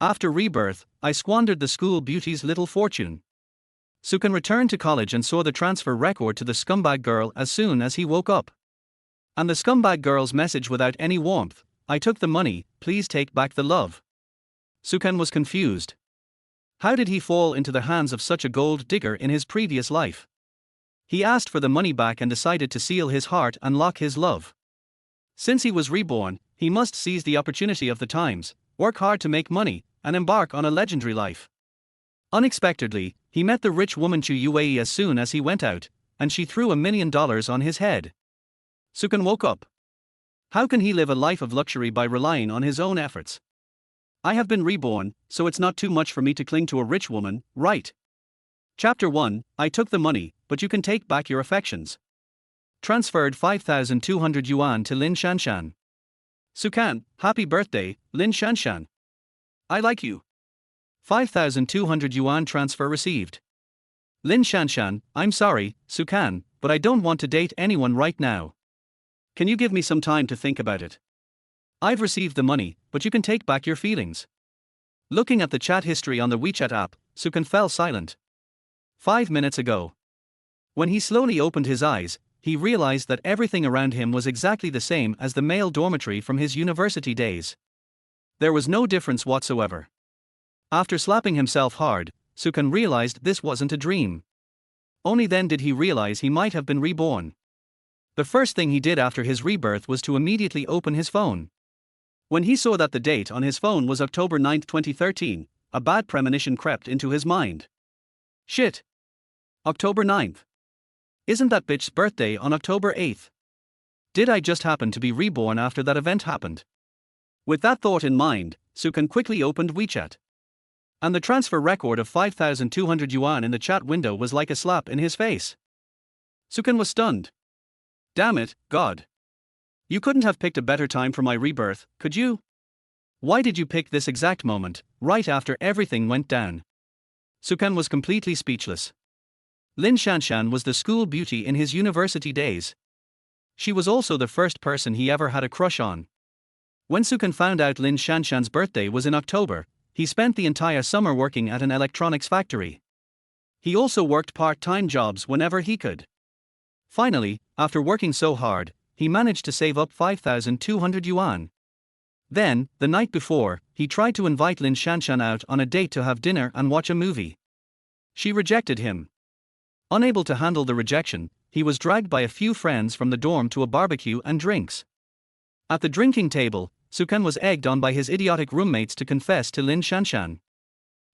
After Rebirth, I squandered the school beauty's little fortune. Sukan returned to college and saw the transfer record to the scumbag girl as soon as he woke up. And the scumbag girl's message without any warmth: "I took the money, please take back the love." Sukan was confused. How did he fall into the hands of such a gold digger in his previous life? He asked for the money back and decided to seal his heart and lock his love. Since he was reborn, he must seize the opportunity of the times, work hard to make money, and embark on a legendary life. Unexpectedly, he met the rich woman Chu Youwei as soon as he went out, and she threw $1 million on his head. Sukan woke up. How can he live a life of luxury by relying on his own efforts? I have been reborn, so it's not too much for me to cling to a rich woman, right? Chapter 1, I took the money, but you can take back your affections. Transferred 5,200 yuan to Lin Shanshan. Sukan, happy birthday, Lin Shanshan. I like you. 5,200 yuan transfer received. Lin Shanshan, I'm sorry, Sukan, but I don't want to date anyone right now. Can you give me some time to think about it? I've received the money, but you can take back your feelings. Looking at the chat history on the WeChat app, Sukan fell silent. 5 minutes ago. When he slowly opened his eyes, he realized that everything around him was exactly the same as the male dormitory from his university days. There was no difference whatsoever. After slapping himself hard, Sukan realized this wasn't a dream. Only then did he realize he might have been reborn. The first thing he did after his rebirth was to immediately open his phone. When he saw that the date on his phone was October 9, 2013, a bad premonition crept into his mind. Shit. October 9th. Isn't that bitch's birthday on October 8th? Did I just happen to be reborn after that event happened? With that thought in mind, Sukan quickly opened WeChat. And the transfer record of 5,200 yuan in the chat window was like a slap in his face. Sukan was stunned. Damn it, God. You couldn't have picked a better time for my rebirth, could you? Why did you pick this exact moment, right after everything went down? Sukan was completely speechless. Lin Shanshan was the school beauty in his university days. She was also the first person he ever had a crush on. When Sukan found out Lin Shanshan's birthday was in October, he spent the entire summer working at an electronics factory. He also worked part-time jobs whenever he could. Finally, after working so hard, he managed to save up 5,200 yuan. Then, the night before, he tried to invite Lin Shanshan out on a date to have dinner and watch a movie. She rejected him. Unable to handle the rejection, he was dragged by a few friends from the dorm to a barbecue and drinks. At the drinking table, Sukan was egged on by his idiotic roommates to confess to Lin Shanshan.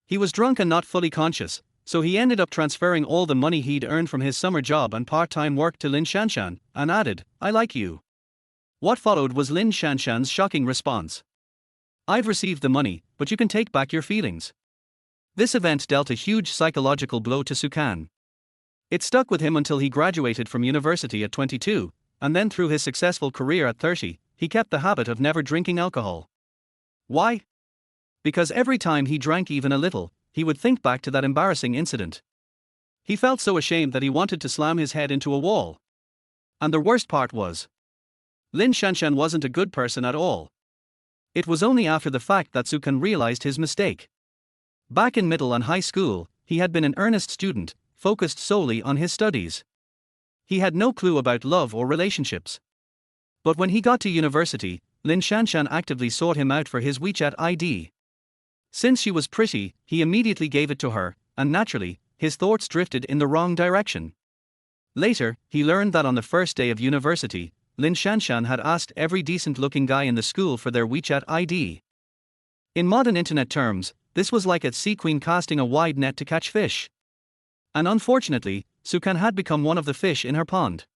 He was drunk and not fully conscious, so he ended up transferring all the money he'd earned from his summer job and part-time work to Lin Shanshan, and added, "I like you." What followed was Lin Shanshan's shocking response. "I've received the money, but you can take back your feelings." This event dealt a huge psychological blow to Sukan. It stuck with him until he graduated from university at 22, and then through his successful career at 30, he kept the habit of never drinking alcohol. Why? Because every time he drank even a little, he would think back to that embarrassing incident. He felt so ashamed that he wanted to slam his head into a wall. And the worst part was, Lin Shanshan wasn't a good person at all. It was only after the fact that Sukan realized his mistake. Back in middle and high school, he had been an earnest student, focused solely on his studies. He had no clue about love or relationships. But when he got to university, Lin Shanshan actively sought him out for his WeChat ID. Since she was pretty, he immediately gave it to her, and naturally, his thoughts drifted in the wrong direction. Later, he learned that on the first day of university, Lin Shanshan had asked every decent-looking guy in the school for their WeChat ID. In modern internet terms, this was like a sea queen casting a wide net to catch fish. And unfortunately, Sukan had become one of the fish in her pond.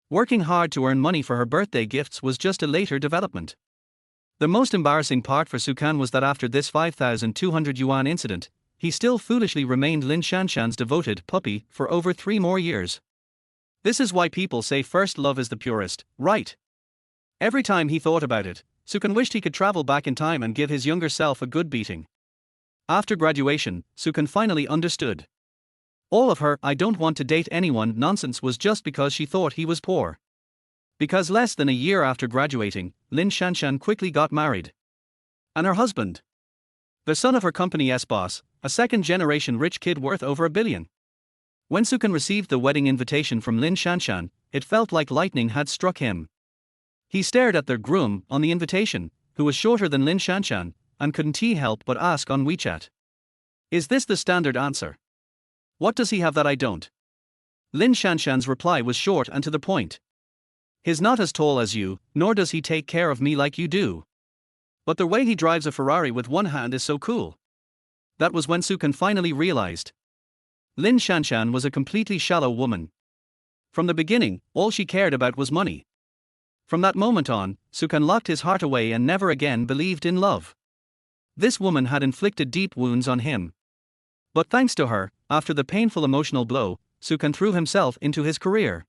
Working hard to earn money for her birthday gifts was just a later development. The most embarrassing part for Sukan was that after this 5,200 yuan incident, he still foolishly remained Lin Shanshan's devoted puppy for over 3 more years. This is why people say first love is the purest, right? Every time he thought about it, Sukan wished he could travel back in time and give his younger self a good beating. After graduation, Sukan finally understood. All of her "I don't want to date anyone" nonsense was just because she thought he was poor. Because less than a year after graduating, Lin Shanshan quickly got married. And her husband. the son of her company's boss, a second-generation rich kid worth over $1 billion. When Sukan received the wedding invitation from Lin Shanshan, it felt like lightning had struck him. He stared at their groom on the invitation, who was shorter than Lin Shanshan, and couldn't he help but ask on WeChat. Is this the standard answer? What does he have that I don't? Lin Shanshan's reply was short and to the point. He's not as tall as you, nor does he take care of me like you do. But the way he drives a Ferrari with one hand is so cool. That was when Sukan finally realized. Lin Shanshan was a completely shallow woman. From the beginning, all she cared about was money. From that moment on, Sukan locked his heart away and never again believed in love. This woman had inflicted deep wounds on him. But thanks to her, after the painful emotional blow, Sukan threw himself into his career.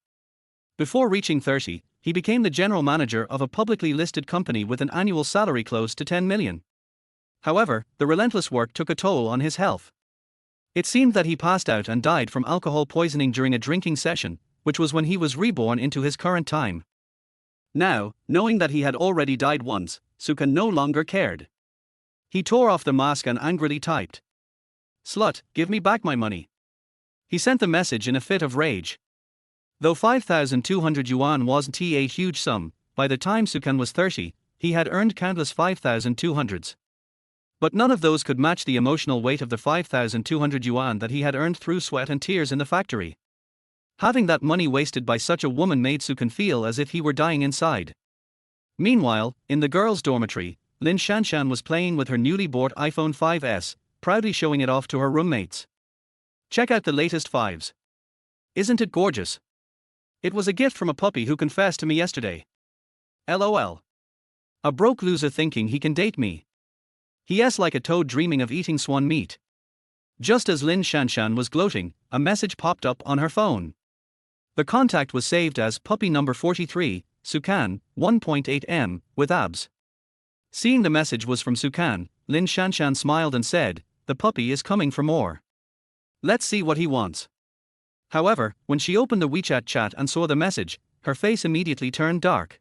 Before reaching 30, he became the general manager of a publicly listed company with an annual salary close to 10 million. However, the relentless work took a toll on his health. It seemed that he passed out and died from alcohol poisoning during a drinking session, which was when he was reborn into his current time. Now, knowing that he had already died once, Sukan no longer cared. He tore off the mask and angrily typed, "Slut, give me back my money." He sent the message in a fit of rage. Though 5,200 yuan wasn't a huge sum, by the time Sukan was 30, he had earned countless 5,200s. But none of those could match the emotional weight of the 5,200 yuan that he had earned through sweat and tears in the factory. Having that money wasted by such a woman made Sukan feel as if he were dying inside. Meanwhile, in the girls' dormitory, Lin Shanshan was playing with her newly bought iPhone 5S, proudly showing it off to her roommates. Check out the latest 5s. Isn't it gorgeous? It was a gift from a puppy who confessed to me yesterday. LOL. A broke loser thinking he can date me. He's like a toad dreaming of eating swan meat. Just as Lin Shanshan was gloating, a message popped up on her phone. The contact was saved as puppy number 43, Sukan, 1.8m, with abs. Seeing the message was from Sukan, Lin Shanshan smiled and said, "The puppy is coming for more. Let's see what he wants." However, when she opened the WeChat chat and saw the message, her face immediately turned dark.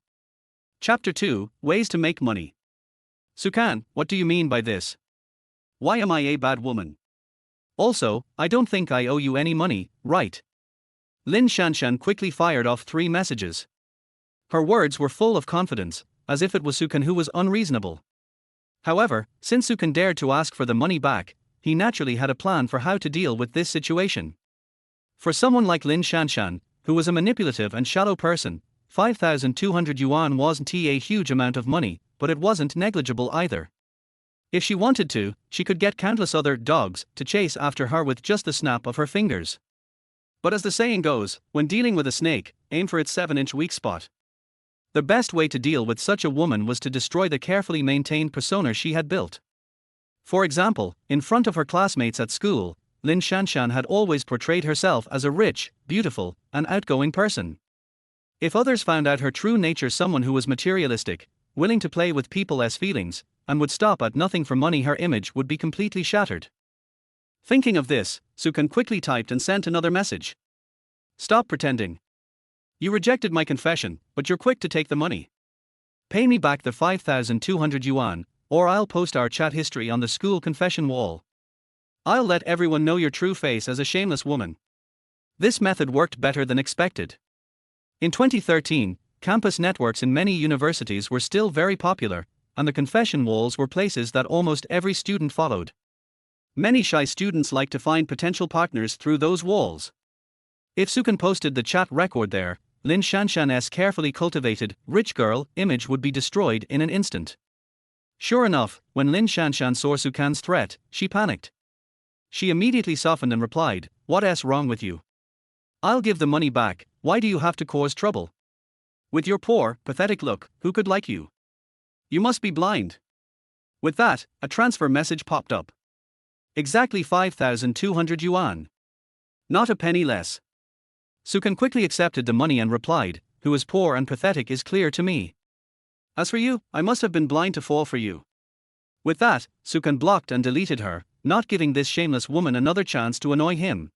Chapter 2, Ways to Make Money. Sukan, what do you mean by this? Why am I a bad woman? Also, I don't think I owe you any money, right? Lin Shanshan quickly fired off 3 messages. Her words were full of confidence, as if it was Sukan who was unreasonable. However, since Sukan dared to ask for the money back, he naturally had a plan for how to deal with this situation. For someone like Lin Shanshan, who was a manipulative and shallow person, 5,200 yuan wasn't a huge amount of money, but it wasn't negligible either. If she wanted to, she could get countless other dogs to chase after her with just the snap of her fingers. But as the saying goes, when dealing with a snake, aim for its 7-inch weak spot. The best way to deal with such a woman was to destroy the carefully maintained persona she had built. For example, in front of her classmates at school, Lin Shanshan had always portrayed herself as a rich, beautiful, and outgoing person. If others found out her true nature, someone who was materialistic, willing to play with people's feelings, and would stop at nothing for money, her image would be completely shattered. Thinking of this, Sukan quickly typed and sent another message. "Stop pretending. You rejected my confession, but you're quick to take the money. Pay me back the 5,200 yuan, or I'll post our chat history on the school confession wall. I'll let everyone know your true face as a shameless woman." This method worked better than expected. In 2013, campus networks in many universities were still very popular, and the confession walls were places that almost every student followed. Many shy students liked to find potential partners through those walls. If Sukan posted the chat record there, Lin Shanshan's carefully cultivated, rich girl image would be destroyed in an instant. Sure enough, when Lin Shanshan saw Sukan's threat, she panicked. She immediately softened and replied, "What's wrong with you? I'll give the money back, why do you have to cause trouble? With your poor, pathetic look, who could like you? You must be blind." With that, a transfer message popped up. Exactly 5,200 yuan. Not a penny less. Sukan quickly accepted the money and replied, "Who is poor and pathetic is clear to me. As for you, I must have been blind to fall for you." With that, Sukan blocked and deleted her, not giving this shameless woman another chance to annoy him.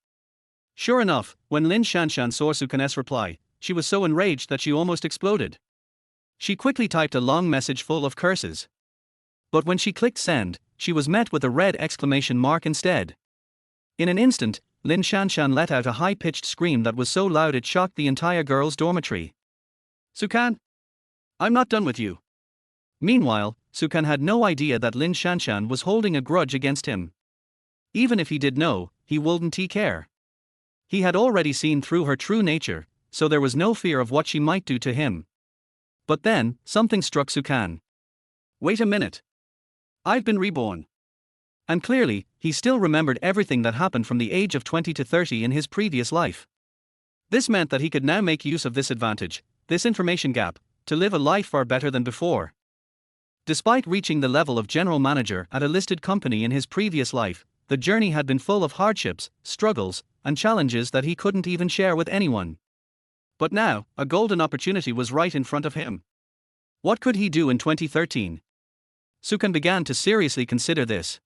Sure enough, when Lin Shanshan saw Sukan's reply, she was so enraged that she almost exploded. She quickly typed a long message full of curses. But when she clicked send, she was met with a red exclamation mark instead. In an instant, Lin Shanshan let out a high-pitched scream that was so loud it shocked the entire girls' dormitory. "Sukan? I'm not done with you." Meanwhile, Sukan had no idea that Lin Shanshan was holding a grudge against him. Even if he did know, he wouldn't care. He had already seen through her true nature, so there was no fear of what she might do to him. But then, something struck Sukan. Wait a minute. I've been reborn. And clearly, he still remembered everything that happened from the age of 20 to 30 in his previous life. This meant that he could now make use of this advantage, this information gap, to live a life far better than before. Despite reaching the level of general manager at a listed company in his previous life, the journey had been full of hardships, struggles, and challenges that he couldn't even share with anyone. But now, a golden opportunity was right in front of him. What could he do in 2013? Sukan began to seriously consider this.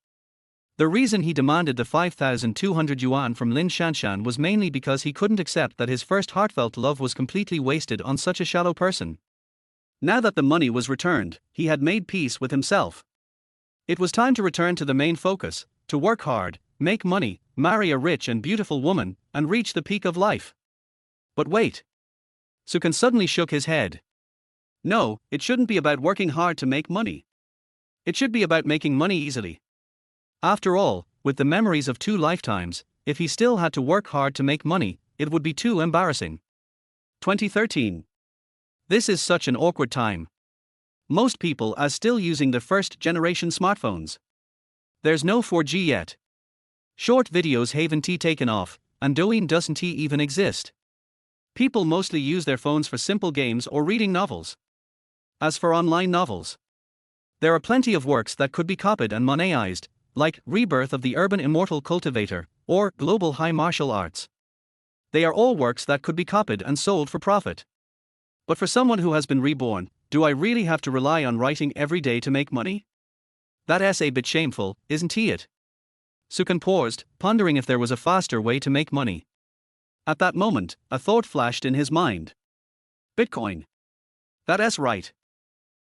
The reason he demanded the 5,200 yuan from Lin Shanshan was mainly because he couldn't accept that his first heartfelt love was completely wasted on such a shallow person. Now that the money was returned, he had made peace with himself. It was time to return to the main focus, to work hard, make money, marry a rich and beautiful woman, and reach the peak of life. But wait. Sukan suddenly shook his head. No, it shouldn't be about working hard to make money. It should be about making money easily. After all, with the memories of 2 lifetimes, if he still had to work hard to make money, it would be too embarrassing. 2013. This is such an awkward time. Most people are still using the first generation smartphones. There's no 4G yet. Short videos haven't taken off, and Douyin doesn't even exist. People mostly use their phones for simple games or reading novels. As for online novels, there are plenty of works that could be copied and monetized, like Rebirth of the Urban Immortal Cultivator, or Global High Martial Arts. They are all works that could be copied and sold for profit. But for someone who has been reborn, do I really have to rely on writing every day to make money? That's a bit shameful, isn't it? Sukan paused, pondering if there was a faster way to make money. At that moment, a thought flashed in his mind. Bitcoin. That's right.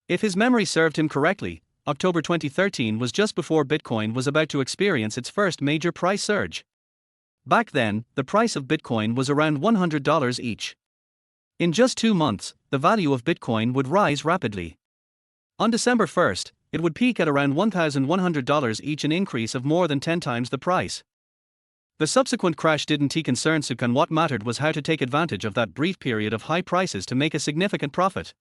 If his memory served him correctly, October 2013 was just before Bitcoin was about to experience its first major price surge. Back then, the price of Bitcoin was around $100 each. In just 2 months, the value of Bitcoin would rise rapidly. On December 1st, it would peak at around $1,100 each, an increase of more than 10 times the price. The subsequent crash didn't concern Sukan. What mattered was how to take advantage of that brief period of high prices to make a significant profit.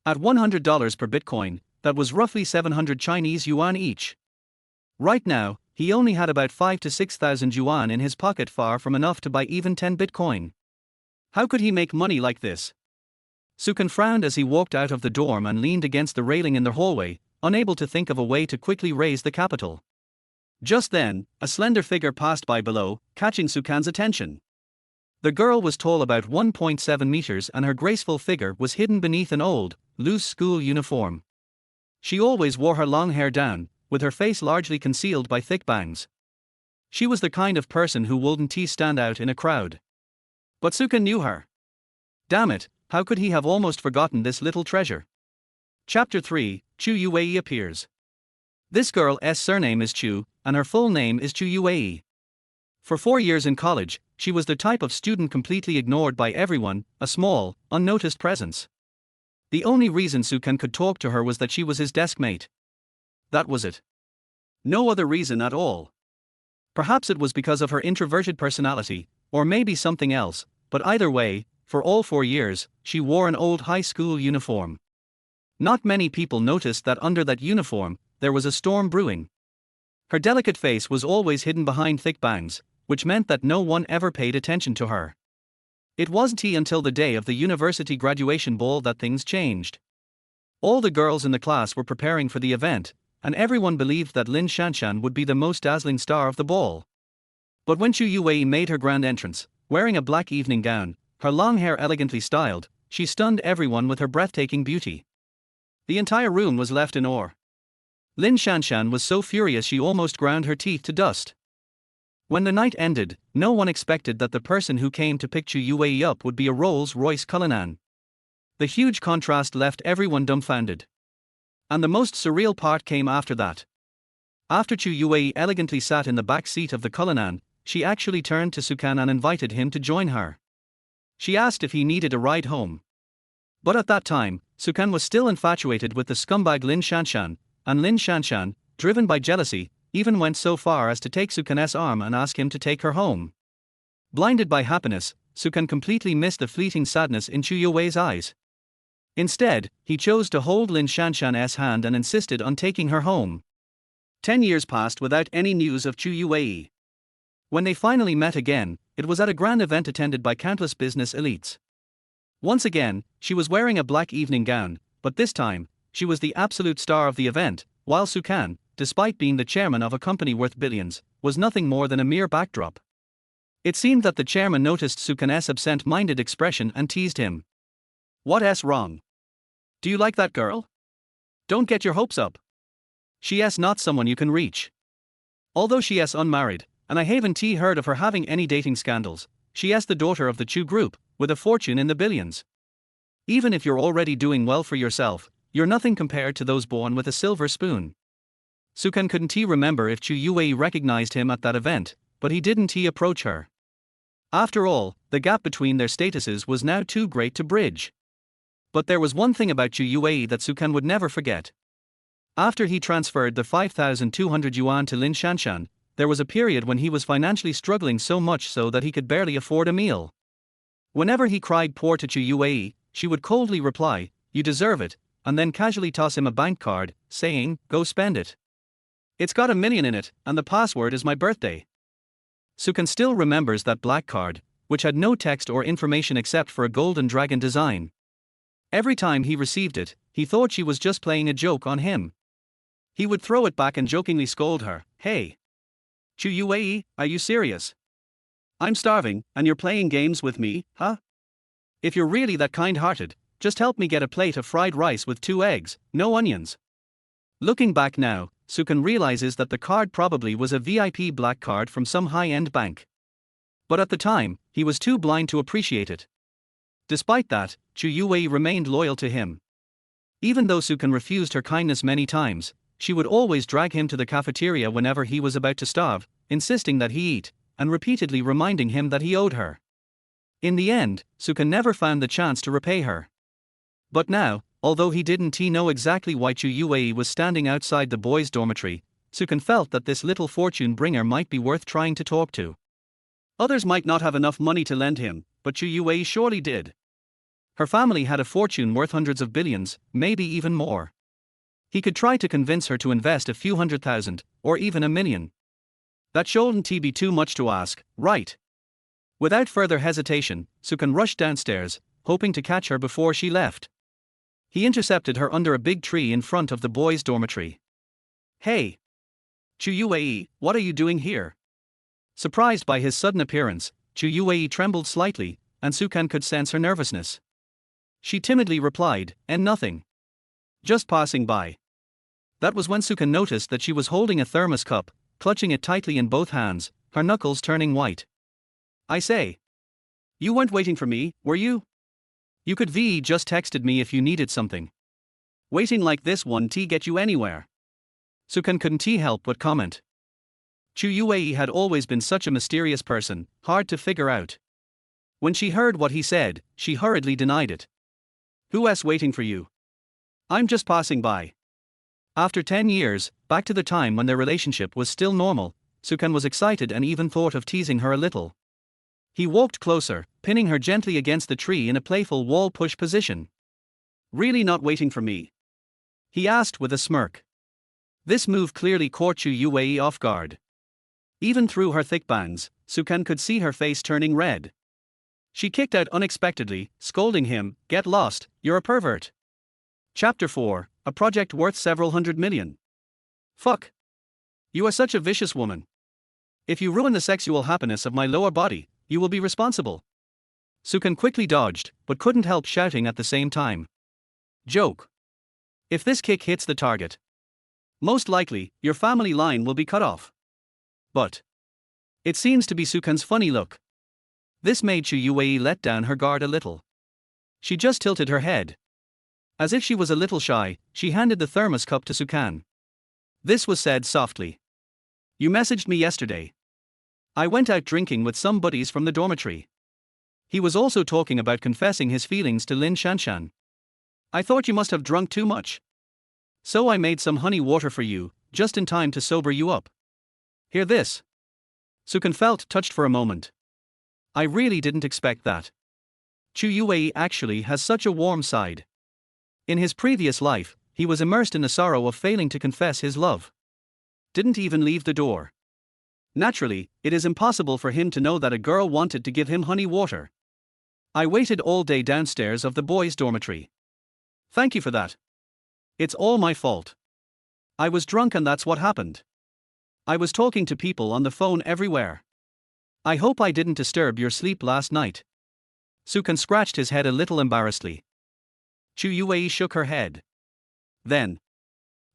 At $100 per Bitcoin, that was roughly 700 Chinese yuan each. Right now, he only had about 5,000 to 6,000 yuan in his pocket, far from enough to buy even 10 Bitcoin. How could he make money like this? Sukan frowned as he walked out of the dorm and leaned against the railing in the hallway, unable to think of a way to quickly raise the capital. Just then, a slender figure passed by below, catching Sukan's attention. The girl was tall, about 1.7 meters, and her graceful figure was hidden beneath an old, loose school uniform. She always wore her long hair down, with her face largely concealed by thick bangs. She was the kind of person who wouldn't stand out in a crowd. But Sukan knew her. Damn it, how could he have almost forgotten this little treasure? Chapter 3, Chu Youwei appears. This girl's surname is Chu, and her full name is Chu Youwei. For 4 years in college, she was the type of student completely ignored by everyone, a small, unnoticed presence. The only reason Sukan could talk to her was that she was his desk mate. That was it. No other reason at all. Perhaps it was because of her introverted personality, or maybe something else, but either way, for all 4 years, she wore an old high school uniform. Not many people noticed that under that uniform, there was a storm brewing. Her delicate face was always hidden behind thick bangs, which meant that no one ever paid attention to her. It wasn't until the day of the university graduation ball that things changed. All the girls in the class were preparing for the event, and everyone believed that Lin Shanshan would be the most dazzling star of the ball. But when Chu Youwei made her grand entrance, wearing a black evening gown, her long hair elegantly styled, she stunned everyone with her breathtaking beauty. The entire room was left in awe. Lin Shanshan was so furious she almost ground her teeth to dust. When the night ended, no one expected that the person who came to pick Chu Youwei up would be a Rolls-Royce Cullinan. The huge contrast left everyone dumbfounded. And the most surreal part came after that. After Chu Youwei elegantly sat in the back seat of the Cullinan, she actually turned to Sukan and invited him to join her. She asked if he needed a ride home. But at that time, Sukan was still infatuated with the scumbag Lin Shanshan, and Lin Shanshan, driven by jealousy, even went so far as to take Sukan's arm and ask him to take her home. Blinded by happiness, Sukan completely missed the fleeting sadness in Chu Youwei's eyes. Instead, he chose to hold Lin Shanshan's hand and insisted on taking her home. 10 years passed without any news of Chu Youwei. When they finally met again, it was at a grand event attended by countless business elites. Once again, she was wearing a black evening gown, but this time, she was the absolute star of the event, while Sukan, despite being the chairman of a company worth billions, was nothing more than a mere backdrop. It seemed that the chairman noticed Sukan's absent-minded expression and teased him. "What's wrong? Do you like that girl? Don't get your hopes up. She's not someone you can reach. Although she's unmarried, and I haven't heard of her having any dating scandals, she's the daughter of the Chu group, with a fortune in the billions. Even if you're already doing well for yourself, you're nothing compared to those born with a silver spoon." Sukan couldn't remember if Chu Youwei recognized him at that event, but he didn't approach her. After all, the gap between their statuses was now too great to bridge. But there was one thing about Chu Youwei that Sukan would never forget. After he transferred the 5,200 yuan to Lin Shanshan, there was a period when he was financially struggling so much so that he could barely afford a meal. Whenever he cried poor to Chu Youwei, she would coldly reply, "You deserve it," and then casually toss him a bank card, saying, "Go spend it. It's got 1 million in it, and the password is my birthday." Sukan still remembers that black card, which had no text or information except for a golden dragon design. Every time he received it, he thought she was just playing a joke on him. He would throw it back and jokingly scold her, "Hey, Chu Youwei, are you serious? I'm starving, and you're playing games with me, huh? If you're really that kind-hearted, just help me get a plate of fried rice with 2 eggs, no onions." Looking back now, Sukan realizes that the card probably was a VIP black card from some high-end bank. But at the time, he was too blind to appreciate it. Despite that, Chu Youwei remained loyal to him. Even though Sukan refused her kindness many times, she would always drag him to the cafeteria whenever he was about to starve, insisting that he eat, and repeatedly reminding him that he owed her. In the end, Sukan never found the chance to repay her. But now, although he didn't know exactly why Chu Youwei was standing outside the boys' dormitory, Sukan felt that this little fortune bringer might be worth trying to talk to. Others might not have enough money to lend him, but Chu Youwei surely did. Her family had a fortune worth hundreds of billions, maybe even more. He could try to convince her to invest a few 100,000, or even 1 million. That shouldn't be too much to ask, right? Without further hesitation, Sukan rushed downstairs, hoping to catch her before she left. He intercepted her under a big tree in front of the boys' dormitory. "Hey! Chu Youwei, what are you doing here?" Surprised by his sudden appearance, Chu Youwei trembled slightly, and Sukan could sense her nervousness. She timidly replied, "Nothing. Just passing by." That was when Sukan noticed that she was holding a thermos cup, clutching it tightly in both hands, her knuckles turning white. "I say. You weren't waiting for me, were you? You could just texted me if you needed something. Waiting like this won't get you anywhere." Sukan couldn't help but comment. Chu Youwei had always been such a mysterious person, hard to figure out. When she heard what he said, she hurriedly denied it. "Who's waiting for you? I'm just passing by." After 10 years, back to the time when their relationship was still normal, Sukan was excited and even thought of teasing her a little. He walked closer, pinning her gently against the tree in a playful wall-push position. "Really not waiting for me?" he asked with a smirk. This move clearly caught Chu Youwei off guard. Even through her thick bangs, Sukan could see her face turning red. She kicked out unexpectedly, scolding him, "Get lost, you're a pervert." Chapter 4, a project worth several 100 million. "Fuck. You are such a vicious woman. If you ruin the sexual happiness of my lower body, you will be responsible." Sukan quickly dodged, but couldn't help shouting at the same time. "Joke. If this kick hits the target, most likely, your family line will be cut off." But it seems to be Sukan's funny look. This made Chu Youwei let down her guard a little. She just tilted her head. As if she was a little shy, she handed the thermos cup to Sukan. This was said softly. You messaged me yesterday. I went out drinking with some buddies from the dormitory. He was also talking about confessing his feelings to Lin Shanshan. I thought you must have drunk too much. So I made some honey water for you, just in time to sober you up. Hear this. Sukan felt touched for a moment. I really didn't expect that. Chu Youwei actually has such a warm side. In his previous life, he was immersed in the sorrow of failing to confess his love. Didn't even leave the door. Naturally, it is impossible for him to know that a girl wanted to give him honey water. I waited all day downstairs of the boys' dormitory. Thank you for that. It's all my fault. I was drunk and that's what happened. I was talking to people on the phone everywhere. I hope I didn't disturb your sleep last night. Sukan scratched his head a little embarrassedly. Chu Youwei shook her head. Then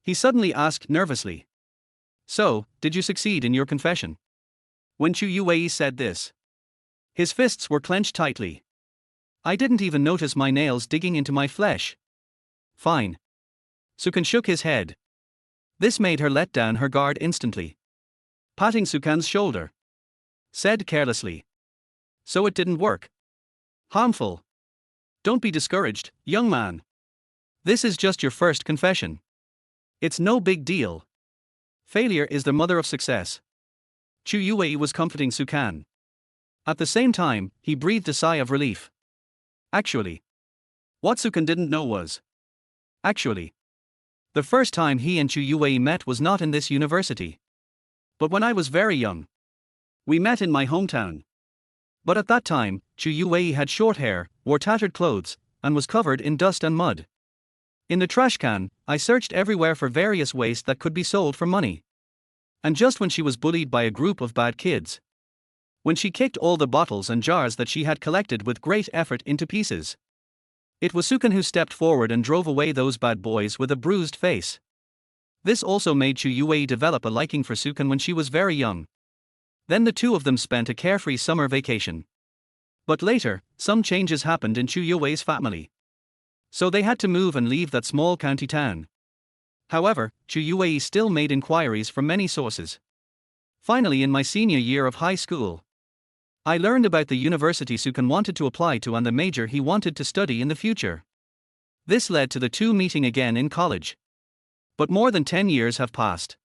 he suddenly asked nervously. So, did you succeed in your confession? When Chu Youwei said this, his fists were clenched tightly. I didn't even notice my nails digging into my flesh. Fine. Sukan shook his head. This made her let down her guard instantly. Patting Sukan's shoulder, said carelessly. So it didn't work. Harmful. Don't be discouraged, young man. This is just your first confession. It's no big deal. Failure is the mother of success. Chu Youwei was comforting Sukan. At the same time, he breathed a sigh of relief. Actually, what Sukan didn't know was, the first time he and Chu Youwei met was not in this university, but when I was very young. We met in my hometown. But at that time, Chu Youwei had short hair, wore tattered clothes, and was covered in dust and mud. In the trash can, I searched everywhere for various waste that could be sold for money. And just when she was bullied by a group of bad kids, when she kicked all the bottles and jars that she had collected with great effort into pieces, it was Sukan who stepped forward and drove away those bad boys with a bruised face. This also made Chu Youwei develop a liking for Sukan when she was very young. Then the two of them spent a carefree summer vacation. But later, some changes happened in Chu Youwei's family. So they had to move and leave that small county town. However, Chu Youwei still made inquiries from many sources. Finally, in my senior year of high school, I learned about the university Sukan wanted to apply to and the major he wanted to study in the future. This led to the two meeting again in college. But more than 10 years have passed.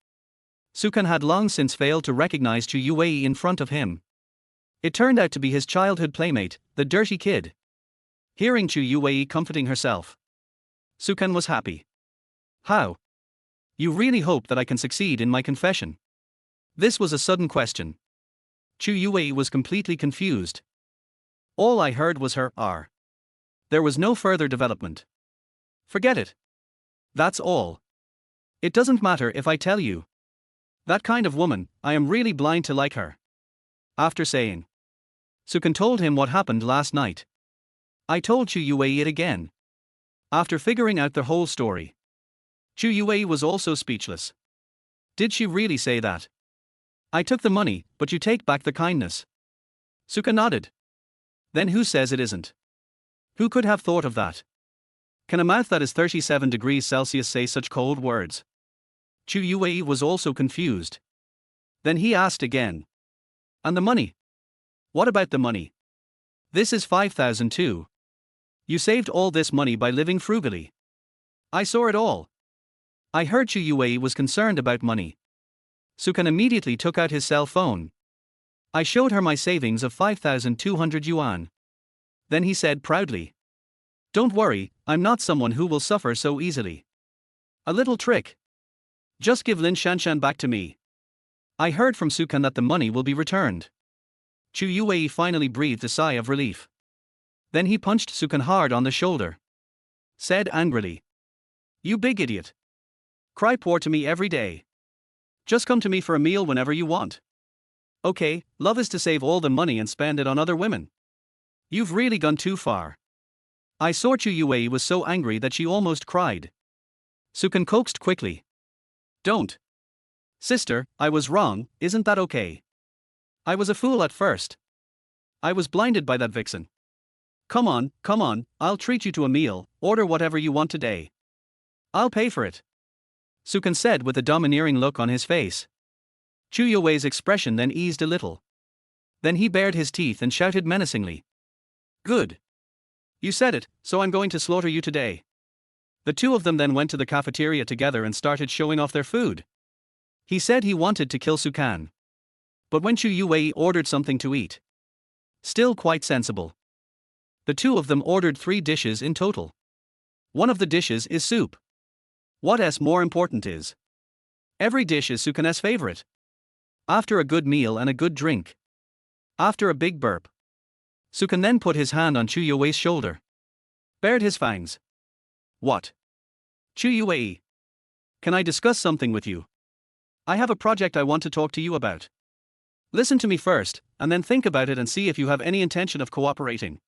Sukan had long since failed to recognize Chu Youwei in front of him. It turned out to be his childhood playmate, the dirty kid. Hearing Chu Youwei comforting herself, Sukan was happy. How? You really hope that I can succeed in my confession? This was a sudden question. Chu Youwei was completely confused. All I heard was her R. There was no further development. Forget it. That's all. It doesn't matter if I tell you. That kind of woman, I am really blind to like her. After saying, Sukan told him what happened last night. I told Chu Youwei it again. After figuring out the whole story, Chu Youwei was also speechless. Did she really say that? I took the money, but you take back the kindness. Sukan nodded. Then who says it isn't? Who could have thought of that? Can a mouth that is 37 degrees Celsius say such cold words? Chu Youwei was also confused. Then he asked again. And the money? What about the money? This is 5,000 too. You saved all this money by living frugally. I saw it all. I heard Chu Youwei was concerned about money. Sukan immediately took out his cell phone. I showed her my savings of 5,200 yuan. Then he said proudly, don't worry, I'm not someone who will suffer so easily. A little trick. Just give Lin Shanshan back to me. I heard from Sukan that the money will be returned. Chu Youwei finally breathed a sigh of relief. Then he punched Sukan hard on the shoulder. Said angrily, you big idiot. Cry poor to me every day. Just come to me for a meal whenever you want. Okay, love is to save all the money and spend it on other women. You've really gone too far. I saw Chu Youwei was so angry that she almost cried. Sukan coaxed quickly. Don't. Sister, I was wrong, isn't that okay? I was a fool at first. I was blinded by that vixen. Come on, I'll treat you to a meal, order whatever you want today. I'll pay for it. Sukan said with a domineering look on his face. Chu Youwei's expression then eased a little. Then he bared his teeth and shouted menacingly. Good. You said it, so I'm going to slaughter you today. The two of them then went to the cafeteria together and started showing off their food. He said he wanted to kill Sukan. But when Chu Youwei ordered something to eat, still quite sensible. The two of them ordered 3 dishes in total. One of the dishes is soup. What's more important is, every dish is Sukan's favorite. After a good meal and a good drink. After a big burp, Sukan then put his hand on Chu Youwei's shoulder. Bared his fangs. What? Chu Youwei. Can I discuss something with you? I have a project I want to talk to you about. Listen to me first, and then think about it and see if you have any intention of cooperating.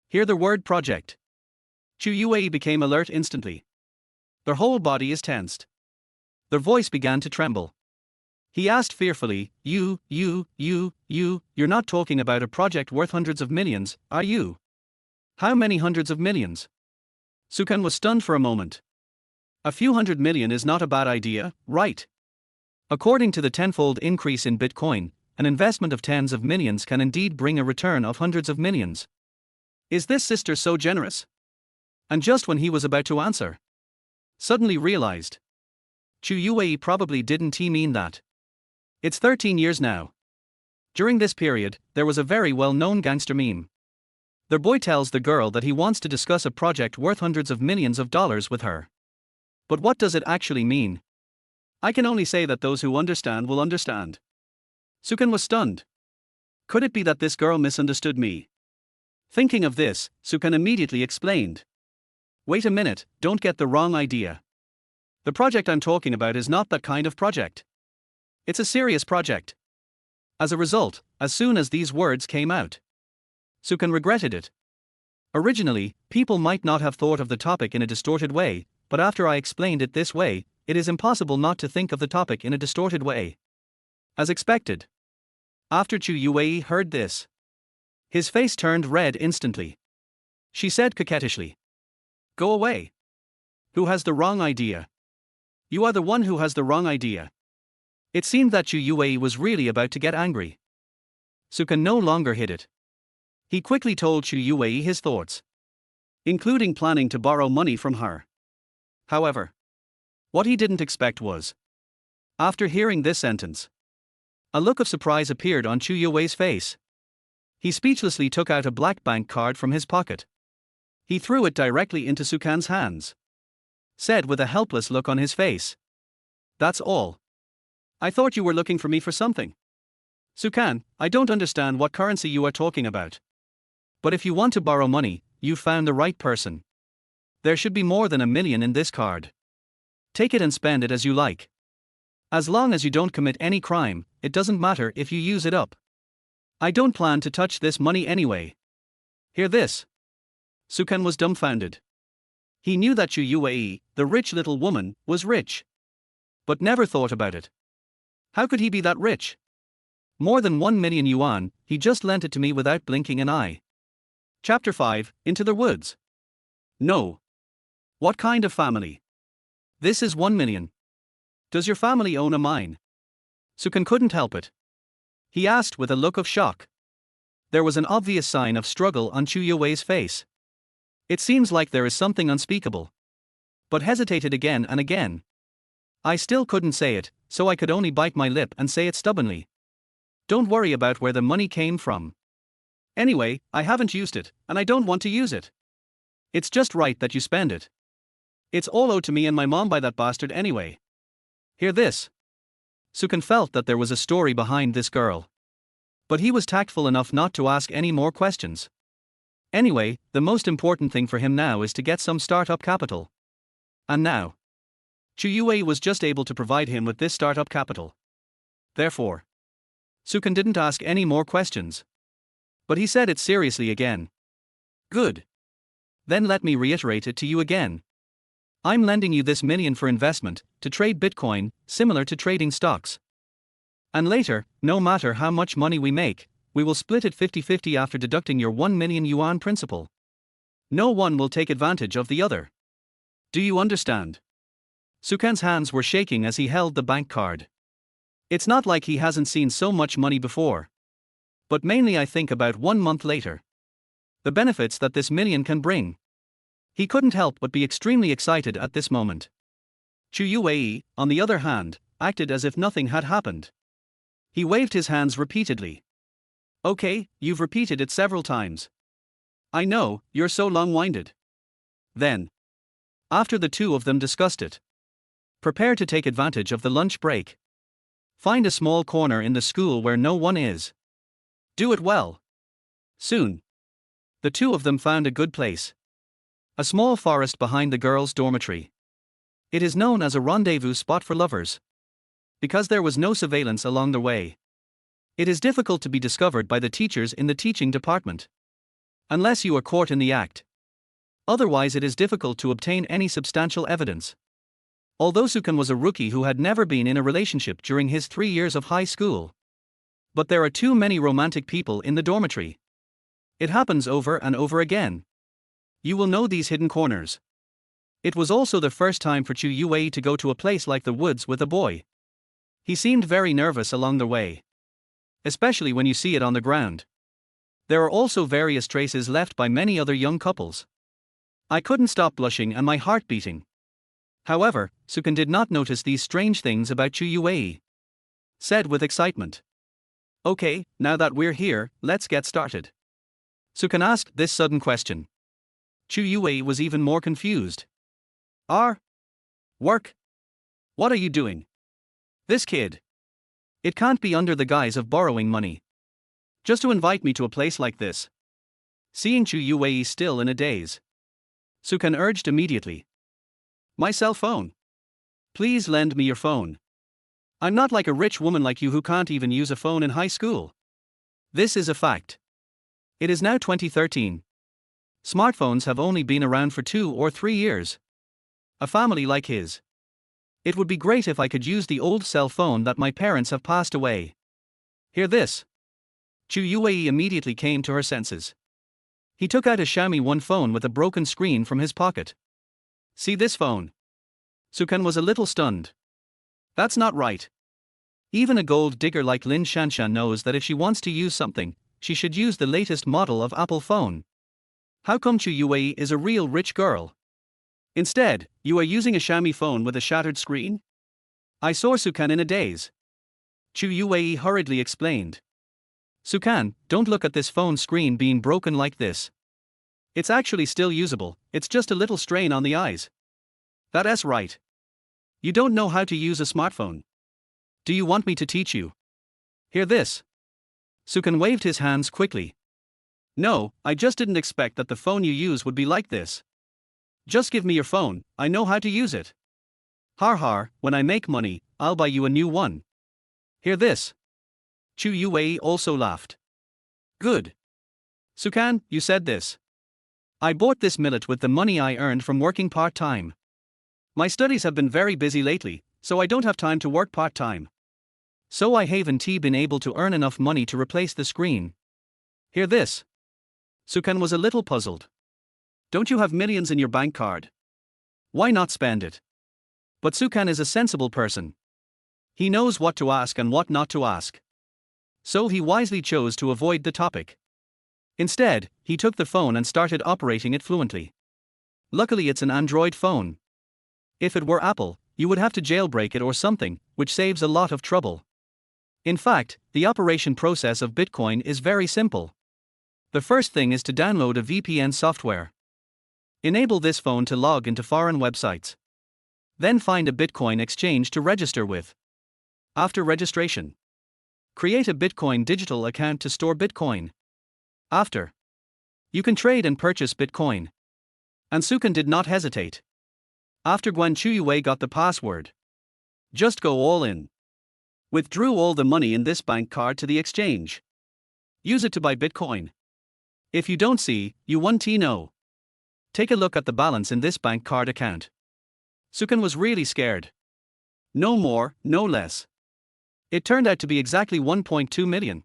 Hear the word project. Chu Youwei became alert instantly. Their whole body is tensed. Their voice began to tremble. He asked fearfully, you're not talking about a project worth hundreds of millions, are you? How many hundreds of millions? Sukan was stunned for a moment. A few 100 million is not a bad idea, right? According to the tenfold increase in Bitcoin, an investment of tens of millions can indeed bring a return of hundreds of millions. Is this sister so generous? And just when he was about to answer, suddenly realized. Chu Youwei probably didn't mean that. It's 13 years now. During this period, there was a very well-known gangster meme. Their boy tells the girl that he wants to discuss a project worth hundreds of millions of dollars with her. But what does it actually mean? I can only say that those who understand will understand. Sukan was stunned. Could it be that this girl misunderstood me? Thinking of this, Sukan immediately explained. Wait a minute, don't get the wrong idea. The project I'm talking about is not that kind of project. It's a serious project. As a result, as soon as these words came out, Sukan regretted it. Originally, people might not have thought of the topic in a distorted way, but after I explained it this way, it is impossible not to think of the topic in a distorted way. As expected. After Chu Youwei heard this, his face turned red instantly. She said coquettishly, Go away. Who has the wrong idea? You are the one who has the wrong idea. It seemed that Chu Youwei was really about to get angry. Sukan no longer hid it. He quickly told Chu Youwei his thoughts, including planning to borrow money from her. However, what he didn't expect was, after hearing this sentence, a look of surprise appeared on Chu Youwei's face. He speechlessly took out a black bank card from his pocket. He threw it directly into Sukan's hands. Said with a helpless look on his face, That's all. I thought you were looking for me for something. Sukan, I don't understand what currency you are talking about. But if you want to borrow money, you've found the right person. There should be more than 1 million in this card. Take it and spend it as you like. As long as you don't commit any crime, it doesn't matter if you use it up. I don't plan to touch this money anyway. Hear this. Sukan was dumbfounded. He knew that Chu Youwei, the rich little woman, was rich. But never thought about it. How could he be that rich? More than 1 million yuan, he just lent it to me without blinking an eye. Chapter 5, Into the Woods. No. What kind of family? This is 1 million. Does your family own a mine? Sukan couldn't help it. He asked with a look of shock. There was an obvious sign of struggle on Chu Youwei's face. It seems like there is something unspeakable. But hesitated again and again. I still couldn't say it, so I could only bite my lip and say it stubbornly. Don't worry about where the money came from. Anyway, I haven't used it, and I don't want to use it. It's just right that you spend it. It's all owed to me and my mom by that bastard anyway. Hear this. Sukan felt that there was a story behind this girl. But he was tactful enough not to ask any more questions. Anyway, the most important thing for him now is to get some startup capital. And now, Chu Youwei was just able to provide him with this startup capital. Therefore, Sukan didn't ask any more questions. But he said it seriously again. Good. Then let me reiterate it to you again. I'm lending you this million for investment, to trade Bitcoin, similar to trading stocks. And later, no matter how much money we make, we will split it 50-50 after deducting your 1 million yuan principal. No one will take advantage of the other. Do you understand? Sukan's hands were shaking as he held the bank card. It's not like he hasn't seen so much money before. But mainly I think about 1 month later. The benefits that this million can bring. He couldn't help but be extremely excited at this moment. Chu Youwei, on the other hand, acted as if nothing had happened. He waved his hands repeatedly. Okay, you've repeated it several times. I know, you're so long-winded. Then, after the two of them discussed it, prepare to take advantage of the lunch break. Find a small corner in the school where no one is. Do it well. Soon, the two of them found a good place. A small forest behind the girls' dormitory. It is known as a rendezvous spot for lovers. Because there was no surveillance along the way, it is difficult to be discovered by the teachers in the teaching department. Unless you are caught in the act. Otherwise, it is difficult to obtain any substantial evidence. Although Sukan was a rookie who had never been in a relationship during his 3 years of high school. But there are too many romantic people in the dormitory. It happens over and over again. You will know these hidden corners. It was also the first time for Chu Youwei to go to a place like the woods with a boy. He seemed very nervous along the way. Especially when you see it on the ground. There are also various traces left by many other young couples. I couldn't stop blushing and my heart beating. However, Sukan did not notice these strange things about Chu Youwei. Said with excitement. Okay, now that we're here, let's get started. Sukan asked this sudden question. Chu Youwei was even more confused. Work? What are you doing? This kid. It can't be under the guise of borrowing money. Just to invite me to a place like this. Seeing Chu Youwei still in a daze, Sukan urged immediately. My cell phone. Please lend me your phone. I'm not like a rich woman like you who can't even use a phone in high school. This is a fact. It is now 2013. Smartphones have only been around for 2 or 3 years. A family like his. It would be great if I could use the old cell phone that my parents have passed away. Hear this. Chu Youwei immediately came to her senses. He took out a Xiaomi 1 phone with a broken screen from his pocket. See this phone? Sukan was a little stunned. That's not right. Even a gold digger like Lin Shanshan knows that if she wants to use something, she should use the latest model of Apple phone. How come Chu Youwei is a real rich girl? Instead, you are using a Xiaomi phone with a shattered screen? I saw Sukan in a daze. Chu Youwei hurriedly explained. Sukan, don't look at this phone screen being broken like this. It's actually still usable, it's just a little strain on the eyes. That's right. You don't know how to use a smartphone. Do you want me to teach you? Hear this. Sukan waved his hands quickly. No, I just didn't expect that the phone you use would be like this. Just give me your phone, I know how to use it. Har, when I make money, I'll buy you a new one. Hear this. Chu Youwei also laughed. Good. Sukan, you said this. I bought this millet with the money I earned from working part-time. My studies have been very busy lately, so I don't have time to work part-time. So I haven't been able to earn enough money to replace the screen. Hear this. Sukan was a little puzzled. Don't you have millions in your bank card? Why not spend it? But Sukan is a sensible person. He knows what to ask and what not to ask. So he wisely chose to avoid the topic. Instead, he took the phone and started operating it fluently. Luckily, it's an Android phone. If it were Apple, you would have to jailbreak it or something, which saves a lot of trouble. In fact, the operation process of Bitcoin is very simple. The first thing is to download a VPN software. Enable this phone to log into foreign websites. Then find a Bitcoin exchange to register with. After registration, create a Bitcoin digital account to store Bitcoin. After, you can trade and purchase Bitcoin. And Sukan did not hesitate. After Chu Youwei got the password, just go all in. Withdrew all the money in this bank card to the exchange. Use it to buy Bitcoin. If you don't see, you won't know. Take a look at the balance in this bank card account. Sukan was really scared. No more, no less. It turned out to be exactly 1.2 million.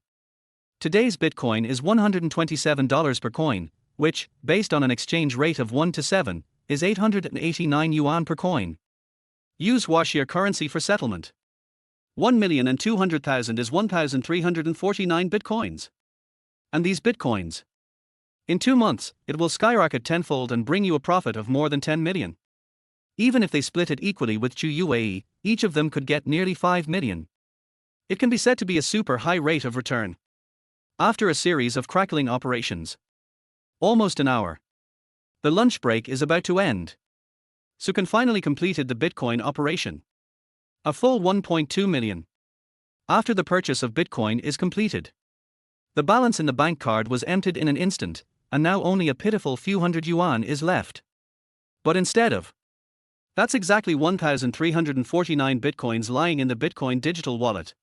Today's Bitcoin is $127 per coin, which, based on an exchange rate of 1 to 7, is 889 yuan per coin. Use Washir currency for settlement. 1,200,000 is 1,349 bitcoins. And these bitcoins, in 2 months, it will skyrocket tenfold and bring you a profit of more than 10 million. Even if they split it equally with Chu Youwei, each of them could get nearly 5 million. It can be said to be a super high rate of return. After a series of crackling operations, almost an hour, the lunch break is about to end. Sukan finally completed the Bitcoin operation. A full 1.2 million. After the purchase of Bitcoin is completed, the balance in the bank card was emptied in an instant, and now only a pitiful few hundred yuan is left. But instead of, that's exactly 1,349 bitcoins lying in the Bitcoin digital wallet.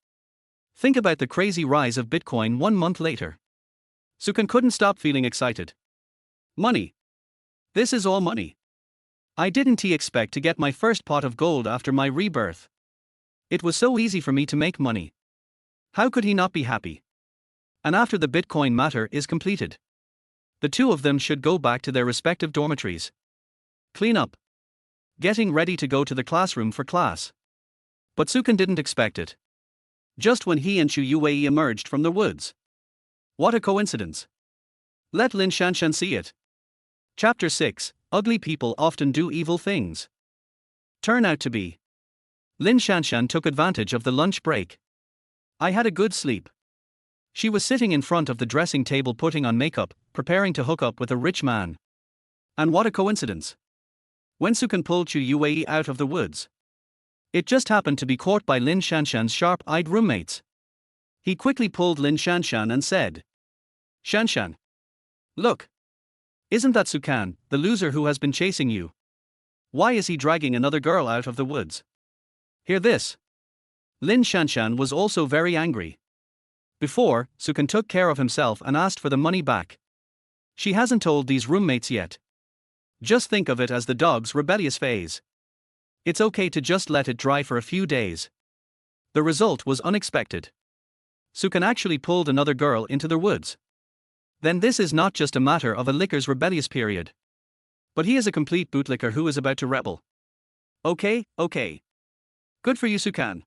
Think about the crazy rise of Bitcoin 1 month later. Sukan couldn't stop feeling excited. Money. This is all money. I didn't expect to get my first pot of gold after my rebirth. It was so easy for me to make money. How could he not be happy? And after the Bitcoin matter is completed, the two of them should go back to their respective dormitories. Clean up. Getting ready to go to the classroom for class. But Sukan didn't expect it. Just when he and Chu Youwei emerged from the woods. What a coincidence. Let Lin Shanshan see it. Chapter 6, Ugly People Often Do Evil Things. Turn out to be. Lin Shanshan took advantage of the lunch break. I had a good sleep. She was sitting in front of the dressing table putting on makeup, preparing to hook up with a rich man. And what a coincidence. When Sukan pulled Chu Youwei out of the woods, it just happened to be caught by Lin Shanshan's sharp-eyed roommates. He quickly pulled Lin Shanshan and said, Shanshan. Look. Isn't that Sukan, the loser who has been chasing you? Why is he dragging another girl out of the woods? Hear this. Lin Shanshan was also very angry. Before, Sukan took care of himself and asked for the money back. She hasn't told these roommates yet. Just think of it as the dog's rebellious phase. It's okay to just let it dry for a few days. The result was unexpected. Sukan actually pulled another girl into the woods. Then this is not just a matter of a licker's rebellious period. But he is a complete bootlicker who is about to rebel. Okay. Good for you, Sukan.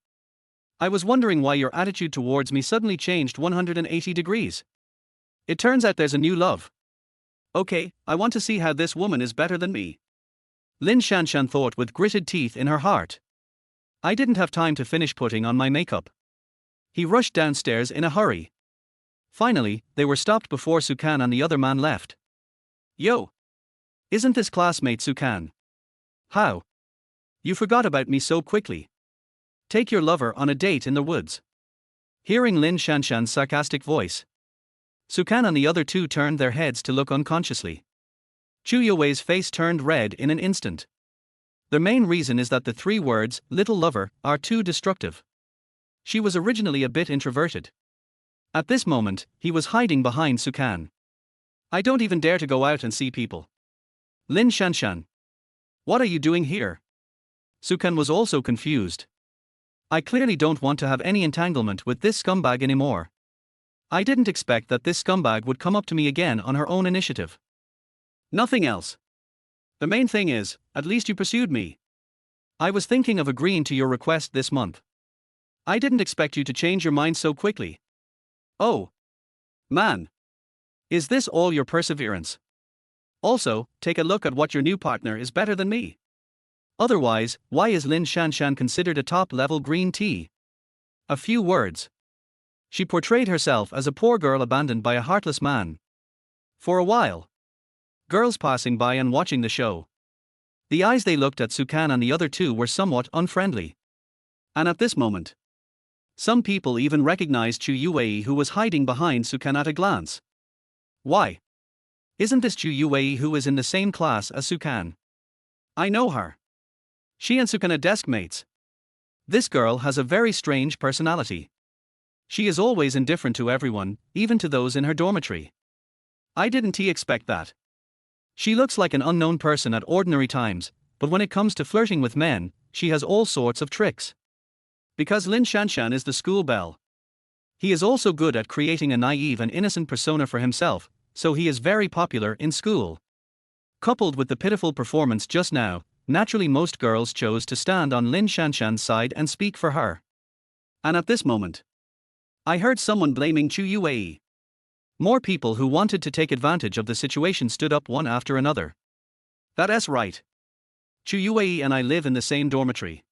I was wondering why your attitude towards me suddenly changed 180 degrees. It turns out there's a new love. Okay, I want to see how this woman is better than me. Lin Shanshan thought with gritted teeth in her heart. I didn't have time to finish putting on my makeup. He rushed downstairs in a hurry. Finally, they were stopped before Sukan and the other man left. Yo! Isn't this classmate Sukan? How? You forgot about me so quickly. Take your lover on a date in the woods. Hearing Lin Shanshan's sarcastic voice, Sukan and the other two turned their heads to look unconsciously. Chu Youwei's face turned red in an instant. The main reason is that the 3 words, little lover, are too destructive. She was originally a bit introverted. At this moment, he was hiding behind Sukan. I don't even dare to go out and see people. Lin Shanshan. What are you doing here? Sukan was also confused. I clearly don't want to have any entanglement with this scumbag anymore. I didn't expect that this scumbag would come up to me again on her own initiative. Nothing else. The main thing is, at least you pursued me. I was thinking of agreeing to your request this month. I didn't expect you to change your mind so quickly. Oh. Man. Is this all your perseverance? Also, take a look at what your new partner is better than me. Otherwise, why is Lin Shanshan considered a top-level green tea? A few words. She portrayed herself as a poor girl abandoned by a heartless man. For a while, girls passing by and watching the show, the eyes they looked at Sukan and the other two were somewhat unfriendly. And at this moment, some people even recognized Chu Youwei, who was hiding behind Sukan at a glance. Why? Isn't this Chu Youwei who is in the same class as Sukan? I know her. She and Sukan are desk mates. This girl has a very strange personality. She is always indifferent to everyone, even to those in her dormitory. I didn't expect that. She looks like an unknown person at ordinary times, but when it comes to flirting with men, she has all sorts of tricks. Because Lin Shanshan is the school belle. He is also good at creating a naive and innocent persona for himself, so he is very popular in school. Coupled with the pitiful performance just now, naturally most girls chose to stand on Lin Shanshan's side and speak for her. And at this moment, I heard someone blaming Chu Youwei. More people who wanted to take advantage of the situation stood up one after another. That's right. Chu Youwei and I live in the same dormitory.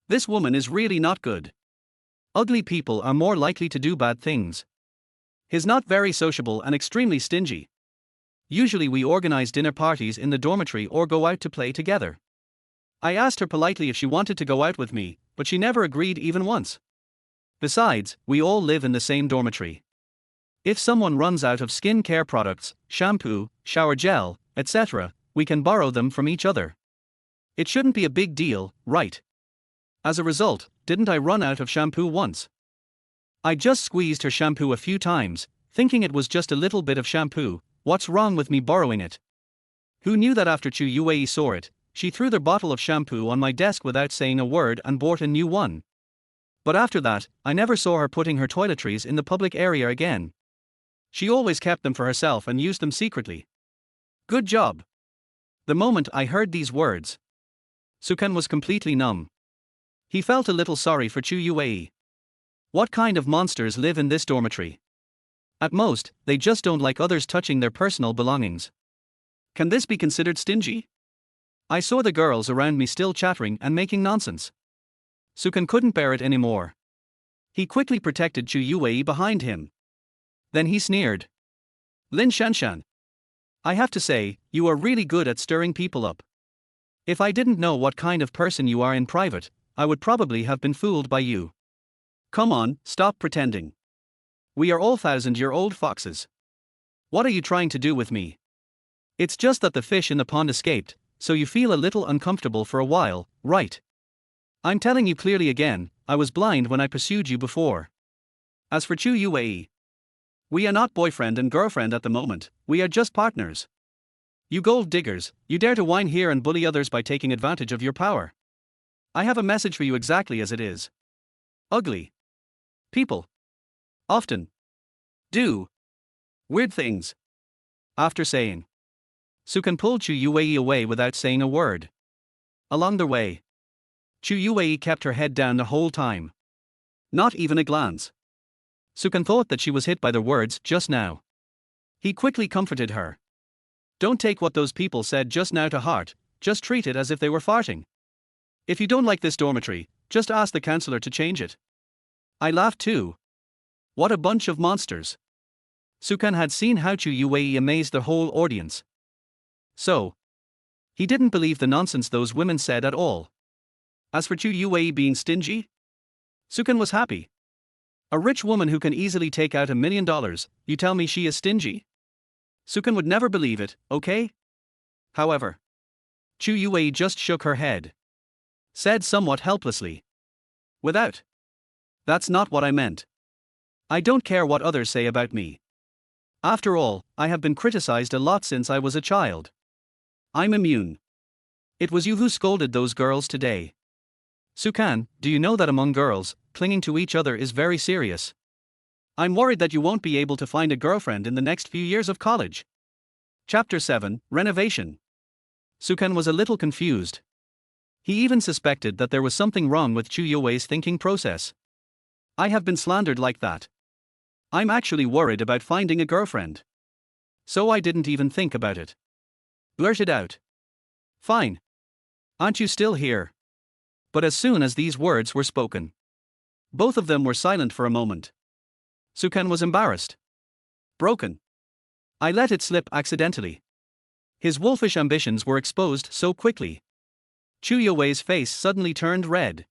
This woman is really not good. Ugly people are more likely to do bad things. He's not very sociable and extremely stingy. Usually we organize dinner parties in the dormitory or go out to play together. I asked her politely if she wanted to go out with me, but she never agreed even once. Besides, we all live in the same dormitory. If someone runs out of skin care products, shampoo, shower gel, etc., we can borrow them from each other. It shouldn't be a big deal, right? As a result, didn't I run out of shampoo once? I just squeezed her shampoo a few times, thinking it was just a little bit of shampoo. What's wrong with me borrowing it? Who knew that after Chu Youwei saw it, she threw the bottle of shampoo on my desk without saying a word and bought a new one. But after that, I never saw her putting her toiletries in the public area again. She always kept them for herself and used them secretly. Good job. The moment I heard these words, Sukan was completely numb. He felt a little sorry for Chu Youwei. What kind of monsters live in this dormitory? At most, they just don't like others touching their personal belongings. Can this be considered stingy? I saw the girls around me still chattering and making nonsense. Sukan couldn't bear it anymore. He quickly protected Chu Youwei behind him. Then he sneered. Lin Shanshan. I have to say, you are really good at stirring people up. If I didn't know what kind of person you are in private, I would probably have been fooled by you. Come on, stop pretending. We are all 1,000-year-old foxes. What are you trying to do with me? It's just that the fish in the pond escaped, so you feel a little uncomfortable for a while, right? I'm telling you clearly again, I was blind when I pursued you before. As for Chu Youwei, we are not boyfriend and girlfriend at the moment, we are just partners. You gold diggers, you dare to whine here and bully others by taking advantage of your power. I have a message for you exactly as it is. Ugly people often do weird things. After saying, Sukan pulled Chu Youwei away without saying a word. Along the way, Chu Youwei kept her head down the whole time. Not even a glance. Sukan thought that she was hit by the words just now. He quickly comforted her. Don't take what those people said just now to heart, just treat it as if they were farting. If you don't like this dormitory, just ask the counselor to change it. I laughed too. What a bunch of monsters. Sukan had seen how Chu Youwei amazed the whole audience. So, he didn't believe the nonsense those women said at all. As for Chu Youwei being stingy, Sukan was happy. A rich woman who can easily take out $1 million, you tell me she is stingy? Sukan would never believe it, okay? However, Chu Youwei just shook her head. Said somewhat helplessly. Without. That's not what I meant. I don't care what others say about me. After all, I have been criticized a lot since I was a child. I'm immune. It was you who scolded those girls today. Sukan, do you know that among girls, clinging to each other is very serious? I'm worried that you won't be able to find a girlfriend in the next few years of college. Chapter 7, Renovation. Sukan was a little confused. He even suspected that there was something wrong with Chu Youwei's thinking process. I have been slandered like that. I'm actually worried about finding a girlfriend. So I didn't even think about it. Blurted out. Fine. Aren't you still here? But as soon as these words were spoken, both of them were silent for a moment. Sukan was embarrassed. Broken. I let it slip accidentally. His wolfish ambitions were exposed so quickly. Chu Youwei's face suddenly turned red.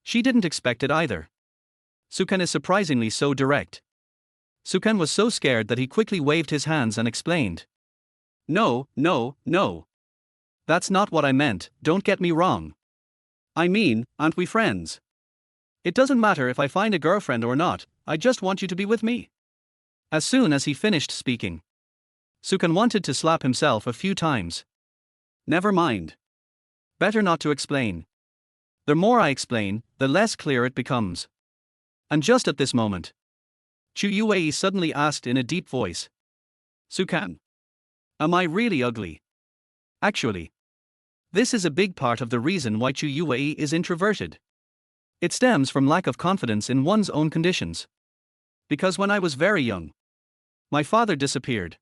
She didn't expect it either. Sukan is surprisingly so direct. Sukan was so scared that he quickly waved his hands and explained. No. That's not what I meant, don't get me wrong. I mean, aren't we friends? It doesn't matter if I find a girlfriend or not, I just want you to be with me. As soon as he finished speaking, Sukan wanted to slap himself a few times. Never mind. Better not to explain. The more I explain, the less clear it becomes. And just at this moment, Chu Youwei suddenly asked in a deep voice. Sukan. Am I really ugly? Actually, this is a big part of the reason why Chu Youwei is introverted. It stems from lack of confidence in one's own conditions. Because when I was very young, my father disappeared.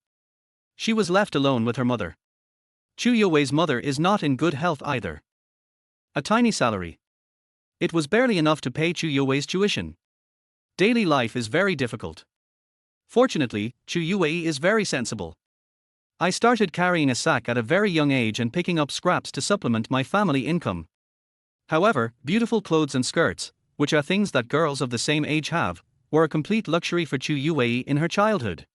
She was left alone with her mother. Chu Youwei's mother is not in good health either. A tiny salary. It was barely enough to pay Chu Youwei's tuition. Daily life is very difficult. Fortunately, Chu Youwei is very sensible. I started carrying a sack at a very young age and picking up scraps to supplement my family income. However, beautiful clothes and skirts, which are things that girls of the same age have, were a complete luxury for Chu Youwei in her childhood.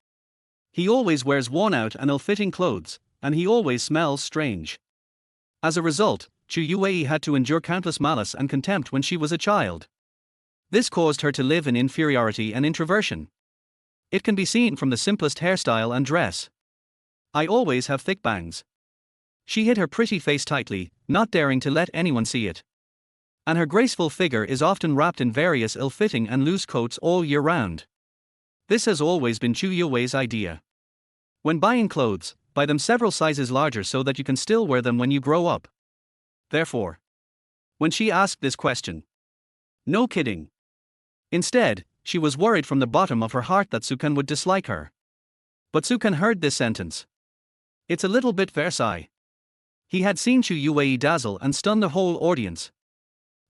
He always wears worn-out and ill-fitting clothes, and he always smells strange. As a result, Chu Youwei had to endure countless malice and contempt when she was a child. This caused her to live in inferiority and introversion. It can be seen from the simplest hairstyle and dress. I always have thick bangs. She hid her pretty face tightly, not daring to let anyone see it. And her graceful figure is often wrapped in various ill-fitting and loose coats all year round. This has always been Chu Youwei's idea. When buying clothes, buy them several sizes larger so that you can still wear them when you grow up. Therefore, when she asked this question, no kidding. Instead, she was worried from the bottom of her heart that Sukan would dislike her. But Sukan heard this sentence. It's a little bit Versailles. He had seen Chu Youwei dazzle and stun the whole audience.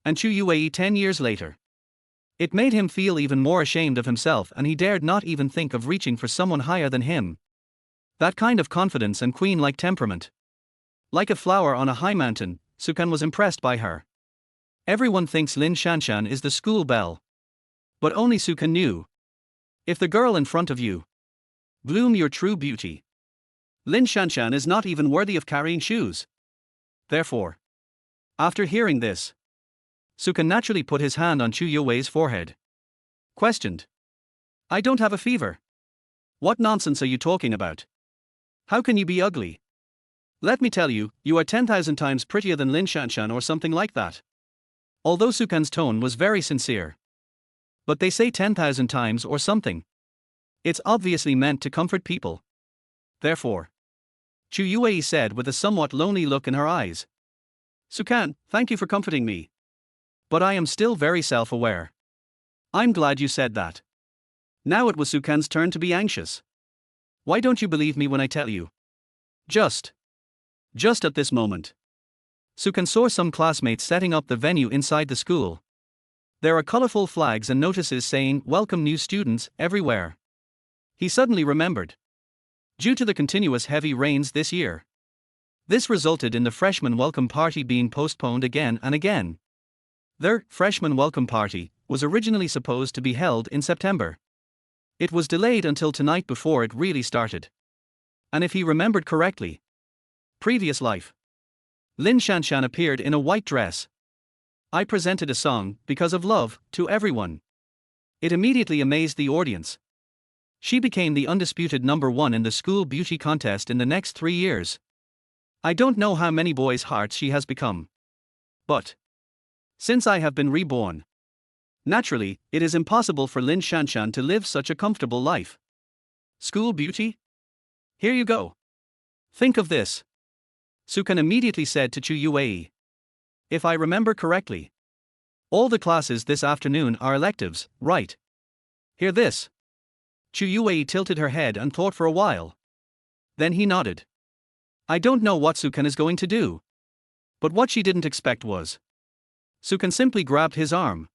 And Chu Youwei 10 years later. It made him feel even more ashamed of himself, and he dared not even think of reaching for someone higher than him. That kind of confidence and queen-like temperament. Like a flower on a high mountain, Sukan was impressed by her. Everyone thinks Lin Shanshan is the school belle. But only Sukan knew. If the girl in front of you bloom your true beauty, Lin Shanshan is not even worthy of carrying shoes. Therefore, after hearing this, Sukan naturally put his hand on Chu Youwei's forehead. Questioned. I don't have a fever. What nonsense are you talking about? How can you be ugly? Let me tell you, you are 10,000 times prettier than Lin Shanshan or something like that. Although Sukan's tone was very sincere. But they say 10,000 times or something. It's obviously meant to comfort people. Therefore, Chu Youwei said with a somewhat lonely look in her eyes. Sukan, thank you for comforting me. But I am still very self-aware. I'm glad you said that. Now it was Sukan's turn to be anxious. Why don't you believe me when I tell you? Just at this moment, Sukan saw some classmates setting up the venue inside the school. There are colorful flags and notices saying, "Welcome new students," everywhere. He suddenly remembered. Due to the continuous heavy rains this year, this resulted in the freshman welcome party being postponed again and again. Their freshman welcome party was originally supposed to be held in September. It was delayed until tonight before it really started. And if he remembered correctly, previous life, Lin Shanshan appeared in a white dress. I presented a song, Because of Love, to everyone. It immediately amazed the audience. She became the undisputed #1 in the school beauty contest in the next 3 years. I don't know how many boys' hearts she has become. But since I have been reborn, naturally, it is impossible for Lin Shanshan to live such a comfortable life. School beauty? Here you go. Think of this. Sukan immediately said to Chu Youwei. If I remember correctly, all the classes this afternoon are electives, right? Hear this. Chu Youwei tilted her head and thought for a while. Then he nodded. I don't know what Sukan is going to do. But what she didn't expect was Sukan simply grabbed his arm.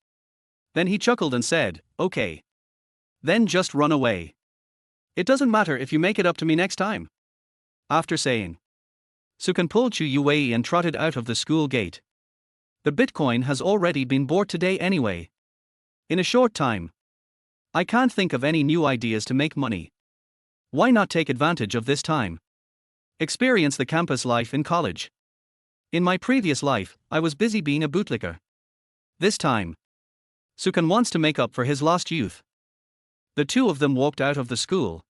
Then he chuckled and said, okay. Then just run away. It doesn't matter if you make it up to me next time. After saying, Sukan pulled Chu Youwei and trotted out of the school gate. The Bitcoin has already been bought today anyway. In a short time. I can't think of any new ideas to make money. Why not take advantage of this time? Experience the campus life in college. In my previous life, I was busy being a bootlicker. This time, Sukan wants to make up for his lost youth. The two of them walked out of the school.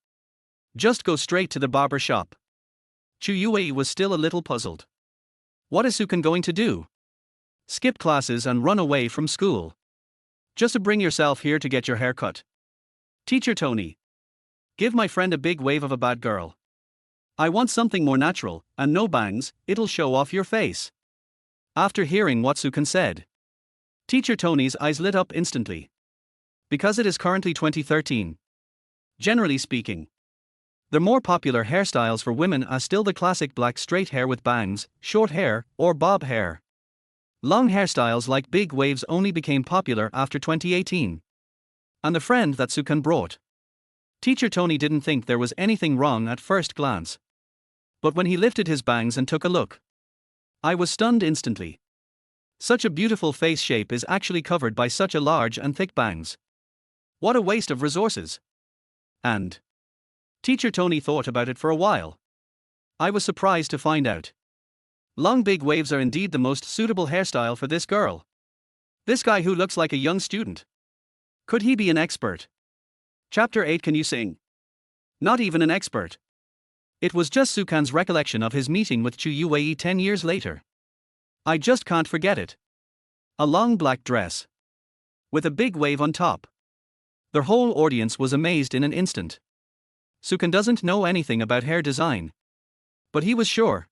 Just go straight to the barber shop. Chu Youwei was still a little puzzled. What is Sukan going to do? Skip classes and run away from school? Just to bring yourself here to get your hair cut. Teacher Tony. Give my friend a big wave of a bad girl. I want something more natural, and no bangs, it'll show off your face. After hearing what Sukan said, Teacher Tony's eyes lit up instantly. Because it is currently 2013. Generally speaking, the more popular hairstyles for women are still the classic black straight hair with bangs, short hair, or bob hair. Long hairstyles like big waves only became popular after 2018. And the friend that Sukan brought. Teacher Tony didn't think there was anything wrong at first glance. But when he lifted his bangs and took a look, I was stunned instantly. Such a beautiful face shape is actually covered by such a large and thick bangs. What a waste of resources. And Teacher Tony thought about it for a while. I was surprised to find out. Long big waves are indeed the most suitable hairstyle for this girl. This guy who looks like a young student. Could he be an expert? Chapter 8. Can you sing? Not even an expert. It was just Sukan's recollection of his meeting with Chu Youwei 10 years later. I just can't forget it. A long black dress. With a big wave on top. The whole audience was amazed in an instant. Sukan doesn't know anything about hair design. But he was sure.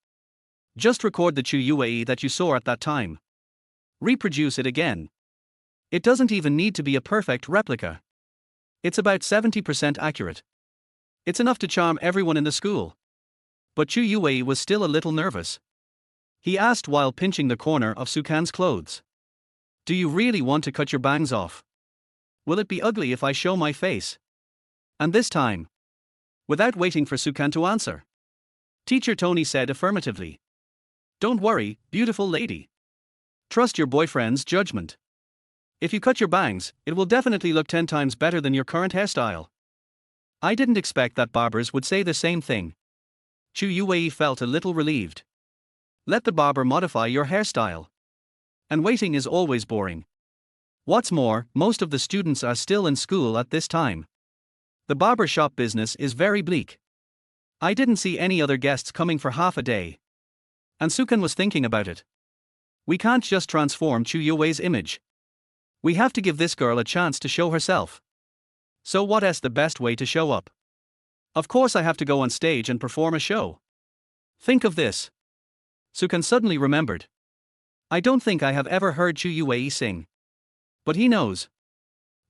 Just record the Chu Youwei that you saw at that time. Reproduce it again. It doesn't even need to be a perfect replica. It's about 70% accurate. It's enough to charm everyone in the school. But Chu Youwei was still a little nervous. He asked while pinching the corner of Sukan's clothes. Do you really want to cut your bangs off? Will it be ugly if I show my face? And this time, without waiting for Sukan to answer, Teacher Tony said affirmatively. Don't worry, beautiful lady. Trust your boyfriend's judgment. If you cut your bangs, it will definitely look 10 times better than your current hairstyle. I didn't expect that barbers would say the same thing. Chu Youwei felt a little relieved. Let the barber modify your hairstyle. And waiting is always boring. What's more, most of the students are still in school at this time. The barber shop business is very bleak. I didn't see any other guests coming for half a day. And Sukan was thinking about it. We can't just transform Chu Youwei's image. We have to give this girl a chance to show herself. So what is the best way to show up? Of course I have to go on stage and perform a show. Think of this. Sukan suddenly remembered. I don't think I have ever heard Chu Youwei sing. But he knows.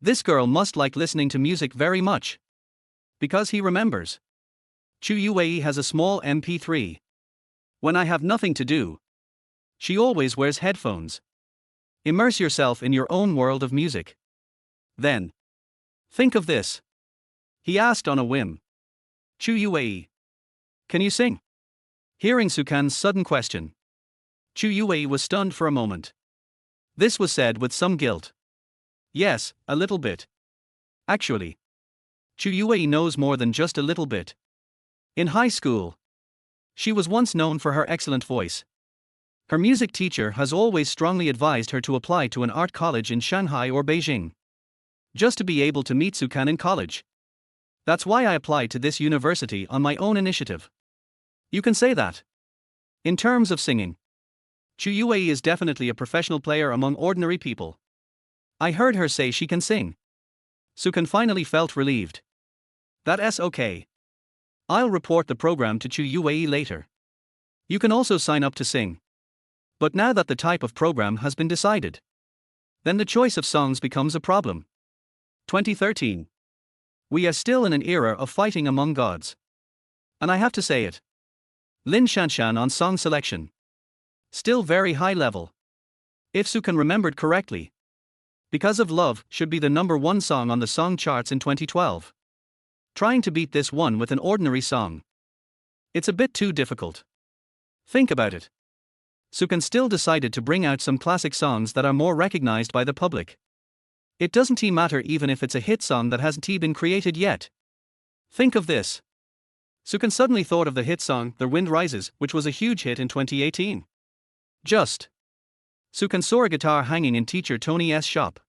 This girl must like listening to music very much. Because he remembers. Chu Youwei has a small MP3. When I have nothing to do, she always wears headphones. Immerse yourself in your own world of music. Then, think of this. He asked on a whim. Chu Youwei, can you sing? Hearing Sukan's sudden question, Chu Youwei was stunned for a moment. This was said with some guilt. Yes, a little bit. Actually, Chu Youwei knows more than just a little bit. In high school, she was once known for her excellent voice. Her music teacher has always strongly advised her to apply to an art college in Shanghai or Beijing. Just to be able to meet Sukan in college. That's why I applied to this university on my own initiative. You can say that. In terms of singing, Chu Youwei is definitely a professional player among ordinary people. I heard her say she can sing. Sukan finally felt relieved. That's okay. I'll report the program to Chu Youwei later. You can also sign up to sing. But now that the type of program has been decided, then the choice of songs becomes a problem. 2013. We are still in an era of fighting among gods. And I have to say it. Lin Shanshan on song selection. Still very high level. If Sukan remembered correctly. Because of Love should be the #1 song on the song charts in 2012. Trying to beat this one with an ordinary song. It's a bit too difficult. Think about it. Sukan still decided to bring out some classic songs that are more recognized by the public. It doesn't matter even if it's a hit song that hasn't been created yet. Think of this. Sukan suddenly thought of the hit song The Wind Rises, which was a huge hit in 2018. Sukan saw a guitar hanging in Teacher Tony's shop.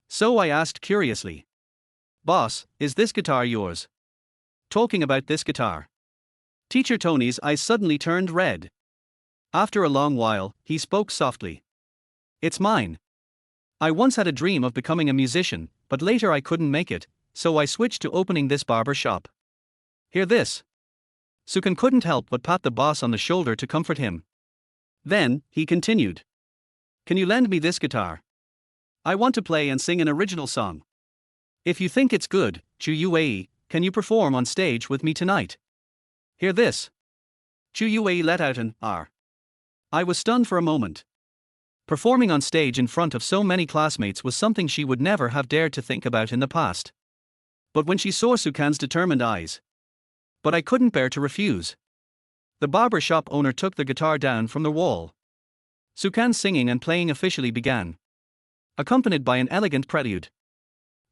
So I asked curiously. Boss, is this guitar yours? Talking about this guitar. Teacher Tony's eyes suddenly turned red. After a long while, he spoke softly. It's mine. I once had a dream of becoming a musician, but later I couldn't make it, so I switched to opening this barber shop. Hear this. Sukan couldn't help but pat the boss on the shoulder to comfort him. Then, he continued. Can you lend me this guitar? I want to play and sing an original song. If you think it's good, Chu Youwei, can you perform on stage with me tonight? Hear this. Chu Youwei let out an R. I was stunned for a moment. Performing on stage in front of so many classmates was something she would never have dared to think about in the past. But when she saw Sukan's determined eyes. But I couldn't bear to refuse. The barber shop owner took the guitar down from the wall. Sukan's singing and playing officially began, accompanied by an elegant prelude.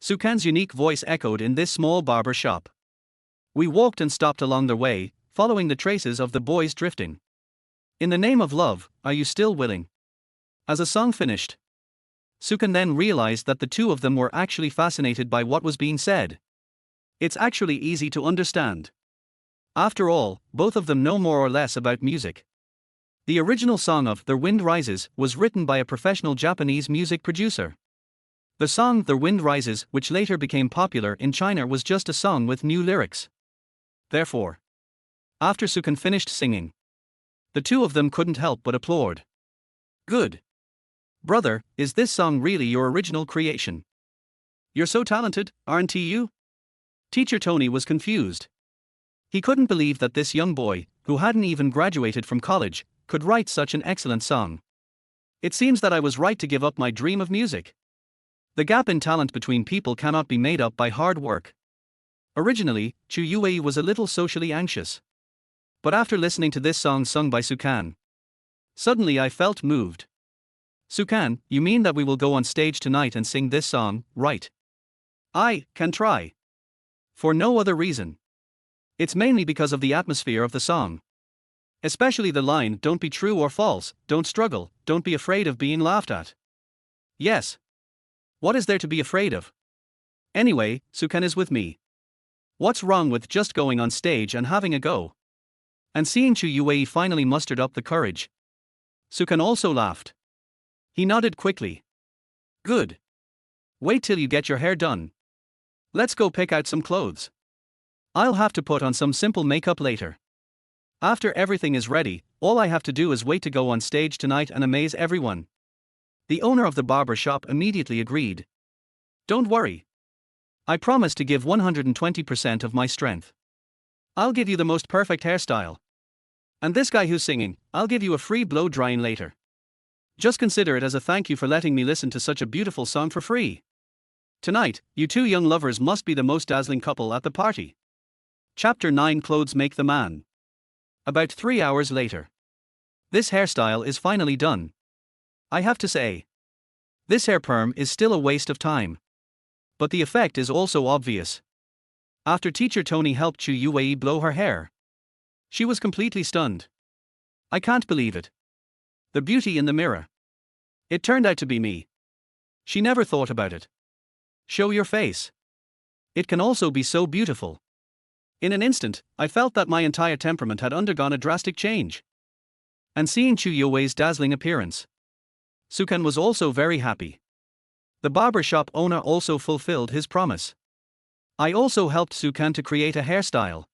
Sukan's unique voice echoed in this small barber shop. We walked and stopped along the way, following the traces of the boys drifting. In the name of love, are you still willing? As the song finished, Sukan then realized that the two of them were actually fascinated by what was being said. It's actually easy to understand. After all, both of them know more or less about music. The original song of The Wind Rises was written by a professional Japanese music producer. The song The Wind Rises, which later became popular in China, was just a song with new lyrics. Therefore, after Sukan finished singing, the two of them couldn't help but applaud. Good. Brother, is this song really your original creation? You're so talented, aren't you? Teacher Tony was confused. He couldn't believe that this young boy, who hadn't even graduated from college, could write such an excellent song. It seems that I was right to give up my dream of music. The gap in talent between people cannot be made up by hard work. Originally, Chu Youwei was a little socially anxious. But after listening to this song sung by Sukan, suddenly I felt moved. Sukan, you mean that we will go on stage tonight and sing this song, right? I can try. For no other reason. It's mainly because of the atmosphere of the song. Especially the line, don't be true or false, don't struggle, don't be afraid of being laughed at. Yes. What is there to be afraid of? Anyway, Sukan is with me. What's wrong with just going on stage and having a go? And seeing Chu Youwei finally mustered up the courage, Sukan also laughed. He nodded quickly. Good. Wait till you get your hair done. Let's go pick out some clothes. I'll have to put on some simple makeup later. After everything is ready, all I have to do is wait to go on stage tonight and amaze everyone. The owner of the barber shop immediately agreed. Don't worry. I promise to give 120% of my strength. I'll give you the most perfect hairstyle. And this guy who's singing, I'll give you a free blow drying later. Just consider it as a thank you for letting me listen to such a beautiful song for free. Tonight, you two young lovers must be the most dazzling couple at the party. Chapter 9 Clothes Make the Man. About 3 hours later. This hairstyle is finally done. I have to say, this hair perm is still a waste of time. But the effect is also obvious. After teacher Tony helped Chu Youwei blow her hair, she was completely stunned. I can't believe it. The beauty in the mirror. It turned out to be me. She never thought about it. Show your face. It can also be so beautiful. In an instant, I felt that my entire temperament had undergone a drastic change. And seeing Chu Youwei's dazzling appearance, Sukan was also very happy. The barber shop owner also fulfilled his promise. I also helped Sukan to create a hairstyle.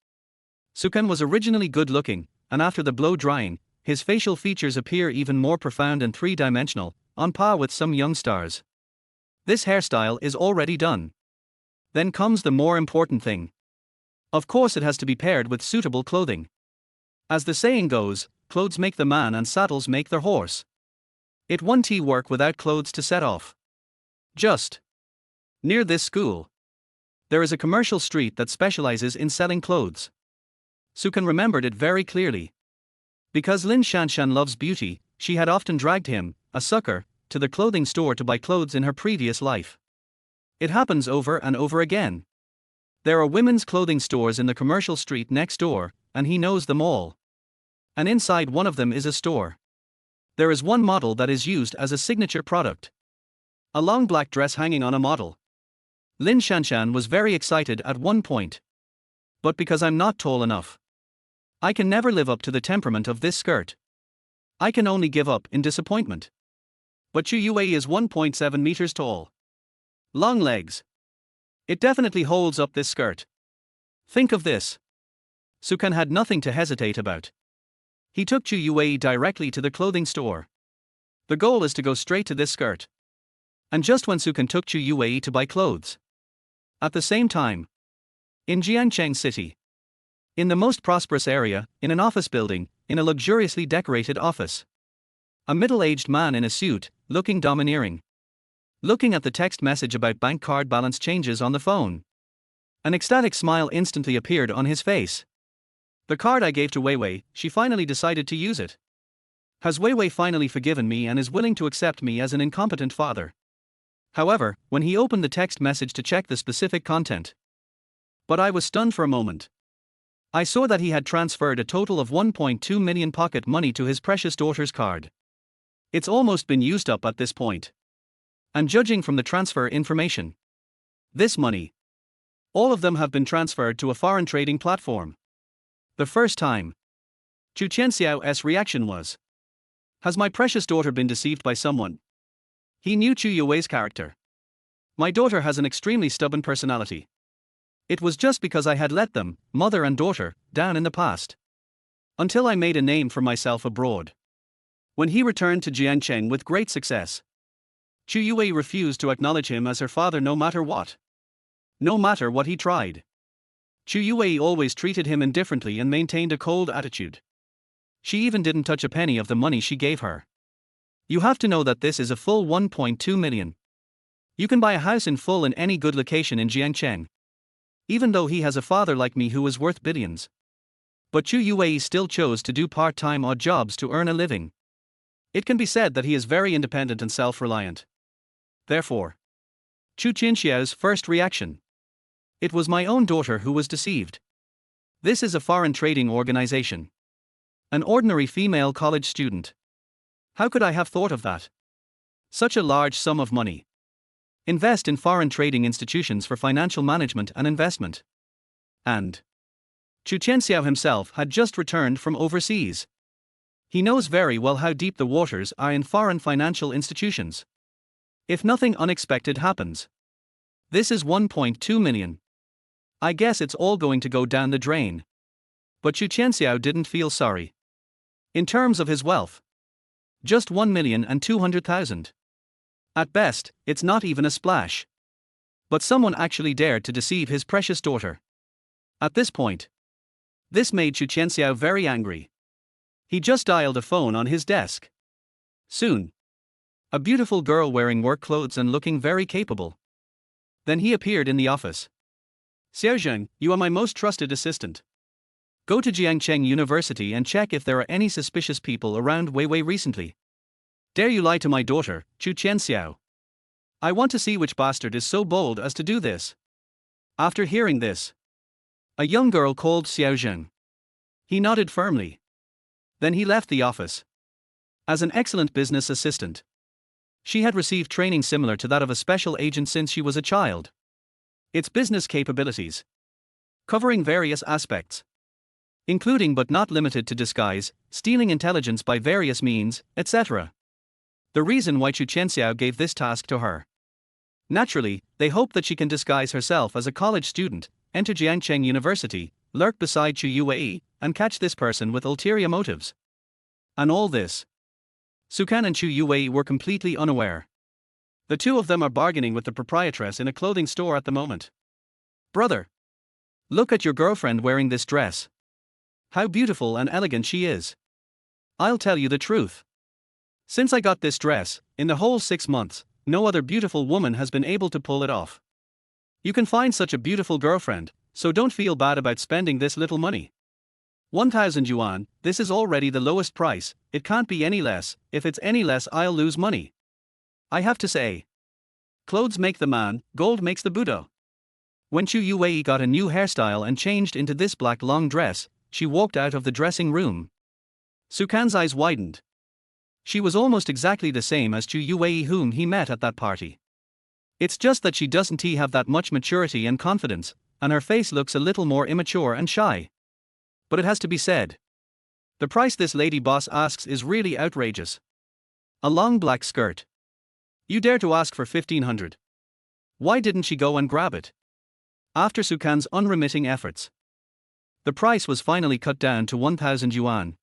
Sukan was originally good looking, and after the blow drying, his facial features appear even more profound and three-dimensional, on par with some young stars. This hairstyle is already done. Then comes the more important thing. Of course, it has to be paired with suitable clothing. As the saying goes, clothes make the man and saddles make the horse. It won't work without clothes to set off. Just near this school, there is a commercial street that specializes in selling clothes. Sukan remembered it very clearly. Because Lin Shanshan loves beauty, she had often dragged him, a sucker, to the clothing store to buy clothes in her previous life. It happens over and over again. There are women's clothing stores in the commercial street next door, and he knows them all. And inside one of them is a store. There is one model that is used as a signature product. A long black dress hanging on a model. Lin Shanshan was very excited at one point. But because I'm not tall enough, I can never live up to the temperament of this skirt. I can only give up in disappointment. But Chu Youwei is 1.7 meters tall. Long legs. It definitely holds up this skirt. Think of this. Sukan had nothing to hesitate about. He took Chu Youwei directly to the clothing store. The goal is to go straight to this skirt. And just when Sukan took Chu Youwei to buy clothes. At the same time, in Jiangcheng City, in the most prosperous area, in an office building, in a luxuriously decorated office, a middle-aged man in a suit, looking domineering, looking at the text message about bank card balance changes on the phone. An ecstatic smile instantly appeared on his face. The card I gave to Weiwei, she finally decided to use it. Has Weiwei finally forgiven me and is willing to accept me as an incompetent father? However, when he opened the text message to check the specific content, but I was stunned for a moment. I saw that he had transferred a total of 1.2 million pocket money to his precious daughter's card. It's almost been used up at this point. And judging from the transfer information, this money, all of them have been transferred to a foreign trading platform. The first time, Chu Xiao's reaction was, has my precious daughter been deceived by someone? He knew Chu Youwei's character. My daughter has an extremely stubborn personality. It was just because I had let them, mother and daughter, down in the past. Until I made a name for myself abroad. When he returned to Jiangcheng with great success, Chu Youwei refused to acknowledge him as her father no matter what. No matter what he tried. Chu Youwei always treated him indifferently and maintained a cold attitude. She even didn't touch a penny of the money she gave her. You have to know that this is a full 1.2 million. You can buy a house in full in any good location in Jiangcheng. Even though he has a father like me who is worth billions. But Chu Youwei still chose to do part-time odd jobs to earn a living. It can be said that he is very independent and self-reliant. Therefore, Chu Xiao's first reaction. It was my own daughter who was deceived. This is a foreign trading organization. An ordinary female college student. How could I have thought of that? Such a large sum of money. Invest in foreign trading institutions for financial management and investment. And Chu Xiao himself had just returned from overseas. He knows very well how deep the waters are in foreign financial institutions. If nothing unexpected happens, this is 1.2 million. I guess it's all going to go down the drain. But Chu Xiao didn't feel sorry. In terms of his wealth, just 1,200,000. At best, it's not even a splash. But someone actually dared to deceive his precious daughter. At this point, this made Chu Xiao very angry. He just dialed a phone on his desk. Soon, a beautiful girl wearing work clothes and looking very capable. Then he appeared in the office. Xiaozheng, you are my most trusted assistant. Go to Jiangcheng University and check if there are any suspicious people around Weiwei recently. Dare you lie to my daughter, Chu Xiao? I want to see which bastard is so bold as to do this. After hearing this, a young girl called Xiaozheng. He nodded firmly. Then he left the office. As an excellent business assistant, she had received training similar to that of a special agent since she was a child. Its business capabilities, covering various aspects, including but not limited to disguise, stealing intelligence by various means, etc. The reason why Chu Xiao gave this task to her. Naturally, they hope that she can disguise herself as a college student, enter Jiangcheng University, lurk beside Chu Youwei, and catch this person with ulterior motives. And all this, Sukan and Chu Youwei were completely unaware. The two of them are bargaining with the proprietress in a clothing store at the moment. Brother, look at your girlfriend wearing this dress. How beautiful and elegant she is. I'll tell you the truth. Since I got this dress, in the whole 6 months, no other beautiful woman has been able to pull it off. You can find such a beautiful girlfriend, so don't feel bad about spending this little money. 1,000 yuan, this is already the lowest price, it can't be any less, if it's any less I'll lose money. I have to say. Clothes make the man, gold makes the Buddha. When Chu Youwei got a new hairstyle and changed into this black long dress, she walked out of the dressing room. Sukan's eyes widened. She was almost exactly the same as Chu Youwei whom he met at that party. It's just that she doesn't have that much maturity and confidence, and her face looks a little more immature and shy. But it has to be said. The price this lady boss asks is really outrageous. A long black skirt. You dare to ask for 1,500. Why didn't she go and grab it? After Sukan's unremitting efforts, the price was finally cut down to 1,000 yuan.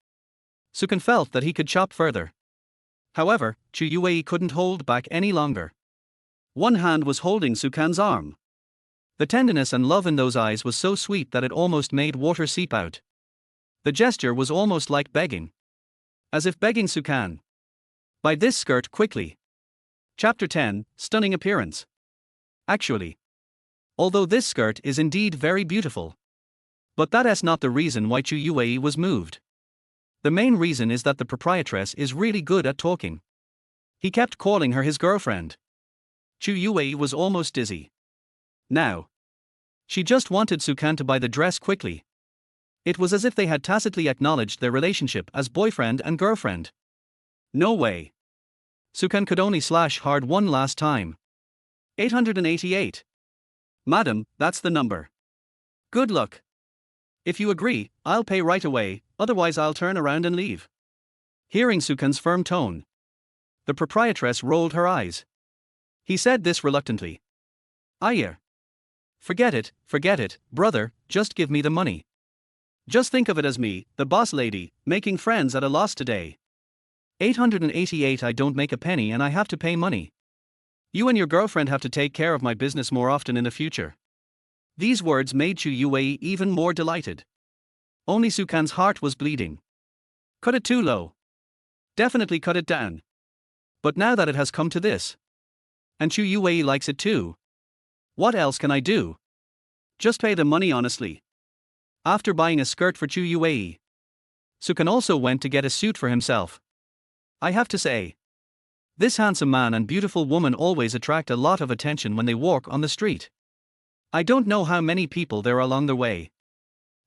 Sukan felt that he could chop further. However, Chu Youwei couldn't hold back any longer. One hand was holding Sukan's arm. The tenderness and love in those eyes was so sweet that it almost made water seep out. The gesture was almost like begging. As if begging Sukan. Buy this skirt quickly. Chapter 10, Stunning Appearance. Actually, although this skirt is indeed very beautiful, but that is not the reason why Chu Youwei was moved. The main reason is that the proprietress is really good at talking. He kept calling her his girlfriend. Chu Youwei was almost dizzy. Now, she just wanted Sukan to buy the dress quickly. It was as if they had tacitly acknowledged their relationship as boyfriend and girlfriend. No way. Sukan could only slash hard one last time. 888. Madam, that's the number. Good luck. If you agree, I'll pay right away, otherwise I'll turn around and leave. Hearing Sukan's firm tone, the proprietress rolled her eyes. He said this reluctantly. Aye. Forget it, brother, just give me the money. Just think of it as me, the boss lady, making friends at a loss today. 888. I don't make a penny and I have to pay money. You and your girlfriend have to take care of my business more often in the future. These words made Chu Youwei even more delighted. Only Sukan's heart was bleeding. Cut it too low. Definitely cut it down. But now that it has come to this, and Chu Youwei likes it too, what else can I do? Just pay the money honestly. After buying a skirt for Chu Youwei, Sukan also went to get a suit for himself. I have to say, this handsome man and beautiful woman always attract a lot of attention when they walk on the street. I don't know how many people there are along the way.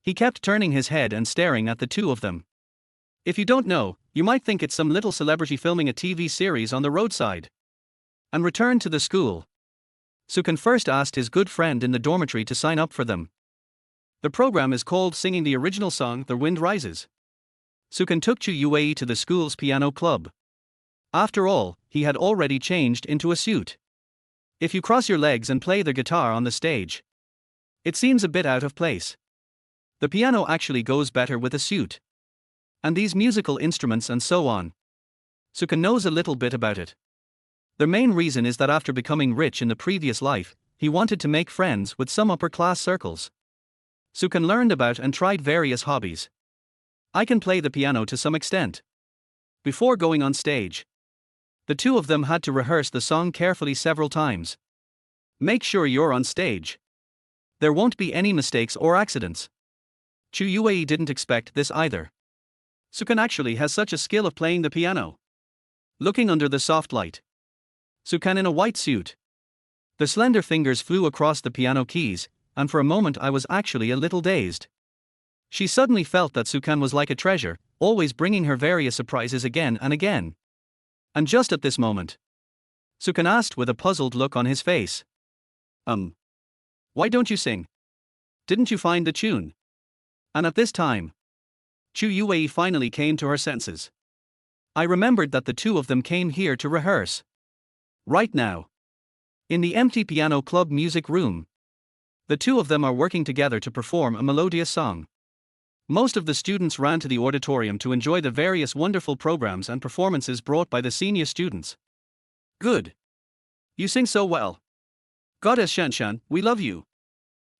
He kept turning his head and staring at the two of them. If you don't know, you might think it's some little celebrity filming a TV series on the roadside. And returned to the school. Sukan first asked his good friend in the dormitory to sign up for them. The program is called Singing the Original Song The Wind Rises. Sukan took Chu Youwei to the school's piano club. After all, he had already changed into a suit. If you cross your legs and play the guitar on the stage, it seems a bit out of place. The piano actually goes better with a suit. And these musical instruments and so on. Sukan knows a little bit about it. The main reason is that after becoming rich in the previous life, he wanted to make friends with some upper-class circles. Sukan learned about and tried various hobbies. I can play the piano to some extent. Before going on stage, the two of them had to rehearse the song carefully several times. Make sure you're on stage. There won't be any mistakes or accidents. Chu Youwei didn't expect this either. Sukan actually has such a skill of playing the piano. Looking under the soft light, Sukan in a white suit. The slender fingers flew across the piano keys, and for a moment I was actually a little dazed. She suddenly felt that Sukan was like a treasure, always bringing her various surprises again and again. And just at this moment, Sukan asked with a puzzled look on his face. Why don't you sing? Didn't you find the tune? And at this time, Chu Youwei finally came to her senses. I remembered that the two of them came here to rehearse. Right now. In the empty piano club music room. The two of them are working together to perform a melodious song. Most of the students ran to the auditorium to enjoy the various wonderful programs and performances brought by the senior students. Good. You sing so well. Goddess Shanshan, we love you.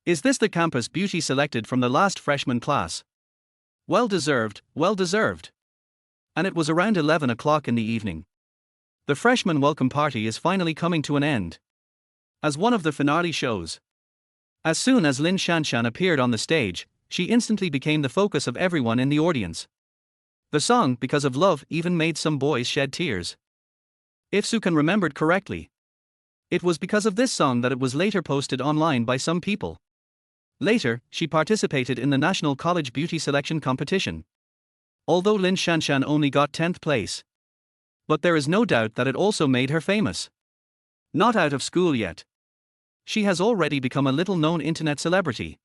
Is this the campus beauty selected from the last freshman class? Well deserved, well deserved. And it was around 11 o'clock in the evening. The freshman welcome party is finally coming to an end. As one of the finale shows. As soon as Lin Shanshan appeared on the stage, she instantly became the focus of everyone in the audience. The song, Because of Love, even made some boys shed tears. If Sukan remembered correctly, it was because of this song that it was later posted online by some people. Later, she participated in the National College Beauty Selection Competition. Although Lin Shanshan only got 10th place. But there is no doubt that it also made her famous. Not out of school yet. She has already become a little-known internet celebrity.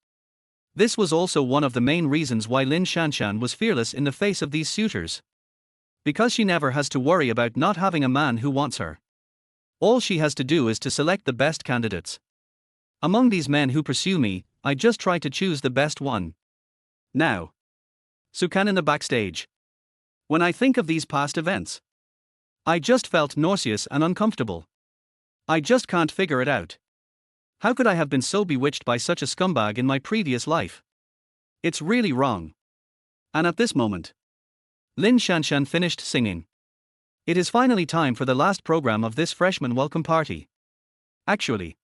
This was also one of the main reasons why Lin Shanshan was fearless in the face of these suitors. Because she never has to worry about not having a man who wants her. All she has to do is to select the best candidates. Among these men who pursue me, I just try to choose the best one. Now. Sukan in the backstage. When I think of these past events, I just felt nauseous and uncomfortable. I just can't figure it out. How could I have been so bewitched by such a scumbag in my previous life? It's really wrong. And at this moment, Lin Shanshan finished singing. It is finally time for the last program of this freshman welcome party. Actually,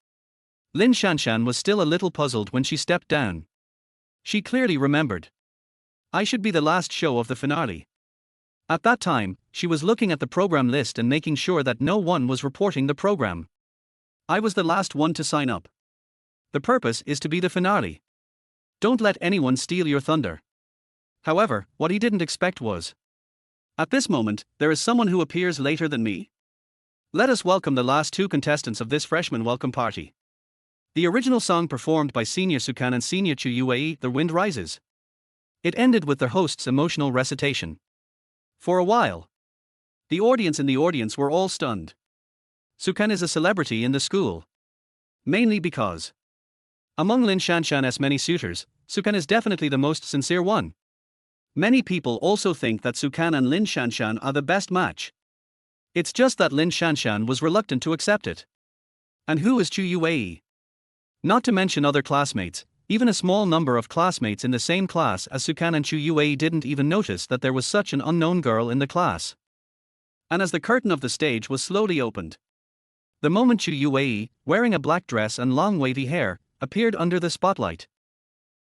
Lin Shanshan was still a little puzzled when she stepped down. She clearly remembered. I should be the last show of the finale. At that time, she was looking at the program list and making sure that no one was reporting the program. I was the last one to sign up. The purpose is to be the finale. Don't let anyone steal your thunder. However, what he didn't expect was, at this moment, there is someone who appears later than me. Let us welcome the last two contestants of this freshman welcome party. The original song performed by Senior Sukan and Senior Chu Youwei, The Wind Rises. It ended with their host's emotional recitation. For a while, the audience were all stunned. Sukan is a celebrity in the school. Mainly because, among Lin Shanshan's many suitors, Sukan is definitely the most sincere one. Many people also think that Sukan and Lin Shanshan are the best match. It's just that Lin Shanshan was reluctant to accept it. And who is Chu Youwei? Not to mention other classmates, even a small number of classmates in the same class as Sukan and Chu Youwei didn't even notice that there was such an unknown girl in the class. And as the curtain of the stage was slowly opened, the moment Chu Youwei, wearing a black dress and long wavy hair, appeared under the spotlight,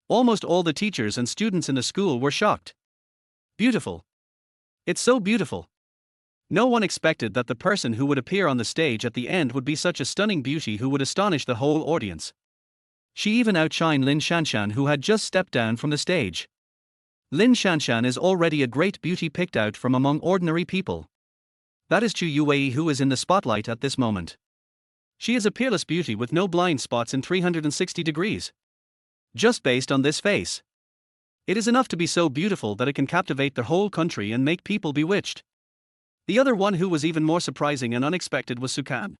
almost all the teachers and students in the school were shocked. Beautiful. It's so beautiful. No one expected that the person who would appear on the stage at the end would be such a stunning beauty who would astonish the whole audience. She even outshined Lin Shanshan, who had just stepped down from the stage. Lin Shanshan is already a great beauty picked out from among ordinary people. That is Chu Youwei, who is in the spotlight at this moment. She is a peerless beauty with no blind spots in 360 degrees. Just based on this face, it is enough to be so beautiful that it can captivate the whole country and make people bewitched. The other one who was even more surprising and unexpected was Sukan.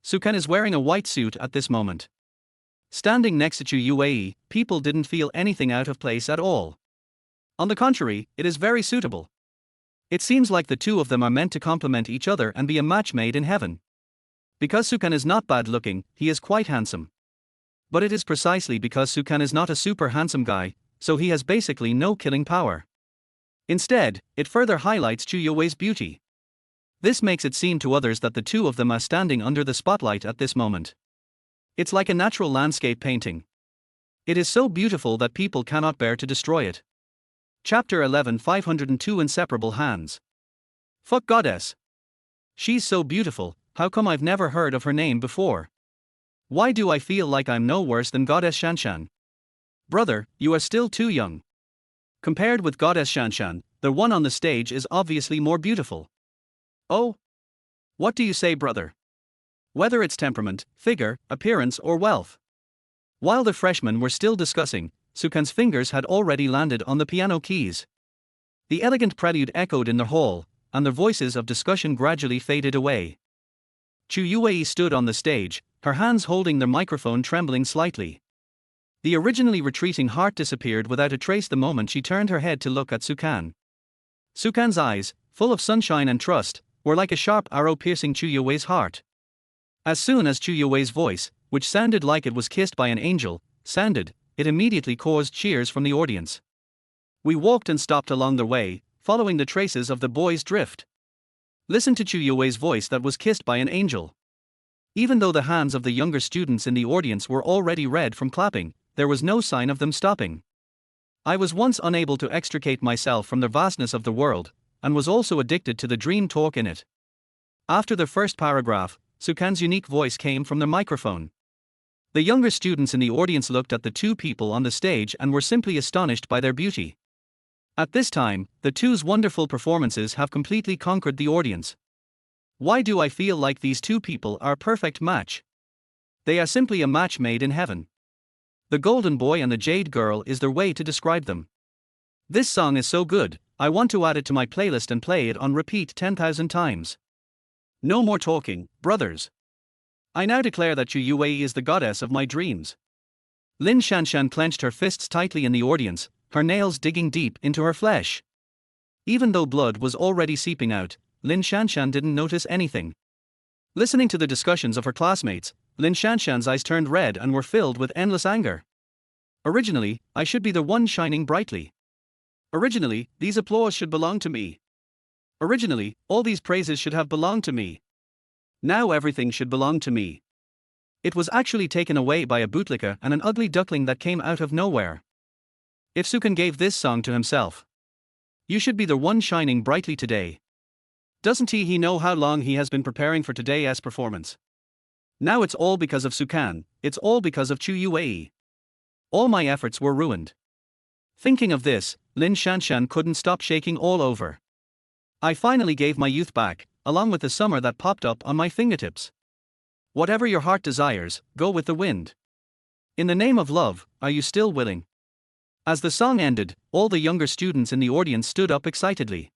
Sukan is wearing a white suit at this moment. Standing next to Chu Youwei, people didn't feel anything out of place at all. On the contrary, it is very suitable. It seems like the two of them are meant to complement each other and be a match made in heaven. Because Sukan is not bad looking, he is quite handsome. But it is precisely because Sukan is not a super handsome guy, so he has basically no killing power. Instead, it further highlights Chu Youwei's beauty. This makes it seem to others that the two of them are standing under the spotlight at this moment. It's like a natural landscape painting. It is so beautiful that people cannot bear to destroy it. Chapter 11, 502 Inseparable Hands. Fuck goddess. She's so beautiful, how come I've never heard of her name before? Why do I feel like I'm no worse than Goddess Shanshan? Brother, you are still too young. Compared with Goddess Shanshan, the one on the stage is obviously more beautiful. Oh? What do you say, brother? Whether it's temperament, figure, appearance or wealth. While the freshmen were still discussing, Sukan's fingers had already landed on the piano keys. The elegant prelude echoed in the hall, and the voices of discussion gradually faded away. Chu Youwei stood on the stage, her hands holding the microphone trembling slightly. The originally retreating heart disappeared without a trace the moment she turned her head to look at Sukan. Sukan's eyes, full of sunshine and trust, were like a sharp arrow piercing Chu Youwei's heart. As soon as Chu Youwei's voice, which sounded like it was kissed by an angel, sounded, it immediately caused cheers from the audience. We walked and stopped along the way, following the traces of the boy's drift. Listen to Chu Youwei's voice that was kissed by an angel. Even though the hands of the younger students in the audience were already red from clapping, there was no sign of them stopping. I was once unable to extricate myself from the vastness of the world, and was also addicted to the dream talk in it. After the first paragraph, Sukan's unique voice came from the microphone. The younger students in the audience looked at the two people on the stage and were simply astonished by their beauty. At this time, the two's wonderful performances have completely conquered the audience. Why do I feel like these two people are a perfect match? They are simply a match made in heaven. The golden boy and the jade girl is their way to describe them. This song is so good, I want to add it to my playlist and play it on repeat 10,000 times. No more talking, brothers. I now declare that Chu Youwei is the goddess of my dreams. Lin Shanshan clenched her fists tightly in the audience, her nails digging deep into her flesh. Even though blood was already seeping out, Lin Shanshan didn't notice anything. Listening to the discussions of her classmates, Lin Shanshan's eyes turned red and were filled with endless anger. Originally, I should be the one shining brightly. Originally, these applause should belong to me. Originally, all these praises should have belonged to me. Now everything should belong to me. It was actually taken away by a bootlicker and an ugly duckling that came out of nowhere. If Sukan gave this song to himself, "You should be the one shining brightly today." Doesn't he know how long he has been preparing for today's performance? Now it's all because of Sukan, it's all because of Chu Youwei. All my efforts were ruined. Thinking of this, Lin Shanshan couldn't stop shaking all over. I finally gave my youth back, along with the summer that popped up on my fingertips. Whatever your heart desires, go with the wind. In the name of love, are you still willing? As the song ended, all the younger students in the audience stood up excitedly.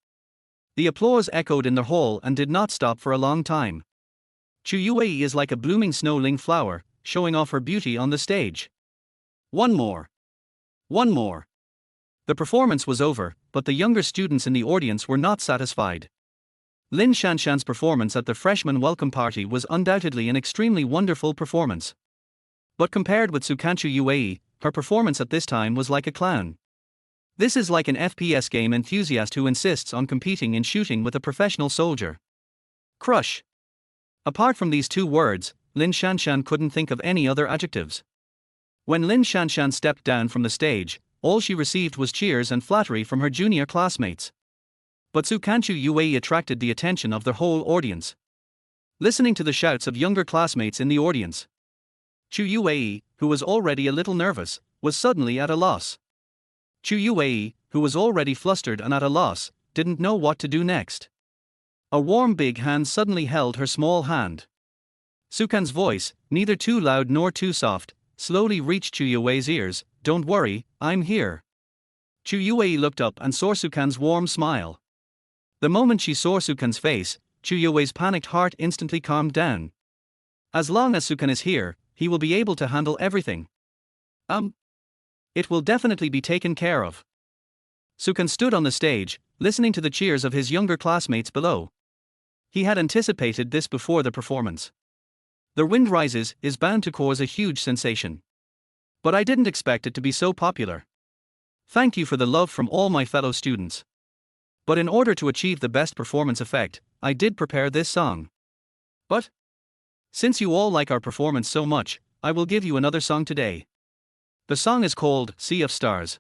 The applause echoed in the hall and did not stop for a long time. Chu Youwei is like a blooming snow-ling flower, showing off her beauty on the stage. One more. One more. The performance was over, but the younger students in the audience were not satisfied. Lin Shanshan's performance at the freshman welcome party was undoubtedly an extremely wonderful performance. But compared with Chu Youwei, her performance at this time was like a clown. This is like an FPS game enthusiast who insists on competing in shooting with a professional soldier. Crush. Apart from these two words, Lin Shanshan couldn't think of any other adjectives. When Lin Shanshan stepped down from the stage, all she received was cheers and flattery from her junior classmates. But Chu Youwei attracted the attention of the whole audience. Listening to the shouts of younger classmates in the audience, Chu Youwei, who was already a little nervous, was suddenly at a loss. Chu Youwei, who was already flustered and at a loss, didn't know what to do next. A warm big hand suddenly held her small hand. Sukan's voice, neither too loud nor too soft, slowly reached Chu Youwei's ears. "Don't worry, I'm here." Chu Youwei looked up and saw Sukan's warm smile. The moment she saw Sukan's face, Chu Youwei's panicked heart instantly calmed down. As long as Sukan is here, he will be able to handle everything. It will definitely be taken care of. Sukan stood on the stage, listening to the cheers of his younger classmates below. He had anticipated this before the performance. "The Wind Rises" is bound to cause a huge sensation. But I didn't expect it to be so popular. Thank you for the love from all my fellow students. But in order to achieve the best performance effect, I did prepare this song. But since you all like our performance so much, I will give you another song today. The song is called "Sea of Stars."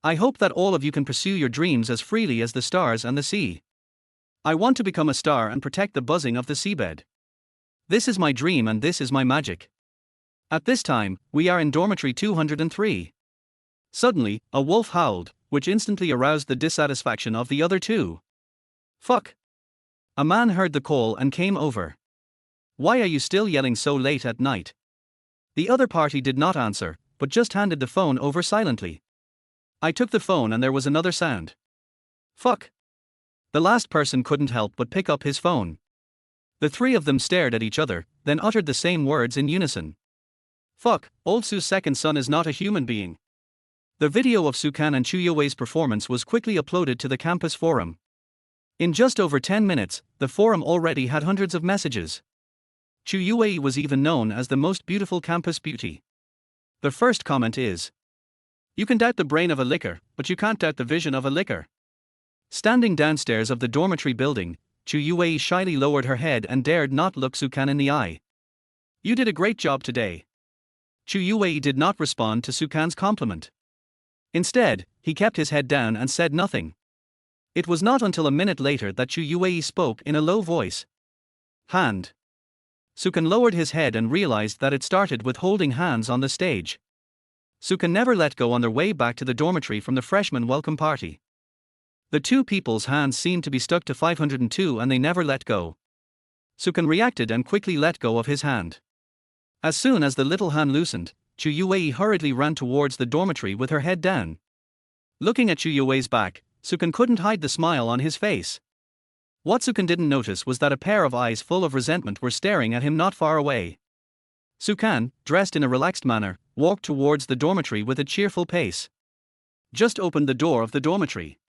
I hope that all of you can pursue your dreams as freely as the stars and the sea. I want to become a star and protect the buzzing of the seabed. This is my dream and this is my magic. At this time, we are in dormitory 203. Suddenly, a wolf howled, which instantly aroused the dissatisfaction of the other two. Fuck. A man heard the call and came over. Why are you still yelling so late at night? The other party did not answer, but just handed the phone over silently. I took the phone and there was another sound. Fuck. The last person couldn't help but pick up his phone. The three of them stared at each other, then uttered the same words in unison. Fuck, old Su's second son is not a human being. The video of Sukan and Chu Youwei's performance was quickly uploaded to the campus forum. In just over 10 minutes, the forum already had hundreds of messages. Chu Youwei was even known as the most beautiful campus beauty. The first comment is: "You can doubt the brain of a licker, but you can't doubt the vision of a licker." Standing downstairs of the dormitory building, Chu Youwei shyly lowered her head and dared not look Sukan in the eye. "You did a great job today." Chu Youwei did not respond to Sukan's compliment. Instead, he kept his head down and said nothing. It was not until a minute later that Chu Youwei spoke in a low voice. "Hand." Sukan lowered his head and realized that it started with holding hands on the stage. Sukan never let go on their way back to the dormitory from the freshman welcome party. The two people's hands seemed to be stuck to 502 and they never let go. Sukan reacted and quickly let go of his hand. As soon as the little hand loosened, Chu Youwei hurriedly ran towards the dormitory with her head down. Looking at Chu Youwei's back, Sukan couldn't hide the smile on his face. What Sukan didn't notice was that a pair of eyes full of resentment were staring at him not far away. Sukan, dressed in a relaxed manner, walked towards the dormitory with a cheerful pace. Just opened the door of the dormitory.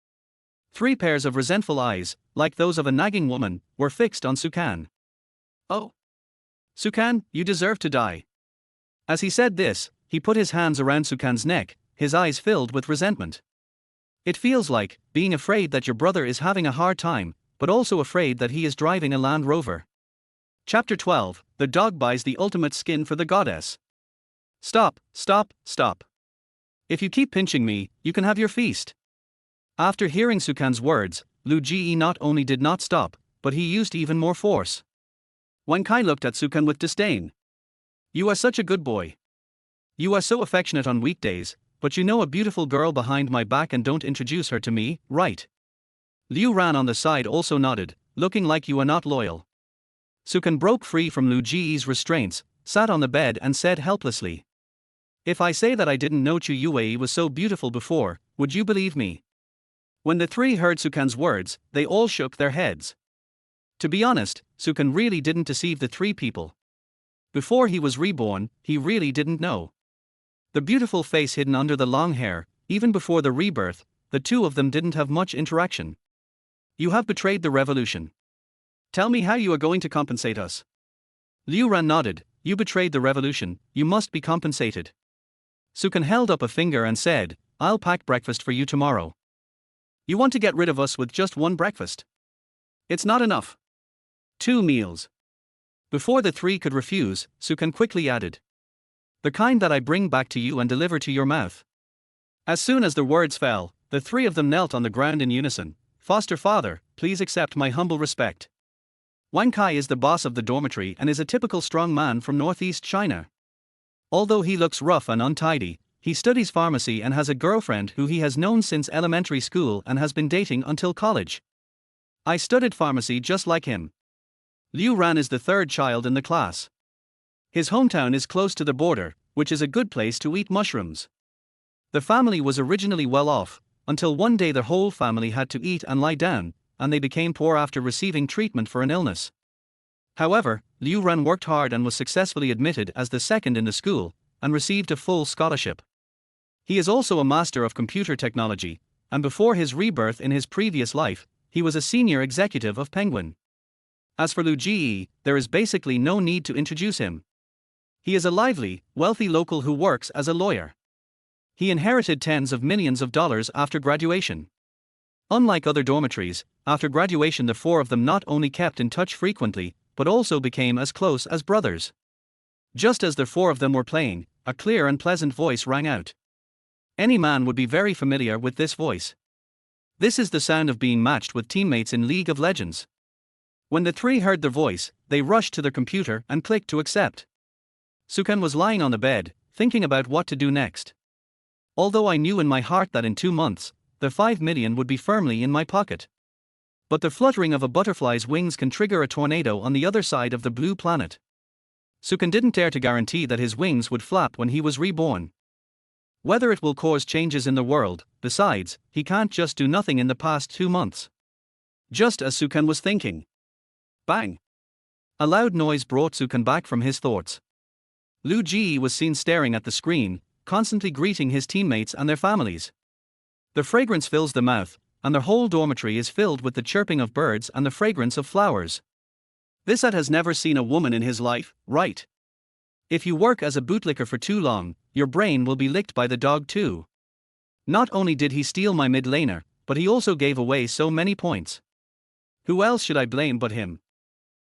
3 pairs of resentful eyes, like those of a nagging woman, were fixed on Sukan. Oh. Sukan, you deserve to die. As he said this, he put his hands around Sukan's neck, his eyes filled with resentment. It feels like being afraid that your brother is having a hard time, but also afraid that he is driving a Land Rover. Chapter 12, The Dog Buys the Ultimate Skin for the Goddess. Stop, stop, stop. If you keep pinching me, you can have your feast. After hearing Sukan's words, Lu Ji not only did not stop, but he used even more force. Wen Kai looked at Sukan with disdain. You are such a good boy. You are so affectionate on weekdays, but you know a beautiful girl behind my back and don't introduce her to me, right? Liu Ran on the side also nodded, looking like you are not loyal. Sukan broke free from Lu Ji's restraints, sat on the bed and said helplessly. If I say that I didn't know Chu Youwei was so beautiful before, would you believe me? When the three heard Sukan's words, they all shook their heads. To be honest, Sukan really didn't deceive the three people. Before he was reborn, he really didn't know. The beautiful face hidden under the long hair, even before the rebirth, the two of them didn't have much interaction. You have betrayed the revolution. Tell me how you are going to compensate us. Liu Ran nodded. You betrayed the revolution, you must be compensated. Sukan held up a finger and said, I'll pack breakfast for you tomorrow. You want to get rid of us with just one breakfast? It's not enough. 2 meals. Before the three could refuse, Sukan quickly added. The kind that I bring back to you and deliver to your mouth. As soon as the words fell, the three of them knelt on the ground in unison. Foster father, please accept my humble respect. Wang Kai is the boss of the dormitory and is a typical strong man from northeast China. Although he looks rough and untidy, he studies pharmacy and has a girlfriend who he has known since elementary school and has been dating until college. I studied pharmacy just like him. Liu Ran is the third child in the class. His hometown is close to the border, which is a good place to eat mushrooms. The family was originally well off, until one day the whole family had to eat and lie down, and they became poor after receiving treatment for an illness. However, Liu Ran worked hard and was successfully admitted as the second in the school, and received a full scholarship. He is also a master of computer technology, and before his rebirth in his previous life, he was a senior executive of Penguin. As for Lu Ji, there is basically no need to introduce him. He is a lively, wealthy local who works as a lawyer. He inherited tens of millions of dollars after graduation. Unlike other dormitories, after graduation the four of them not only kept in touch frequently, but also became as close as brothers. Just as the four of them were playing, a clear and pleasant voice rang out. Any man would be very familiar with this voice. This is the sound of being matched with teammates in League of Legends. When the three heard the voice, they rushed to their computer and clicked to accept. Sukan was lying on the bed, thinking about what to do next. Although I knew in my heart that in 2 months, the 5 million would be firmly in my pocket. But the fluttering of a butterfly's wings can trigger a tornado on the other side of the blue planet. Sukan didn't dare to guarantee that his wings would flap when he was reborn. Whether it will cause changes in the world, besides, he can't just do nothing in the past 2 months. Just as Sukan was thinking. Bang! A loud noise brought Sukan back from his thoughts. Lu Ji was seen staring at the screen, constantly greeting his teammates and their families. The fragrance fills the mouth, and the whole dormitory is filled with the chirping of birds and the fragrance of flowers. This lad has never seen a woman in his life, right? If you work as a bootlicker for too long, your brain will be licked by the dog too. Not only did he steal my mid laner, but he also gave away so many points. Who else should I blame but him?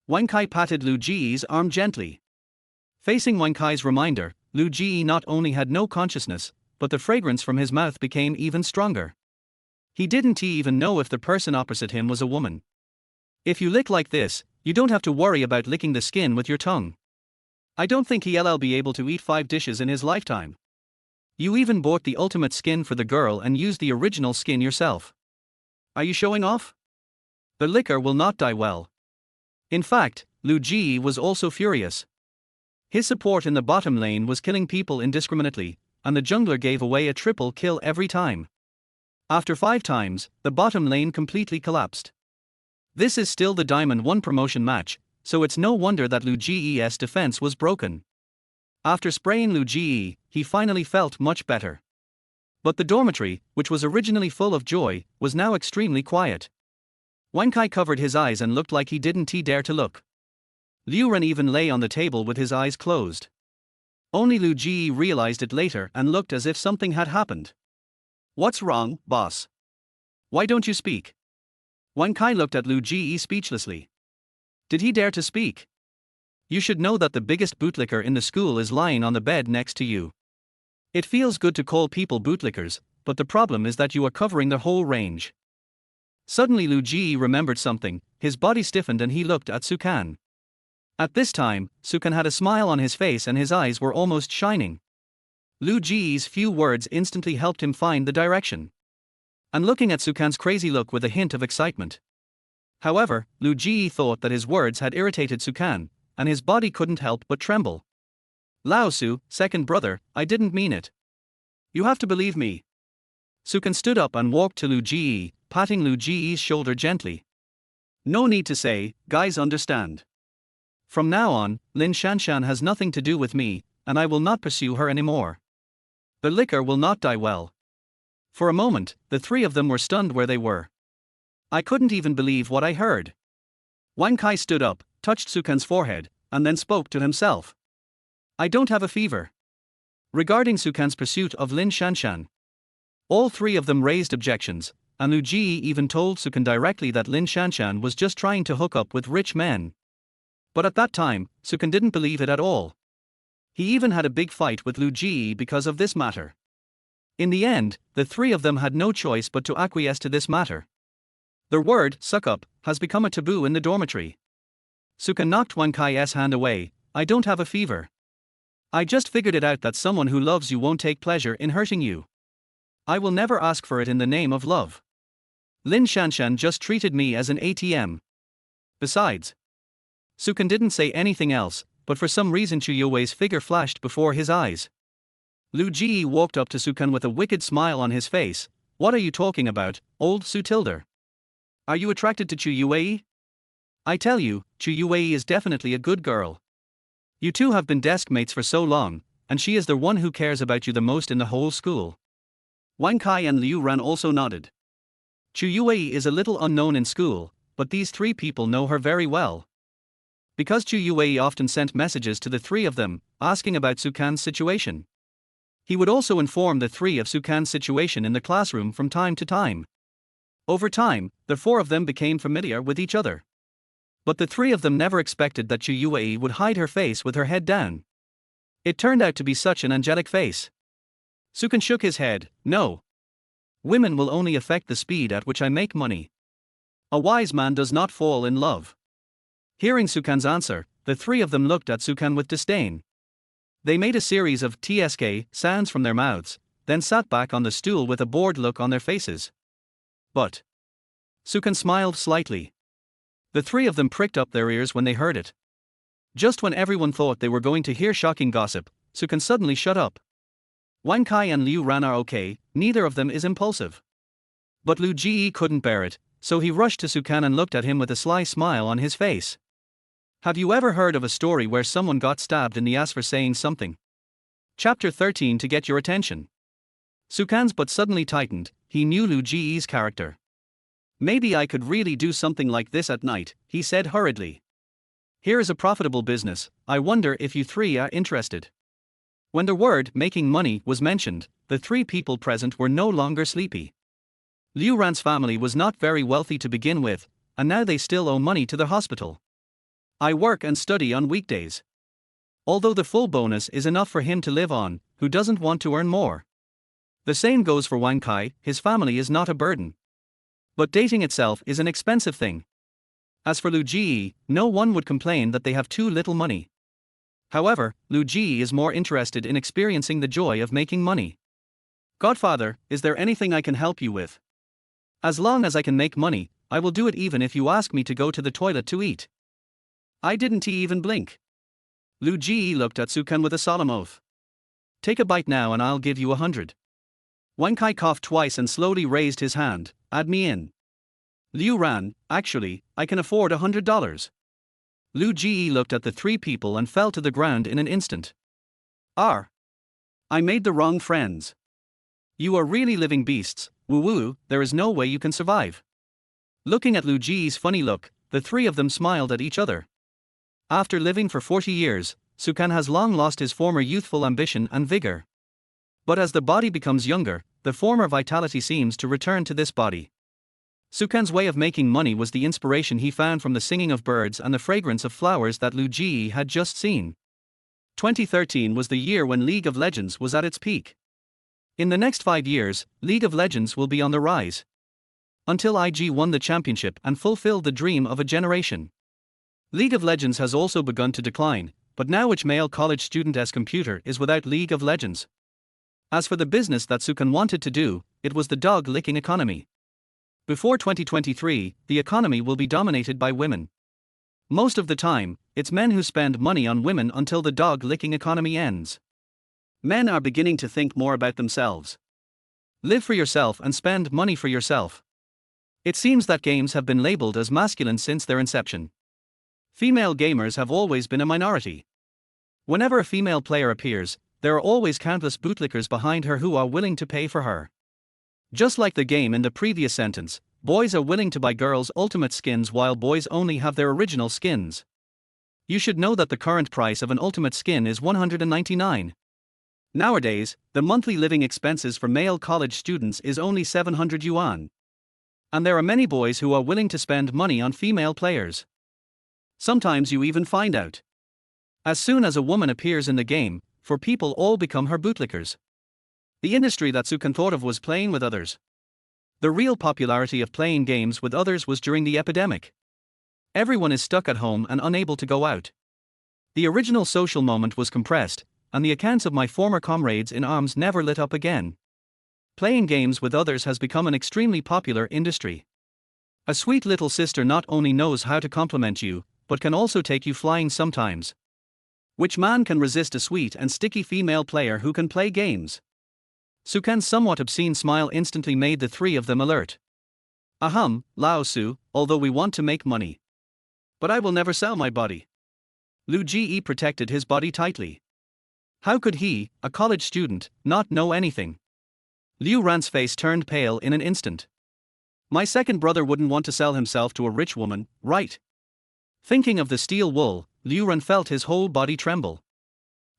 Wang Kai patted Lu Ji's arm gently. Facing Wang Kai's reminder, Lu Ji not only had no consciousness, but the fragrance from his mouth became even stronger. He didn't even know if the person opposite him was a woman. If you lick like this, you don't have to worry about licking the skin with your tongue. I don't think he'll be able to eat 5 dishes in his lifetime. You even bought the ultimate skin for the girl and used the original skin yourself. Are you showing off? The licker will not die well. In fact, Lu Ji was also furious. His support in the bottom lane was killing people indiscriminately, and the jungler gave away a triple kill every time. After 5 times, the bottom lane completely collapsed. This is still the Diamond 1 promotion match, so it's no wonder that Lu Ji's defense was broken. After spraying Lu Ji, he finally felt much better. But the dormitory, which was originally full of joy, was now extremely quiet. Wang Kai covered his eyes and looked like he didn't dare to look. Liu Ran even lay on the table with his eyes closed. Only Lu Ji realized it later and looked as if something had happened. What's wrong, boss? Why don't you speak? Wang Kai looked at Lu Ji speechlessly. Did he dare to speak? You should know that the biggest bootlicker in the school is lying on the bed next to you. It feels good to call people bootlickers, but the problem is that you are covering the whole range. Suddenly Lu Ji remembered something, his body stiffened and he looked at Sukan. At this time, Sukan had a smile on his face and his eyes were almost shining. Lu Ji's few words instantly helped him find the direction. And looking at Sukan's crazy look with a hint of excitement. However, Lu Ji thought that his words had irritated Sukan, and his body couldn't help but tremble. Lao Su, second brother, I didn't mean it. You have to believe me. Sukan stood up and walked to Lu Ji, patting Lu Ji's shoulder gently. No need to say, guys understand. From now on, Lin Shanshan has nothing to do with me, and I will not pursue her anymore. The liquor will not die well. For a moment, the three of them were stunned where they were. I couldn't even believe what I heard. Wang Kai stood up, touched Sukan's forehead, and then spoke to himself. I don't have a fever. Regarding Sukan's pursuit of Lin Shanshan, all three of them raised objections, and Lu Ji even told Sukan directly that Lin Shanshan was just trying to hook up with rich men. But at that time, Sukan didn't believe it at all. He even had a big fight with Lu Ji because of this matter. In the end, the three of them had no choice but to acquiesce to this matter. The word, suck up, has become a taboo in the dormitory. Sukan knocked Wang Kai's hand away. I don't have a fever. I just figured it out that someone who loves you won't take pleasure in hurting you. I will never ask for it in the name of love. Lin Shanshan just treated me as an ATM. Besides, Sukan didn't say anything else, but for some reason Chu Youwei's figure flashed before his eyes. Lu Ji walked up to Sukan with a wicked smile on his face. What are you talking about, old Sutilder? Are you attracted to Chu Youwei? I tell you, Chu Youwei is definitely a good girl. You two have been desk mates for so long, and she is the one who cares about you the most in the whole school. Wang Kai and Liu Ran also nodded. Chu Youwei is a little unknown in school, but these three people know her very well. Because Chu Youwei often sent messages to the three of them, asking about Sukan's situation. He would also inform the three of Sukan's situation in the classroom from time to time. Over time, the four of them became familiar with each other. But the three of them never expected that Chu Youwei would hide her face with her head down. It turned out to be such an angelic face. Sukan shook his head. No. Women will only affect the speed at which I make money. A wise man does not fall in love. Hearing Sukan's answer, the three of them looked at Sukan with disdain. They made a series of TSK sounds from their mouths, then sat back on the stool with a bored look on their faces. But Sukan smiled slightly. The three of them pricked up their ears when they heard it. Just when everyone thought they were going to hear shocking gossip, Sukan suddenly shut up. Wang Kai and Liu Ran are okay, neither of them is impulsive. But Lu Ji couldn't bear it, so he rushed to Sukan and looked at him with a sly smile on his face. Have you ever heard of a story where someone got stabbed in the ass for saying something? Chapter 13 to get your attention. Sukan's butt suddenly tightened. He knew Lu Ji's character. Maybe I could really do something like this at night, he said hurriedly. Here is a profitable business, I wonder if you three are interested. When the word making money was mentioned, the three people present were no longer sleepy. Liu Ran's family was not very wealthy to begin with, and now they still owe money to the hospital. I work and study on weekdays. Although the full bonus is enough for him to live on, who doesn't want to earn more? The same goes for Wang Kai, his family is not a burden. But dating itself is an expensive thing. As for Lu Ji, no one would complain that they have too little money. However, Lu Ji is more interested in experiencing the joy of making money. Godfather, is there anything I can help you with? As long as I can make money, I will do it even if you ask me to go to the toilet to eat. I didn't even blink. Lu Ji looked at Sukan with a solemn oath. Take a bite now and I'll give you 100. Wang Kai coughed twice and slowly raised his hand. Add me in. Liu Ran, actually, I can afford $100. Lu Ji looked at the three people and fell to the ground in an instant. I made the wrong friends. You are really living beasts, woo-woo, there is no way you can survive. Looking at Lu Ji's funny look, the three of them smiled at each other. After living for 40 years, Sukan has long lost his former youthful ambition and vigor. But as the body becomes younger, the former vitality seems to return to this body. Sukan's way of making money was the inspiration he found from the singing of birds and the fragrance of flowers that Liu Ji had just seen. 2013 was the year when League of Legends was at its peak. In the next 5 years, League of Legends will be on the rise. Until IG won the championship and fulfilled the dream of a generation. League of Legends has also begun to decline, but now which male college student's computer is without League of Legends? As for the business that Sukan wanted to do, it was the dog-licking economy. Before 2023, the economy will be dominated by women. Most of the time, it's men who spend money on women until the dog-licking economy ends. Men are beginning to think more about themselves. Live for yourself and spend money for yourself. It seems that games have been labeled as masculine since their inception. Female gamers have always been a minority. Whenever a female player appears, there are always countless bootlickers behind her who are willing to pay for her. Just like the game in the previous sentence, boys are willing to buy girls' ultimate skins while boys only have their original skins. You should know that the current price of an ultimate skin is 199. Nowadays, the monthly living expenses for male college students is only 700 yuan. And there are many boys who are willing to spend money on female players. Sometimes you even find out. As soon as a woman appears in the game, for people all become her bootlickers. The industry that Sukan thought of was playing with others. The real popularity of playing games with others was during the epidemic. Everyone is stuck at home and unable to go out. The original social moment was compressed, and the accounts of my former comrades in arms never lit up again. Playing games with others has become an extremely popular industry. A sweet little sister not only knows how to compliment you, but can also take you flying sometimes. Which man can resist a sweet and sticky female player who can play games? Sukan's somewhat obscene smile instantly made the three of them alert. Ahem, Lao Su, although we want to make money. But I will never sell my body. Liu Ji protected his body tightly. How could he, a college student, not know anything? Liu Ran's face turned pale in an instant. My second brother wouldn't want to sell himself to a rich woman, right? Thinking of the steel wool, Liu Ran felt his whole body tremble.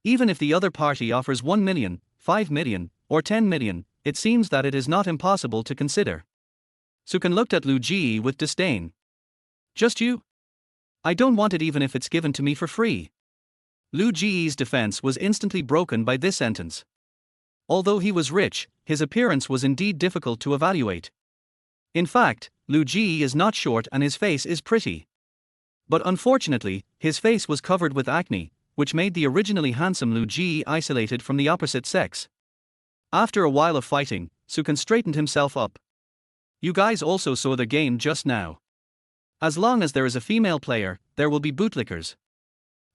Even if the other party offers 1 million, 5 million, or 10 million, it seems that it is not impossible to consider. Sukan looked at Liu Ji with disdain. Just you? I don't want it even if it's given to me for free. Liu Ji's defense was instantly broken by this sentence. Although he was rich, his appearance was indeed difficult to evaluate. In fact, Liu Ji is not short and his face is pretty. But unfortunately, his face was covered with acne, which made the originally handsome Liu Ji isolated from the opposite sex. After a while of fighting, Sukan straightened himself up. You guys also saw the game just now. As long as there is a female player, there will be bootlickers.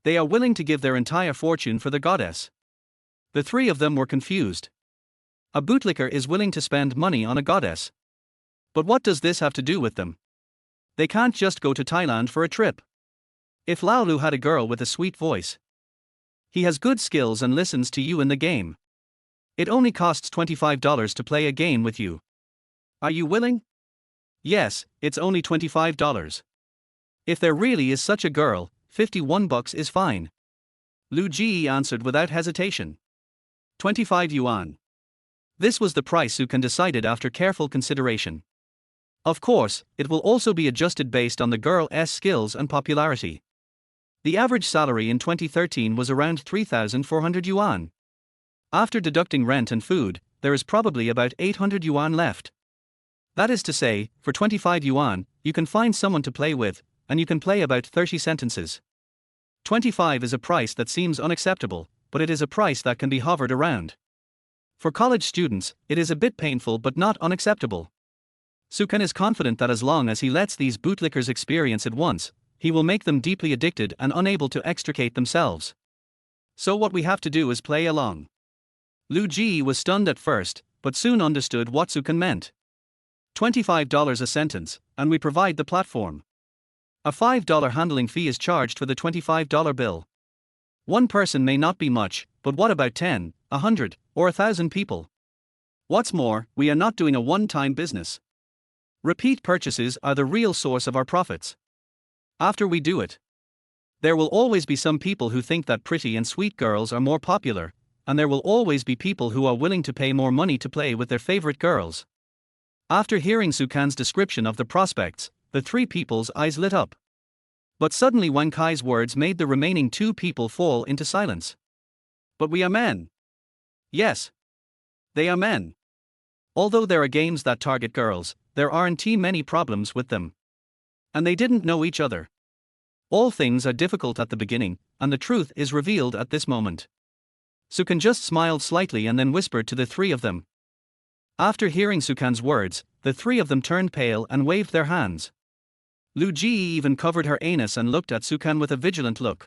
They are willing to give their entire fortune for the goddess. The three of them were confused. A bootlicker is willing to spend money on a goddess. But what does this have to do with them? They can't just go to Thailand for a trip. If Lao Lu had a girl with a sweet voice. He has good skills and listens to you in the game. It only costs $25 to play a game with you. Are you willing? Yes, it's only $25. If there really is such a girl, $51 is fine. Liu Ji answered without hesitation. 25 yuan. This was the price Sukan decided after careful consideration. Of course, it will also be adjusted based on the girl's skills and popularity. The average salary in 2013 was around 3,400 yuan. After deducting rent and food, there is probably about 800 yuan left. That is to say, for 25 yuan, you can find someone to play with, and you can play about 30 sentences. 25 is a price that seems unacceptable, but it is a price that can be hovered around. For college students, it is a bit painful but not unacceptable. Sukan is confident that as long as he lets these bootlickers experience it once, he will make them deeply addicted and unable to extricate themselves. So what we have to do is play along. Liu Ji was stunned at first, but soon understood what Sukan meant. $25 a sentence, and we provide the platform. A $5 handling fee is charged for the $25 bill. One person may not be much, but what about 10, 100, or 1,000 people? What's more, we are not doing a one-time business. Repeat purchases are the real source of our profits. After we do it, There will always be some people who think that pretty and sweet girls are more popular, and there will always be people who are willing to pay more money to play with their favorite girls. After hearing Sukan's description of the prospects, the three people's eyes lit up. But suddenly Wang Kai's words made the remaining two people fall into silence. But we are men. Yes. They are men. Although there are games that target girls, there aren't many problems with them. And they didn't know each other. All things are difficult at the beginning, and the truth is revealed at this moment. Sukan just smiled slightly and then whispered to the three of them. After hearing Sukan's words, the three of them turned pale and waved their hands. Lu Ji even covered her anus and looked at Sukan with a vigilant look.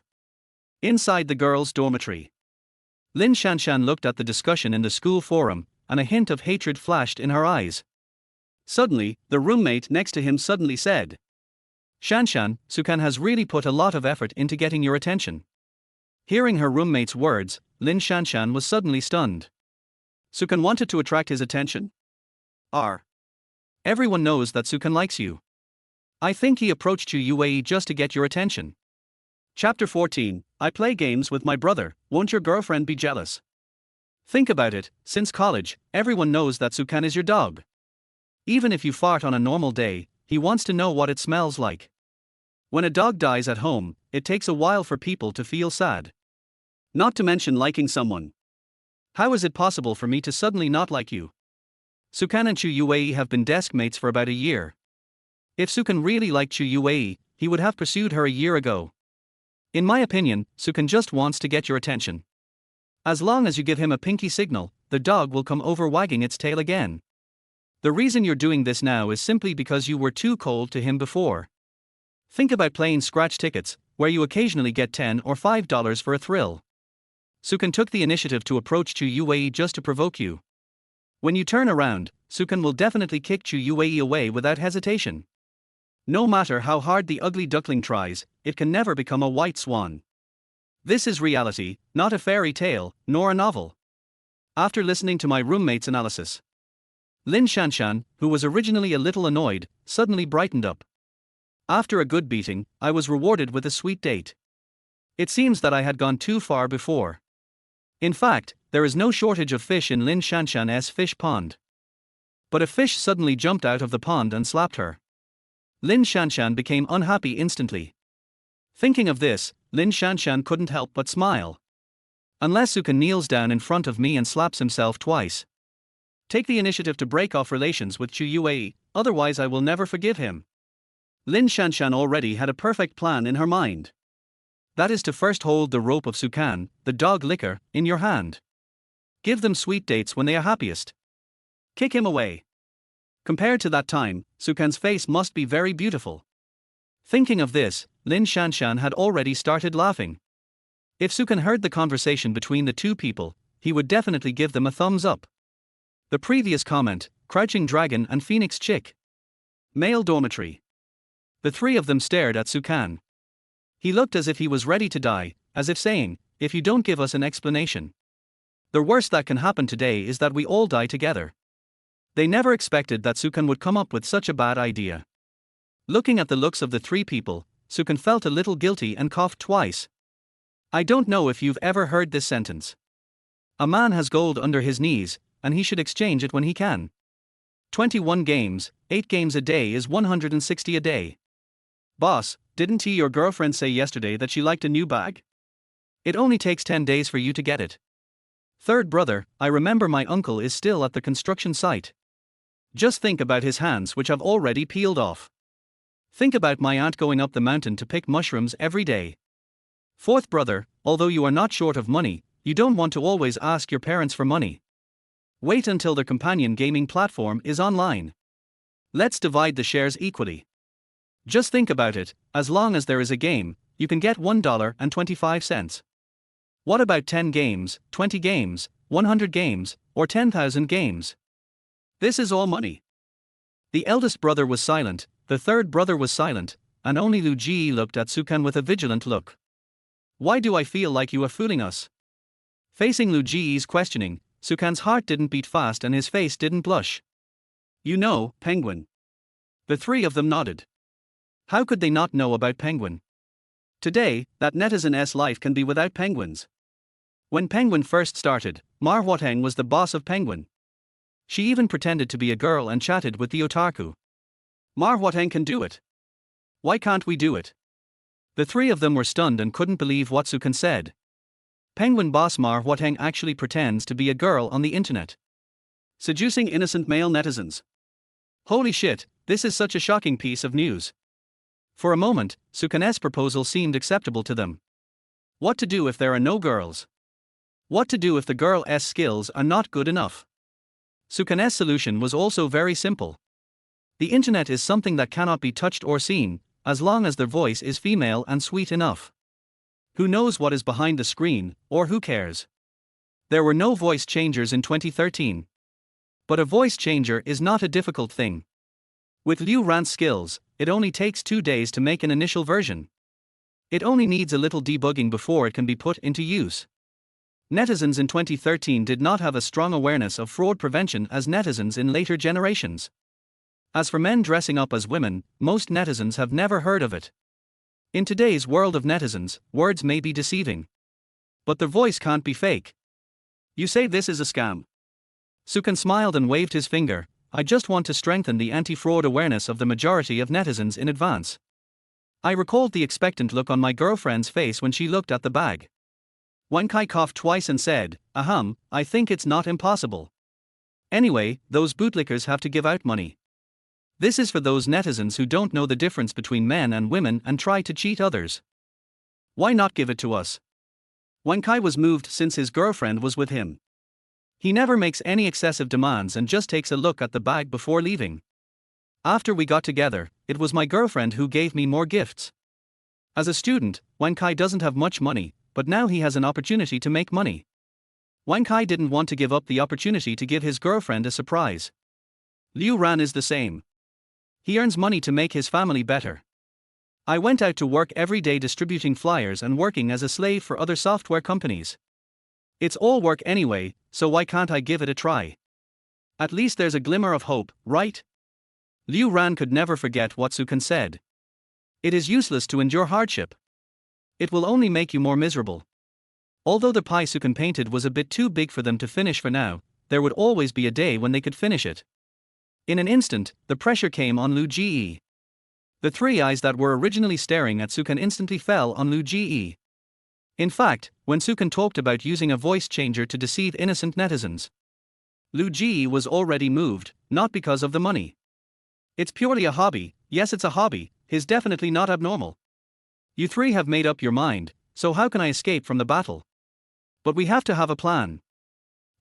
Inside the girls' dormitory, Lin Shanshan looked at the discussion in the school forum, and a hint of hatred flashed in her eyes. Suddenly, the roommate next to him suddenly said, "Shanshan, Sukan has really put a lot of effort into getting your attention." Hearing her roommate's words, Lin Shanshan was suddenly stunned. Sukan wanted to attract his attention? Everyone knows that Sukan likes you. I think he approached Chu Youwei just to get your attention. Chapter 14, I play games with my brother, won't your girlfriend be jealous? Think about it, since college, everyone knows that Sukan is your dog. Even if you fart on a normal day, he wants to know what it smells like. When a dog dies at home, it takes a while for people to feel sad. Not to mention liking someone. How is it possible for me to suddenly not like you? Sukan and Chu Youwei have been desk mates for about a year. If Sukan really liked Chu Youwei, he would have pursued her a year ago. In my opinion, Sukan just wants to get your attention. As long as you give him a pinky signal, the dog will come over wagging its tail again. The reason you're doing this now is simply because you were too cold to him before. Think about playing scratch tickets, where you occasionally get $10 or $5 for a thrill. Sukan took the initiative to approach Chu Youwei just to provoke you. When you turn around, Sukan will definitely kick Chu Youwei away without hesitation. No matter how hard the ugly duckling tries, it can never become a white swan. This is reality, not a fairy tale, nor a novel. After listening to my roommate's analysis, Lin Shanshan, who was originally a little annoyed, suddenly brightened up. After a good beating, I was rewarded with a sweet date. It seems that I had gone too far before. In fact, there is no shortage of fish in Lin Shanshan's fish pond. But a fish suddenly jumped out of the pond and slapped her. Lin Shanshan became unhappy instantly. Thinking of this, Lin Shanshan couldn't help but smile. Unless Sukan kneels down in front of me and slaps himself twice. Take the initiative to break off relations with Chu Youwei, otherwise I will never forgive him. Lin Shanshan already had a perfect plan in her mind. That is to first hold the rope of Sukan, the dog licker, in your hand. Give them sweet dates when they are happiest. Kick him away. Compared to that time, Sukan's face must be very beautiful. Thinking of this, Lin Shanshan had already started laughing. If Sukan heard the conversation between the two people, he would definitely give them a thumbs up. The previous comment, Crouching Dragon and Phoenix Chick. Male dormitory. The three of them stared at Sukan. He looked as if he was ready to die, as if saying, if you don't give us an explanation. The worst that can happen today is that we all die together. They never expected that Sukan would come up with such a bad idea. Looking at the looks of the three people, Sukan felt a little guilty and coughed twice. I don't know if you've ever heard this sentence. A man has gold under his knees, and he should exchange it when he can. 21 games, 8 games a day is 160 a day. Boss, didn't your girlfriend say yesterday that she liked a new bag? It only takes 10 days for you to get it. Third brother, I remember my uncle is still at the construction site. Just think about his hands which have already peeled off. Think about my aunt going up the mountain to pick mushrooms every day. Fourth brother, although you are not short of money, you don't want to always ask your parents for money. Wait until their companion gaming platform is online. Let's divide the shares equally. Just think about it, as long as there is a game, you can get $1.25. What about 10 games, 20 games, 100 games, or 10,000 games? This is all money. The eldest brother was silent, the third brother was silent, and only Lu Ji looked at Sukan with a vigilant look. Why do I feel like you are fooling us? Facing Lu Ji's questioning, Sukan's heart didn't beat fast and his face didn't blush. You know, Penguin. The three of them nodded. How could they not know about Penguin? Today, that netizen's life can be without penguins. When Penguin first started, Ma Huateng was the boss of Penguin. She even pretended to be a girl and chatted with the otaku. Ma Huateng can do it. Why can't we do it? The three of them were stunned and couldn't believe what Sukan said. Penguin boss Ma Huateng actually pretends to be a girl on the internet, seducing innocent male netizens. Holy shit, this is such a shocking piece of news. For a moment, Sukan's proposal seemed acceptable to them. What to do if there are no girls? What to do if the girl's skills are not good enough? Sukan's solution was also very simple. The internet is something that cannot be touched or seen, as long as their voice is female and sweet enough. Who knows what is behind the screen, or who cares? There were no voice changers in 2013. But a voice changer is not a difficult thing. With Liu Ran's skills, it only takes 2 days to make an initial version. It only needs a little debugging before it can be put into use. Netizens in 2013 did not have a strong awareness of fraud prevention as netizens in later generations. As for men dressing up as women, most netizens have never heard of it. In today's world of netizens, words may be deceiving. But the voice can't be fake. You say this is a scam? Sukan smiled and waved his finger. I just want to strengthen the anti-fraud awareness of the majority of netizens in advance. I recalled the expectant look on my girlfriend's face when she looked at the bag. Wankai coughed twice and said, ahem, I think it's not impossible. Anyway, those bootlickers have to give out money. This is for those netizens who don't know the difference between men and women and try to cheat others. Why not give it to us? Wankai was moved since his girlfriend was with him. He never makes any excessive demands and just takes a look at the bag before leaving. After we got together, it was my girlfriend who gave me more gifts. As a student, Wankai doesn't have much money, but now he has an opportunity to make money. Wankai didn't want to give up the opportunity to give his girlfriend a surprise. Liu Ran is the same. He earns money to make his family better. I went out to work every day distributing flyers and working as a slave for other software companies. It's all work anyway, so why can't I give it a try? At least there's a glimmer of hope, right? Liu Ran could never forget what Sukan said. It is useless to endure hardship. It will only make you more miserable. Although the pie Sukan painted was a bit too big for them to finish for now, there would always be a day when they could finish it. In an instant, the pressure came on Liu Ji. The three eyes that were originally staring at Sukan instantly fell on Liu Ji. In fact, when Sukan talked about using a voice changer to deceive innocent netizens, Liu Ji was already moved, not because of the money. It's purely a hobby. Yes, it's a hobby, he's definitely not abnormal. You three have made up your mind, so how can I escape from the battle? But we have to have a plan.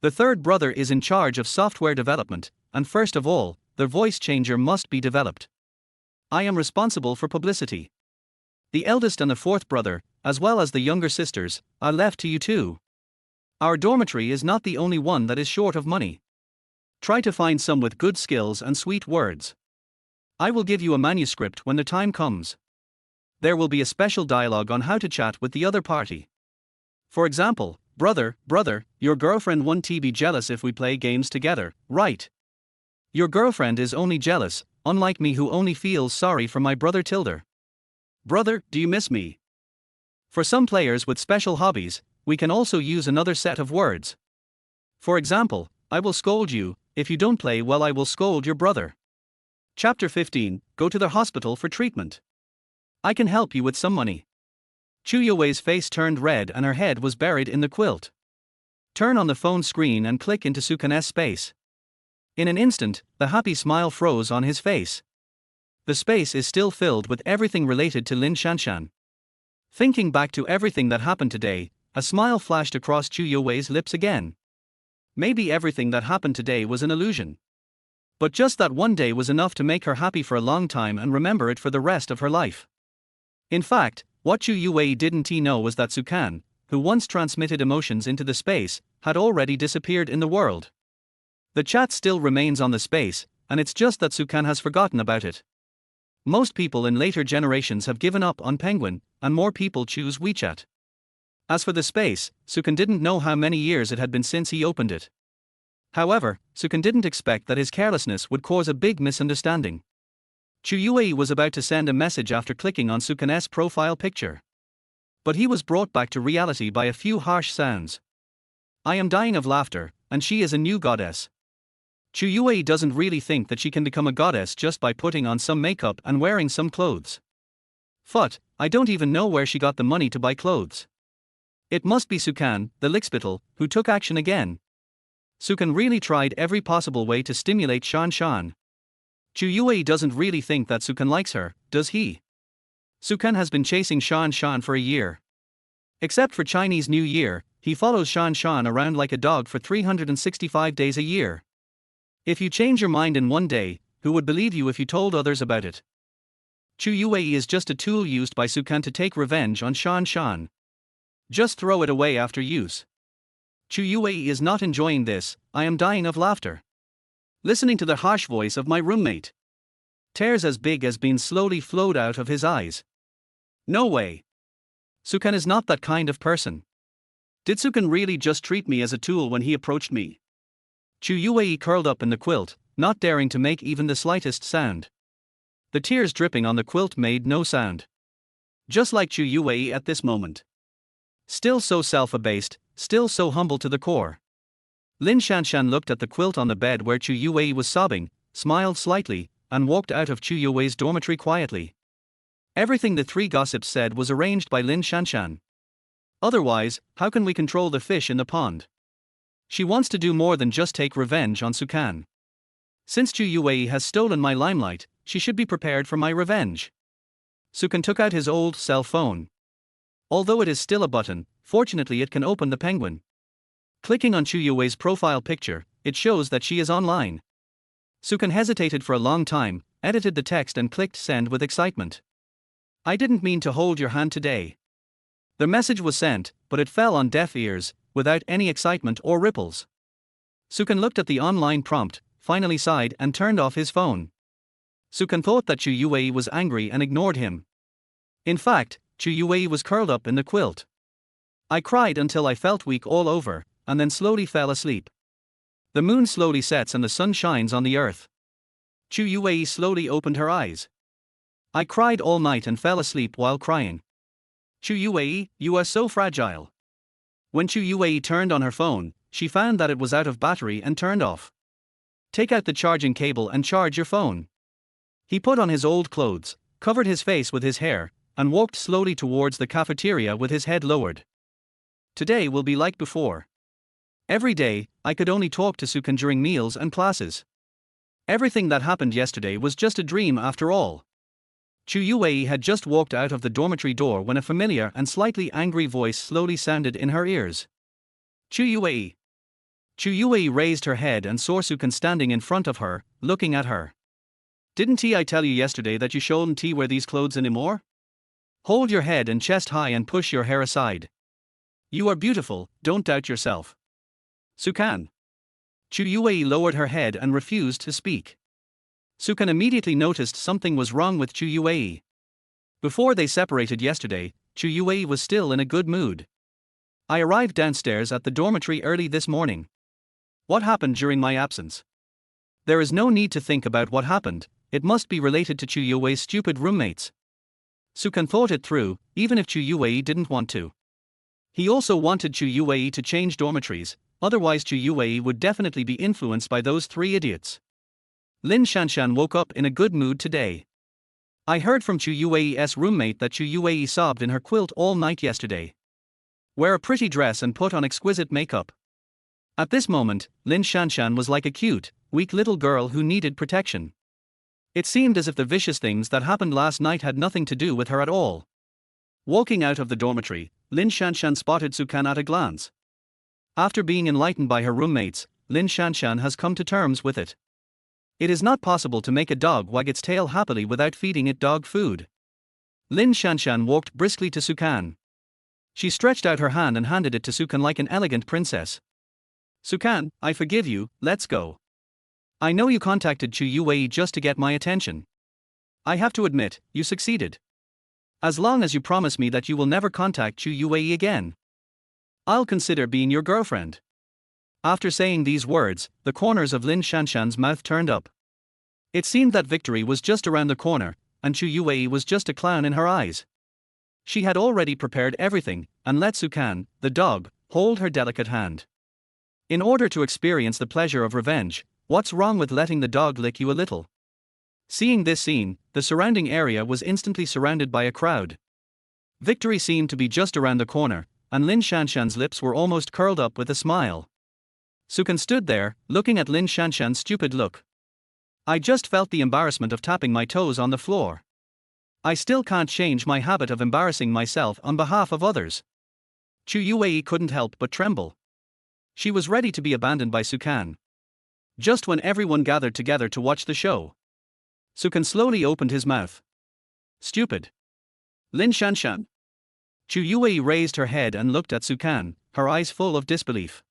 The third brother is in charge of software development, and first of all, the voice changer must be developed. I am responsible for publicity. The eldest and the fourth brother, as well as the younger sisters, are left to you two. Our dormitory is not the only one that is short of money. Try to find some with good skills and sweet words. I will give you a manuscript when the time comes. There will be a special dialogue on how to chat with the other party. For example, brother, your girlfriend won't be jealous if we play games together, right? Your girlfriend is only jealous, unlike me who only feels sorry for my brother Tilder. Brother, do you miss me? For some players with special hobbies, we can also use another set of words. For example, I will scold you, if you don't play well I will scold your brother. Chapter 15, Go to the hospital for treatment. I can help you with some money. Chu Youwei's face turned red and her head was buried in the quilt. Turn on the phone screen and click into Sukan's space. In an instant, the happy smile froze on his face. The space is still filled with everything related to Lin Shanshan. Thinking back to everything that happened today, a smile flashed across Chu Youwei's lips again. Maybe everything that happened today was an illusion. But just that one day was enough to make her happy for a long time and remember it for the rest of her life. In fact, what Chu Youwei didn't know was that Sukan, who once transmitted emotions into the space, had already disappeared in the world. The chat still remains on the space, and it's just that Sukan has forgotten about it. Most people in later generations have given up on Penguin, and more people choose WeChat. As for the space, Sukan didn't know how many years it had been since he opened it. However, Sukan didn't expect that his carelessness would cause a big misunderstanding. Chu Youwei was about to send a message after clicking on Sukan's profile picture. But he was brought back to reality by a few harsh sounds. I am dying of laughter, and she is a new goddess. Chu Youwei doesn't really think that she can become a goddess just by putting on some makeup and wearing some clothes. Phut, I don't even know where she got the money to buy clothes. It must be Sukan, the lickspittle, who took action again. Sukan really tried every possible way to stimulate Shan Shan. Chu Youwei doesn't really think that Sukan likes her, does he? Sukan has been chasing Shan Shan for a year. Except for Chinese New Year, he follows Shan Shan around like a dog for 365 days a year. If you change your mind in one day, who would believe you if you told others about it? Chu Youwei is just a tool used by Sukan to take revenge on Shan Shan. Just throw it away after use. Chu Youwei is not enjoying this. I am dying of laughter. Listening to the harsh voice of my roommate. Tears as big as beans slowly flowed out of his eyes. No way. Sukan is not that kind of person. Did Sukan really just treat me as a tool when he approached me? Chu Youwei curled up in the quilt, not daring to make even the slightest sound. The tears dripping on the quilt made no sound. Just like Chu Youwei at this moment. Still so self-abased, still so humble to the core. Lin Shanshan looked at the quilt on the bed where Chu Youwei was sobbing, smiled slightly, and walked out of Chu Youwei's dormitory quietly. Everything the three gossips said was arranged by Lin Shanshan. Otherwise, how can we control the fish in the pond? She wants to do more than just take revenge on Sukan. Since Chu Youwei has stolen my limelight, she should be prepared for my revenge. Sukan took out his old cell phone. Although it is still a button, fortunately it can open the penguin. Clicking on Chu Youwei's profile picture, it shows that she is online. Sukan hesitated for a long time, edited the text and clicked send with excitement. I didn't mean to hold your hand today. The message was sent, but it fell on deaf ears, without any excitement or ripples. Sukan looked at the online prompt, finally sighed and turned off his phone. Sukan thought that Chu Youwei was angry and ignored him. In fact, Chu Youwei was curled up in the quilt. I cried until I felt weak all over, and then slowly fell asleep. The moon slowly sets and the sun shines on the earth. Chu Youwei slowly opened her eyes. I cried all night and fell asleep while crying. Chu Youwei, you are so fragile. When Chu Youwei turned on her phone, she found that it was out of battery and turned off. Take out the charging cable and charge your phone. He put on his old clothes, covered his face with his hair, and walked slowly towards the cafeteria with his head lowered. Today will be like before. Every day, I could only talk to Sukan during meals and classes. Everything that happened yesterday was just a dream after all. Chu Youwei had just walked out of the dormitory door when a familiar and slightly angry voice slowly sounded in her ears. Chu Youwei. Chu Youwei raised her head and saw Sukan standing in front of her, looking at her. Didn't I tell you yesterday that you shouldn't wear these clothes anymore? Hold your head and chest high and push your hair aside. You are beautiful, don't doubt yourself. Sukan. Chu Youwei lowered her head and refused to speak. Sukan immediately noticed something was wrong with Chu Youwei. Before they separated yesterday, Chu Youwei was still in a good mood. I arrived downstairs at the dormitory early this morning. What happened during my absence? There is no need to think about what happened, it must be related to Chu Youwei's stupid roommates. Sukan thought it through, even if Chu Youwei didn't want to. He also wanted Chu Youwei to change dormitories, otherwise Chu Youwei would definitely be influenced by those three idiots. Lin Shanshan woke up in a good mood today. I heard from Chu Youwei's roommate that Chu Youwei sobbed in her quilt all night yesterday. Wear a pretty dress and put on exquisite makeup. At this moment, Lin Shanshan was like a cute, weak little girl who needed protection. It seemed as if the vicious things that happened last night had nothing to do with her at all. Walking out of the dormitory, Lin Shanshan spotted Sukan at a glance. After being enlightened by her roommates, Lin Shanshan has come to terms with it. It is not possible to make a dog wag its tail happily without feeding it dog food. Lin Shanshan walked briskly to Sukan. She stretched out her hand and handed it to Sukan like an elegant princess. Sukan, I forgive you, let's go. I know you contacted Chu Youwei just to get my attention. I have to admit, you succeeded. As long as you promise me that you will never contact Chu Youwei again, I'll consider being your girlfriend. After saying these words, the corners of Lin Shanshan's mouth turned up. It seemed that victory was just around the corner, and Chu Youwei was just a clown in her eyes. She had already prepared everything, and let Sukan, the dog, hold her delicate hand. In order to experience the pleasure of revenge, what's wrong with letting the dog lick you a little? Seeing this scene, the surrounding area was instantly surrounded by a crowd. Victory seemed to be just around the corner, and Lin Shanshan's lips were almost curled up with a smile. Sukan stood there, looking at Lin Shanshan's stupid look. I just felt the embarrassment of tapping my toes on the floor. I still can't change my habit of embarrassing myself on behalf of others. Chu Youwei couldn't help but tremble. She was ready to be abandoned by Sukan. Just when everyone gathered together to watch the show, Sukan slowly opened his mouth. Stupid. Lin Shanshan. Chu Youwei raised her head and looked at Sukan, her eyes full of disbelief.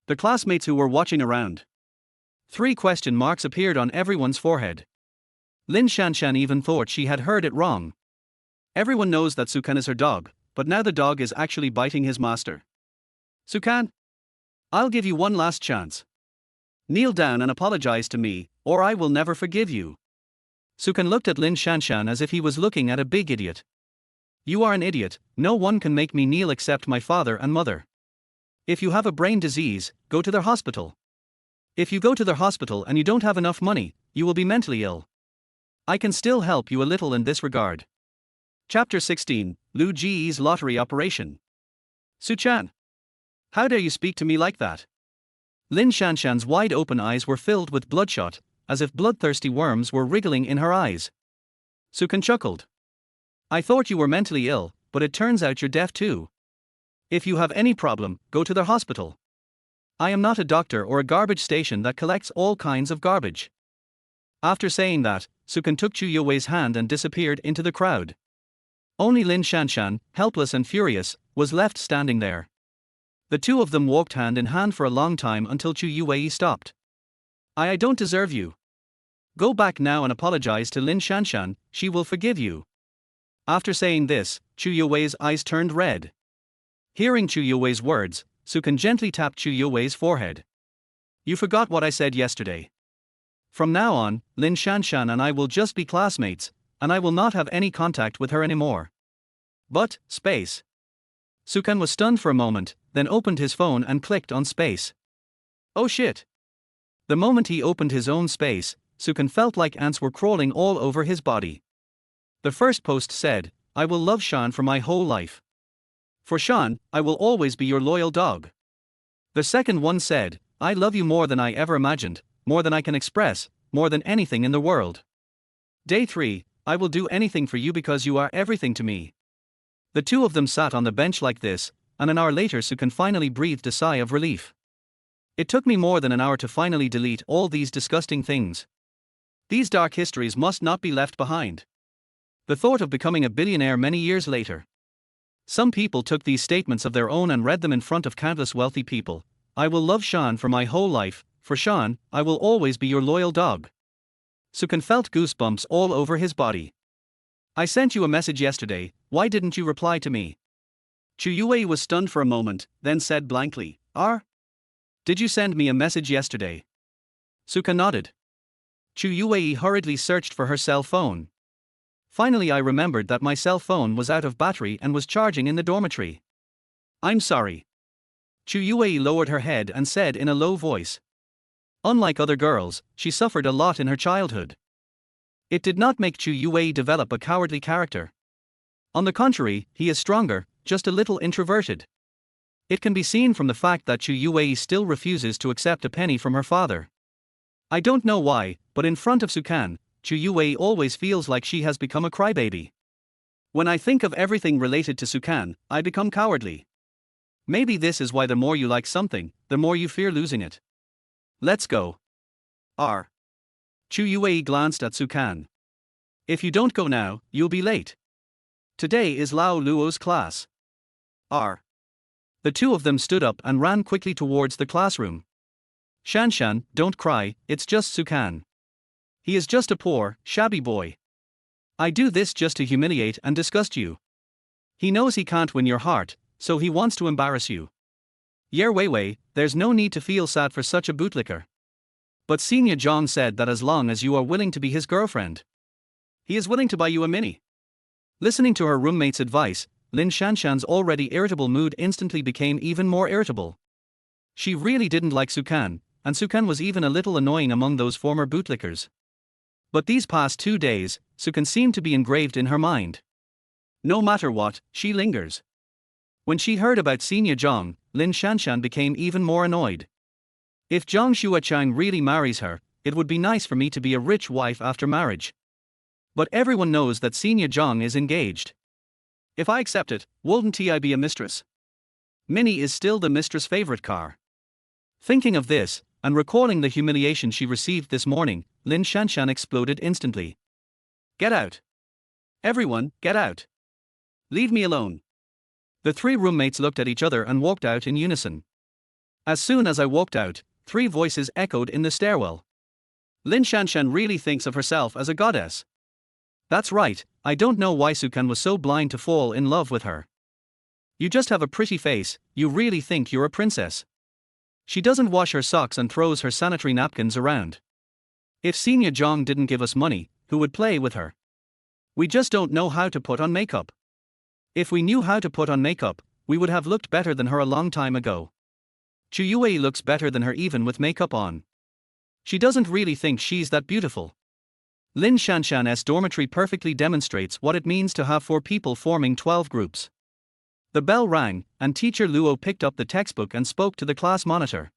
The classmates who were watching around. 3 question marks appeared on everyone's forehead. Lin Shanshan even thought she had heard it wrong. Everyone knows that Sukan is her dog, but now the dog is actually biting his master. Sukan? I'll give you one last chance. Kneel down and apologize to me, or I will never forgive you. Sukan looked at Lin Shanshan as if he was looking at a big idiot. You are an idiot, no one can make me kneel except my father and mother. If you have a brain disease, go to their hospital. If you go to their hospital and you don't have enough money, you will be mentally ill. I can still help you a little in this regard. Chapter 16, Lu Ji's Lottery Operation. Su-chan. How dare you speak to me like that? Lin Shanshan's wide-open eyes were filled with bloodshot, as if bloodthirsty worms were wriggling in her eyes. Sukan chuckled. I thought you were mentally ill, but it turns out you're deaf too. If you have any problem, go to the hospital. I am not a doctor or a garbage station that collects all kinds of garbage. After saying that, Sukan took Chu Youwei's hand and disappeared into the crowd. Only Lin Shanshan, helpless and furious, was left standing there. The two of them walked hand in hand for a long time until Chu Youwei stopped. I don't deserve you. Go back now and apologize to Lin Shanshan, she will forgive you. After saying this, Chu Youwei's eyes turned red. Hearing Chu Youwei's words, Sukan gently tapped Chu Youwei's forehead. You forgot what I said yesterday. From now on, Lin Shanshan and I will just be classmates, and I will not have any contact with her anymore. But, space. Sukan was stunned for a moment, then opened his phone and clicked on space. Oh shit. The moment he opened his own space, Sukan felt like ants were crawling all over his body. The first post said, I will love Shan for my whole life. For Shan, I will always be your loyal dog. The second one said, I love you more than I ever imagined, more than I can express, more than anything in the world. Day 3, I will do anything for you because you are everything to me. The two of them sat on the bench like this, and an hour later Sukan finally breathed a sigh of relief. It took me more than an hour to finally delete all these disgusting things. These dark histories must not be left behind. The thought of becoming a billionaire many years later. Some people took these statements of their own and read them in front of countless wealthy people. I will love Shan for my whole life, for Shan, I will always be your loyal dog. Sukan felt goosebumps all over his body. I sent you a message yesterday, why didn't you reply to me? Chu Youwei was stunned for a moment, then said blankly, Did you send me a message yesterday? Sukan nodded. Chu Youwei hurriedly searched for her cell phone. Finally I remembered that my cell phone was out of battery and was charging in the dormitory. I'm sorry. Chu Youwei lowered her head and said in a low voice. Unlike other girls, she suffered a lot in her childhood. It did not make Chu Youwei develop a cowardly character. On the contrary, he is stronger, just a little introverted. It can be seen from the fact that Chu Youwei still refuses to accept a penny from her father. I don't know why, but in front of Sukan, Chu Youwei always feels like she has become a crybaby. When I think of everything related to Sukan, I become cowardly. Maybe this is why the more you like something, the more you fear losing it. Let's go. Chu Youwei glanced at Sukan. If you don't go now, you'll be late. Today is Lao Luo's class. The two of them stood up and ran quickly towards the classroom. Shanshan, don't cry, it's just Sukan. He is just a poor, shabby boy. I do this just to humiliate and disgust you. He knows he can't win your heart, so he wants to embarrass you. Yer Weiwei, there's no need to feel sad for such a bootlicker. But Senior John said that as long as you are willing to be his girlfriend, he is willing to buy you a mini. Listening to her roommate's advice, Lin Shanshan's already irritable mood instantly became even more irritable. She really didn't like Sukan, and Sukan was even a little annoying among those former bootlickers. But these past 2 days, Sukan seemed to be engraved in her mind. No matter what, she lingers. When she heard about Xenia Zhang, Lin Shanshan became even more annoyed. If Zhang Shuachang really marries her, it would be nice for me to be a rich wife after marriage. But everyone knows that Xenia Zhang is engaged. If I accept it, wouldn't I be a mistress? Mini is still the mistress' favorite car. Thinking of this, and recalling the humiliation she received this morning, Lin Shanshan exploded instantly. Get out! Everyone, get out! Leave me alone! The 3 roommates looked at each other and walked out in unison. As soon as I walked out, 3 voices echoed in the stairwell. Lin Shanshan really thinks of herself as a goddess. That's right, I don't know why Sukan was so blind to fall in love with her. You just have a pretty face, you really think you're a princess. She doesn't wash her socks and throws her sanitary napkins around. If Xenia Zhang didn't give us money, who would play with her? We just don't know how to put on makeup. If we knew how to put on makeup, we would have looked better than her a long time ago. Chu Youwei looks better than her even with makeup on. She doesn't really think she's that beautiful. Lin Shanshan's dormitory perfectly demonstrates what it means to have 4 people forming 12 groups. The bell rang, and teacher Luo picked up the textbook and spoke to the class monitor.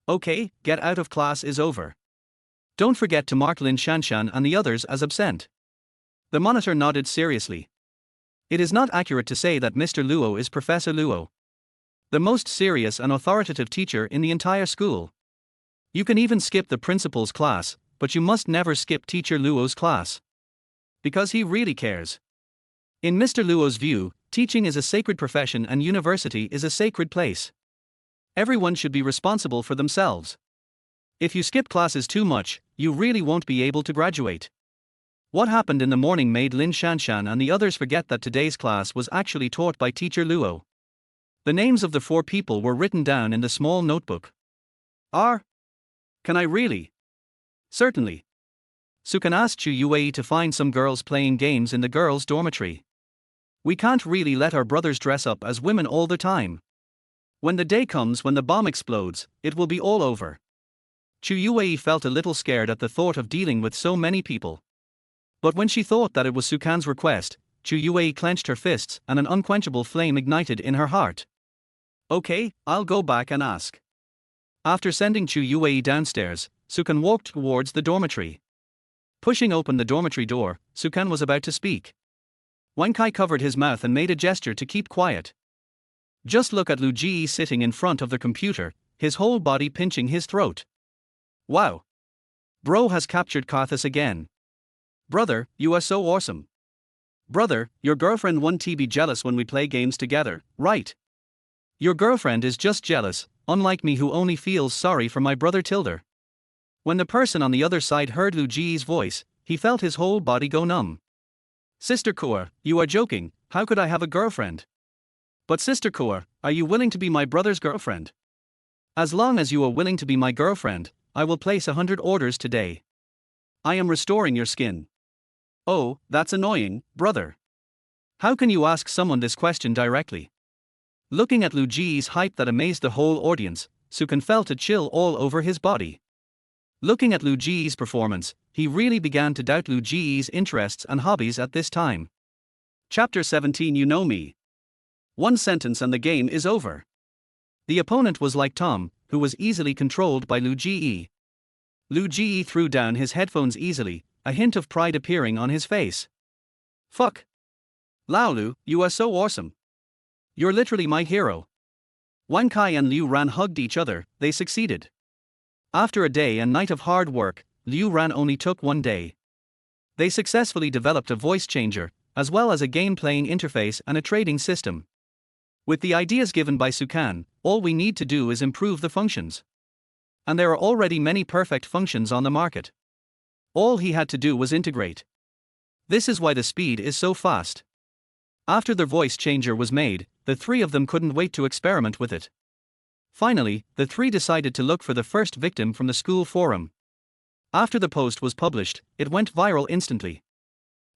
Okay, get out of class is over. Don't forget to mark Lin Shanshan and the others as absent. The monitor nodded seriously. It is not accurate to say that Mr. Luo is Professor Luo, the most serious and authoritative teacher in the entire school. You can even skip the principal's class, but you must never skip teacher Luo's class. Because he really cares. In Mr. Luo's view, teaching is a sacred profession and university is a sacred place. Everyone should be responsible for themselves. If you skip classes too much, you really won't be able to graduate. What happened in the morning made Lin Shanshan and the others forget that today's class was actually taught by teacher Luo. The names of the 4 people were written down in the small notebook. Can I really? Certainly. Sukan asked Chu Youwei to find some girls playing games in the girls' dormitory. We can't really let our brothers dress up as women all the time. When the day comes when the bomb explodes, it will be all over. Chu Youwei felt a little scared at the thought of dealing with so many people. But when she thought that it was Sukan's request, Chu Youwei clenched her fists and an unquenchable flame ignited in her heart. Okay, I'll go back and ask. After sending Chu Youwei downstairs, Sukan walked towards the dormitory. Pushing open the dormitory door, Sukan was about to speak. Wang Kai covered his mouth and made a gesture to keep quiet. Just look at Lu Ji sitting in front of the computer, his whole body pinching his throat. Wow! Bro has captured Karthus again. Brother, you are so awesome. Brother, your girlfriend won't be jealous when we play games together, right? Your girlfriend is just jealous, unlike me who only feels sorry for my brother Tilder. When the person on the other side heard Lu Ji's voice, he felt his whole body go numb. Sister Core, you are joking, how could I have a girlfriend? But Sister Core, are you willing to be my brother's girlfriend? As long as you are willing to be my girlfriend, I will place 100 orders today. I am restoring your skin. Oh, that's annoying, brother. How can you ask someone this question directly? Looking at Lu Ji's hype that amazed the whole audience, Sukan felt a chill all over his body. Looking at Lu Ji's performance, he really began to doubt Lu Ji's interests and hobbies at this time. Chapter 17. You know me. One sentence and the game is over. The opponent was like Tom, who was easily controlled by Lu Ji. Lu Ji threw down his headphones easily, a hint of pride appearing on his face. Fuck. Lao Lu, you are so awesome. You're literally my hero. Wang Kai and Liu Ran hugged each other, they succeeded. After a day and night of hard work, Liu Ran only took 1 day. They successfully developed a voice changer, as well as a game-playing interface and a trading system. With the ideas given by Sukan, all we need to do is improve the functions. And there are already many perfect functions on the market. All he had to do was integrate. This is why the speed is so fast. After their voice changer was made, the 3 of them couldn't wait to experiment with it. Finally, the 3 decided to look for the first victim from the school forum. After the post was published, it went viral instantly.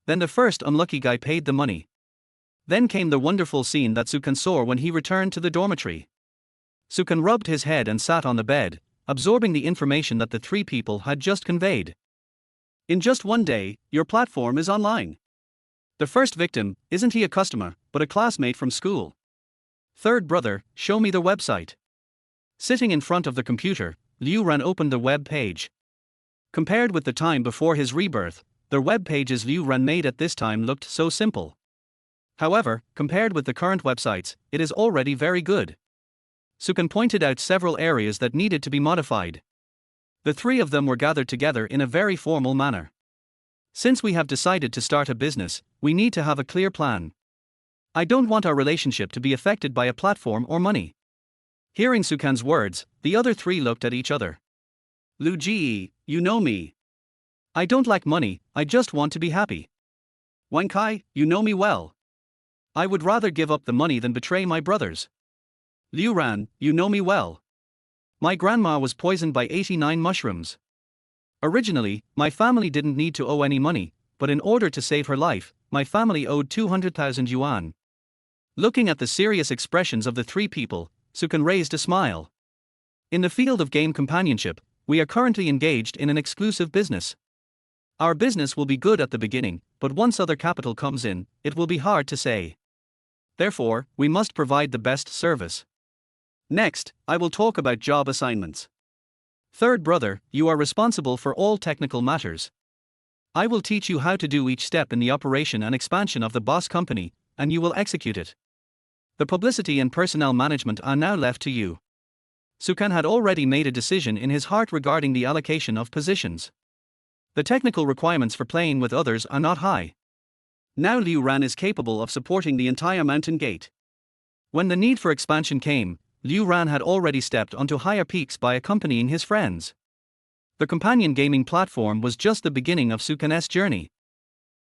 Then the first unlucky guy paid the money. Then came the wonderful scene that Sukan saw when he returned to the dormitory. Sukan rubbed his head and sat on the bed, absorbing the information that the three people had just conveyed. In just one day, your platform is online. The first victim, isn't he a customer, but a classmate from school? Third brother, show me the website. Sitting in front of the computer, Liu Ran opened the web page. Compared with the time before his rebirth, the web pages Liu Ran made at this time looked so simple. However, compared with the current websites, it is already very good. Sukan pointed out several areas that needed to be modified. The three of them were gathered together in a very formal manner. Since we have decided to start a business, we need to have a clear plan. I don't want our relationship to be affected by a platform or money. Hearing Sukan's words, the other three looked at each other. Lu Ji, you know me. I don't like money, I just want to be happy. Wang Kai, you know me well. I would rather give up the money than betray my brothers. Liu Ran, you know me well. My grandma was poisoned by 89 mushrooms. Originally, my family didn't need to owe any money, but in order to save her life, my family owed 200,000 yuan. Looking at the serious expressions of the three people, Sukan raised a smile. In the field of game companionship, we are currently engaged in an exclusive business. Our business will be good at the beginning, but once other capital comes in, it will be hard to say. Therefore, we must provide the best service. Next, I will talk about job assignments. Third brother, you are responsible for all technical matters. I will teach you how to do each step in the operation and expansion of the boss company, and you will execute it. The publicity and personnel management are now left to you. Sukan had already made a decision in his heart regarding the allocation of positions. The technical requirements for playing with others are not high. Now Liu Ran is capable of supporting the entire mountain gate. When the need for expansion came, Liu Ran had already stepped onto higher peaks by accompanying his friends. The companion gaming platform was just the beginning of Sukan's journey.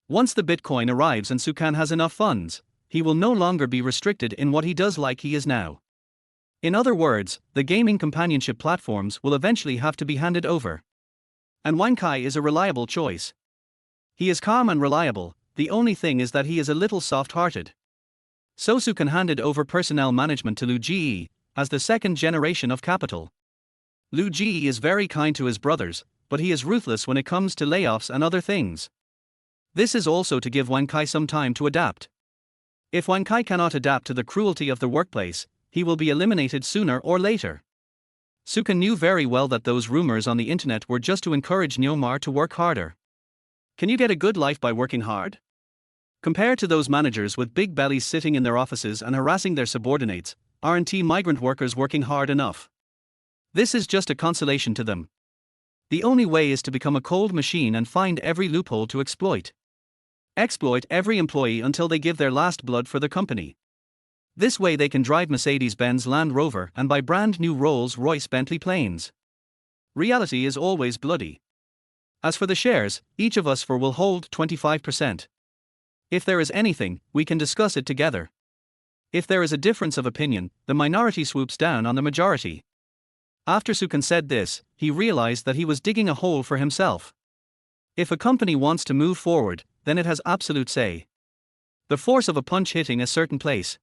Once the Bitcoin arrives and Sukan has enough funds, he will no longer be restricted in what he does like he is now. In other words, the gaming companionship platforms will eventually have to be handed over. And Wang Kai is a reliable choice. He is calm and reliable, the only thing is that he is a little soft-hearted. So Sukan handed over personnel management to Lu Ji, as the second generation of capital. Lu Ji is very kind to his brothers, but he is ruthless when it comes to layoffs and other things. This is also to give Wang Kai some time to adapt. If Wang Kai cannot adapt to the cruelty of the workplace, he will be eliminated sooner or later. Sukan knew very well that those rumors on the internet were just to encourage Neomar to work harder. Can you get a good life by working hard? Compared to those managers with big bellies sitting in their offices and harassing their subordinates, aren't migrant workers working hard enough? This is just a consolation to them. The only way is to become a cold machine and find every loophole to exploit. Exploit every employee until they give their last blood for the company. This way they can drive Mercedes-Benz Land Rover and buy brand new Rolls-Royce Bentley planes. Reality is always bloody. As for the shares, each of us will hold 25%. If there is anything, we can discuss it together. If there is a difference of opinion, the minority swoops down on the majority. After Sukan said this, he realized that he was digging a hole for himself. If a company wants to move forward, then it has absolute say. The force of a punch hitting a certain place.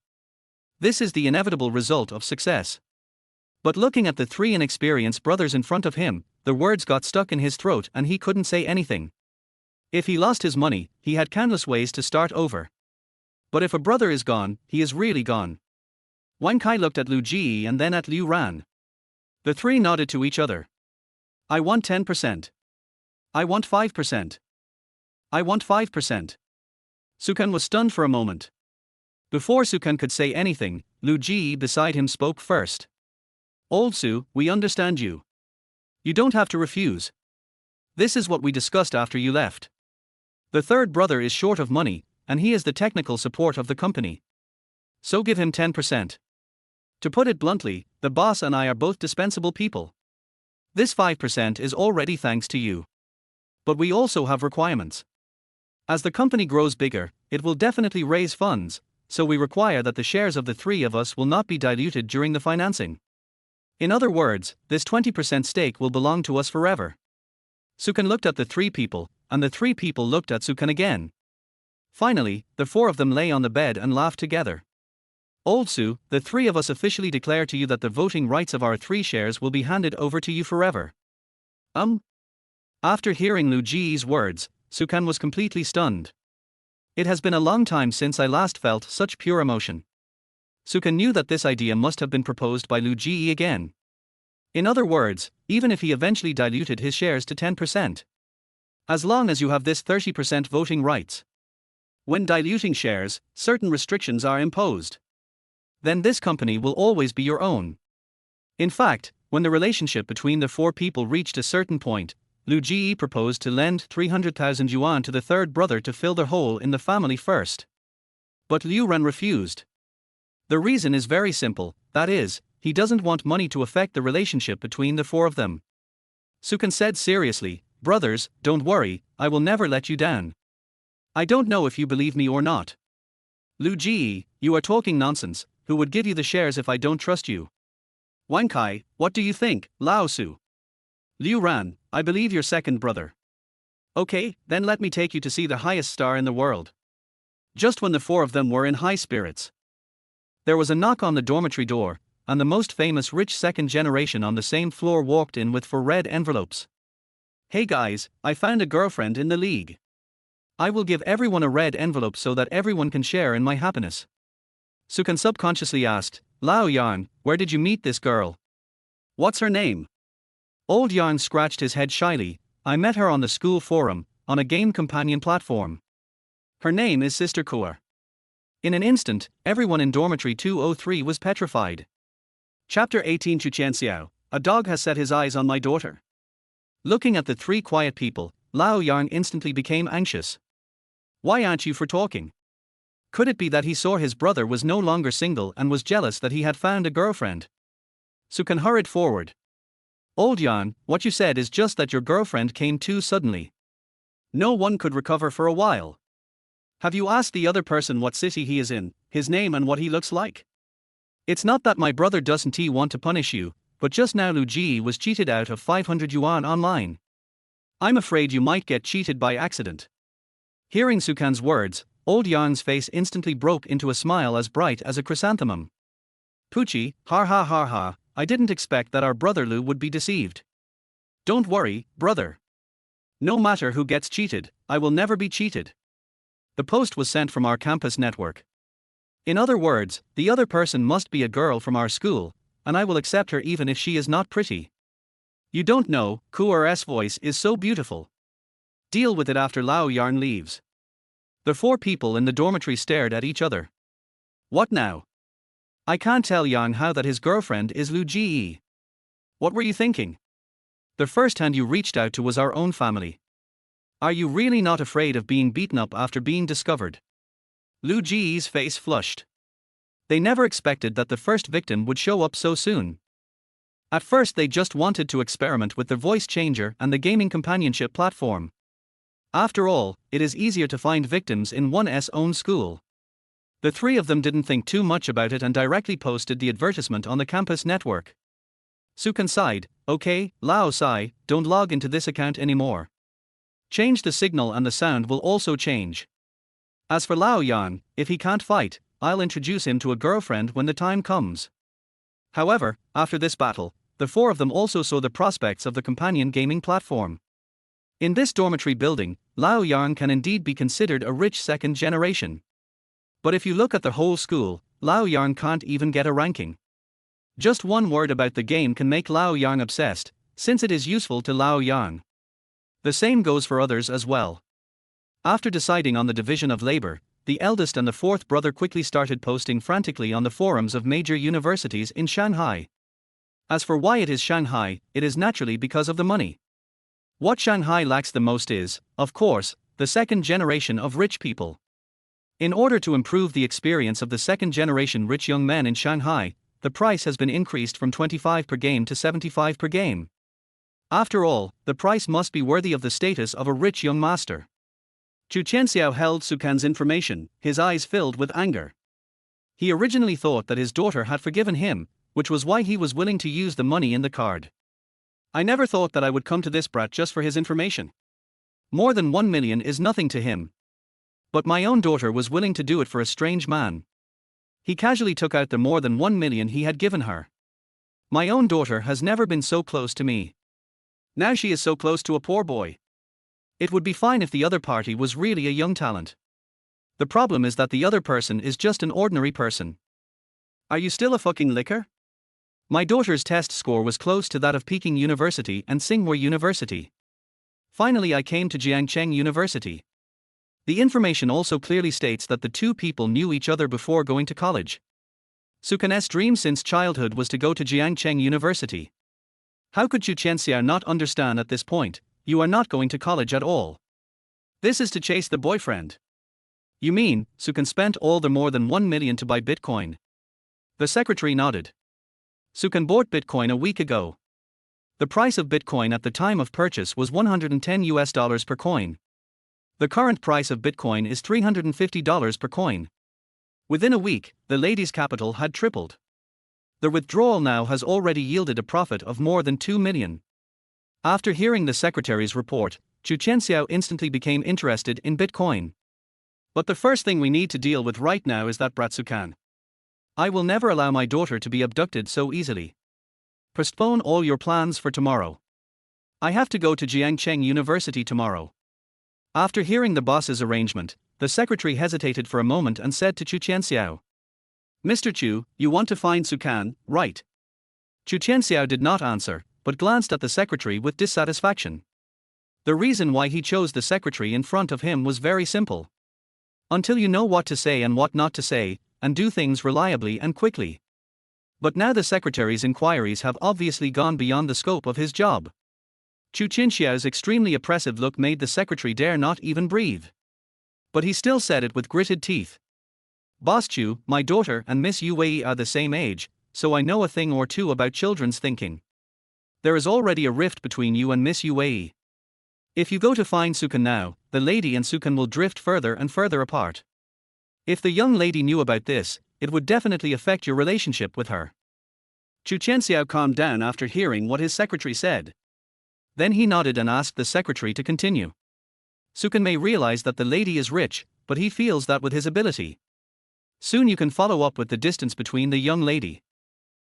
This is the inevitable result of success. But looking at the three inexperienced brothers in front of him, the words got stuck in his throat and he couldn't say anything. If he lost his money, he had countless ways to start over. But if a brother is gone, he is really gone. Wang Kai looked at Lu Ji and then at Liu Ran. The three nodded to each other. I want 10%. I want 5%. I want 5%. Sukan was stunned for a moment. Before Sukan could say anything, Lu Ji beside him spoke first. Old Su, we understand you. You don't have to refuse. This is what we discussed after you left. The third brother is short of money, and he is the technical support of the company. So give him 10%. To put it bluntly, the boss and I are both dispensable people. This 5% is already thanks to you. But we also have requirements. As the company grows bigger, it will definitely raise funds, so we require that the shares of the three of us will not be diluted during the financing. In other words, this 20% stake will belong to us forever. Sukan looked at the three people, and the three people looked at Sukan again. Finally, the four of them lay on the bed and laughed together. Old Su, the three of us officially declare to you that the voting rights of our 3 shares will be handed over to you forever. After hearing Lu Ji's words, Sukan was completely stunned. It has been a long time since I last felt such pure emotion. Sukan knew that this idea must have been proposed by Lu Ji again. In other words, even if he eventually diluted his shares to 10%. As long as you have this 30% voting rights. When diluting shares, certain restrictions are imposed. Then this company will always be your own. In fact, when the relationship between the 4 people reached a certain point, Lu Ji proposed to lend 300,000 yuan to the third brother to fill the hole in the family first. But Liu Ran refused. The reason is very simple, that is, he doesn't want money to affect the relationship between the 4 of them. Sukan said seriously, "Brothers, don't worry, I will never let you down. I don't know if you believe me or not. Lu Ji, you are talking nonsense, who would give you the shares if I don't trust you? Wang Kai, what do you think, Lao Su? Liu Ran, I believe your second brother. Okay, then let me take you to see the highest star in the world." Just when the 4 of them were in high spirits, there was a knock on the dormitory door, and the most famous rich second generation on the same floor walked in with 4 red envelopes. "Hey guys, I found a girlfriend in the league. I will give everyone a red envelope so that everyone can share in my happiness." Sukan subconsciously asked, "Lao Yarn, where did you meet this girl? What's her name?" Old Yarn scratched his head shyly. "I met her on the school forum, on a game companion platform. Her name is Sister Kua." In an instant, everyone in dormitory 203 was petrified. Chapter 18 Chu Xiao, a dog has set his eyes on my daughter. Looking at the 3 quiet people, Lao Yarn instantly became anxious. Why aren't you for talking? Could it be that he saw his brother was no longer single and was jealous that he had found a girlfriend? Sukan hurried forward. "Old Yarn, what you said is just that your girlfriend came too suddenly. No one could recover for a while. Have you asked the other person what city he is in, his name and what he looks like? It's not that my brother doesn't want to punish you, but just now Lu Ji was cheated out of 500 yuan online. I'm afraid you might get cheated by accident." Hearing Sukan's words, Old Yarn's face instantly broke into a smile as bright as a chrysanthemum. "Poochie, ha ha ha ha, I didn't expect that our brother Lu would be deceived. Don't worry, brother. No matter who gets cheated, I will never be cheated." The post was sent from our campus network. In other words, the other person must be a girl from our school, and I will accept her even if she is not pretty. You don't know, Kuer's voice is so beautiful. Deal with it after Lao Yarn leaves. The 4 people in the dormitory stared at each other. What now? I can't tell Yang how that his girlfriend is Lu Ji. What were you thinking? The first hand you reached out to was our own family. Are you really not afraid of being beaten up after being discovered? Lu Ji's face flushed. They never expected that the first victim would show up so soon. At first they just wanted to experiment with the voice changer and the gaming companionship platform. After all, it is easier to find victims in one's own school. The 3 of them didn't think too much about it and directly posted the advertisement on the campus network. Sukan sighed, "Okay, Lao Sai, don't log into this account anymore. Change the signal and the sound will also change. As for Lao Yan, if he can't fight, I'll introduce him to a girlfriend when the time comes." However, after this battle, the 4 of them also saw the prospects of the companion gaming platform. In this dormitory building, Lao Yan can indeed be considered a rich second generation. But if you look at the whole school, Lao Yan can't even get a ranking. Just one word about the game can make Lao Yan obsessed, since it is useful to Lao Yan. The same goes for others as well. After deciding on the division of labor, the eldest and the 4th brother quickly started posting frantically on the forums of major universities in Shanghai. As for why it is Shanghai, it is naturally because of the money. What Shanghai lacks the most is, of course, the second generation of rich people. In order to improve the experience of the second generation rich young men in Shanghai, the price has been increased from 25 per game to 75 per game. After all, the price must be worthy of the status of a rich young master. Chu Xiao held Sukan's information, his eyes filled with anger. He originally thought that his daughter had forgiven him, which was why he was willing to use the money in the card. I never thought that I would come to this brat just for his information. More than 1 million is nothing to him. But my own daughter was willing to do it for a strange man. He casually took out the more than 1 million he had given her. My own daughter has never been so close to me. Now she is so close to a poor boy. It would be fine if the other party was really a young talent. The problem is that the other person is just an ordinary person. Are you still a fucking licker? My daughter's test score was close to that of Peking University and Tsinghua University. Finally, I came to Jiangcheng University. The information also clearly states that the two people knew each other before going to college. Sukan's dream since childhood was to go to Jiangcheng University. How could Chu Xiao not understand at this point? You are not going to college at all. This is to chase the boyfriend. You mean, Sukan spent all the more than 1 million to buy Bitcoin? The secretary nodded. Sukan bought Bitcoin a week ago. The price of Bitcoin at the time of purchase was $110 per coin. The current price of Bitcoin is $350 per coin. Within a week, the lady's capital had tripled. The withdrawal now has already yielded a profit of more than 2 million. After hearing the secretary's report, Chu Xiao instantly became interested in Bitcoin. But the first thing we need to deal with right now is that brat Sukan. I will never allow my daughter to be abducted so easily. Postpone all your plans for tomorrow. I have to go to Jiangcheng University tomorrow. After hearing the boss's arrangement, the secretary hesitated for a moment and said to Chu Xiao, Mr. Chu, you want to find Sukan, right? Chu Xiao did not answer, but glanced at the secretary with dissatisfaction. The reason why he chose the secretary in front of him was very simple. Until you know what to say and what not to say, and do things reliably and quickly. But now the secretary's inquiries have obviously gone beyond the scope of his job. Chu Xiao's extremely oppressive look made the secretary dare not even breathe. But he still said it with gritted teeth. Boss Chu, my daughter and Miss Youwei are the same age, so I know a thing or two about children's thinking. There is already a rift between you and Miss Youwei. If you go to find Sukan now, the lady and Sukan will drift further and further apart. If the young lady knew about this, it would definitely affect your relationship with her. Chu Xiao calmed down after hearing what his secretary said. Then he nodded and asked the secretary to continue. Sukan may realize that the lady is rich, but he feels that with his ability. Soon you can follow up with the distance between the young lady.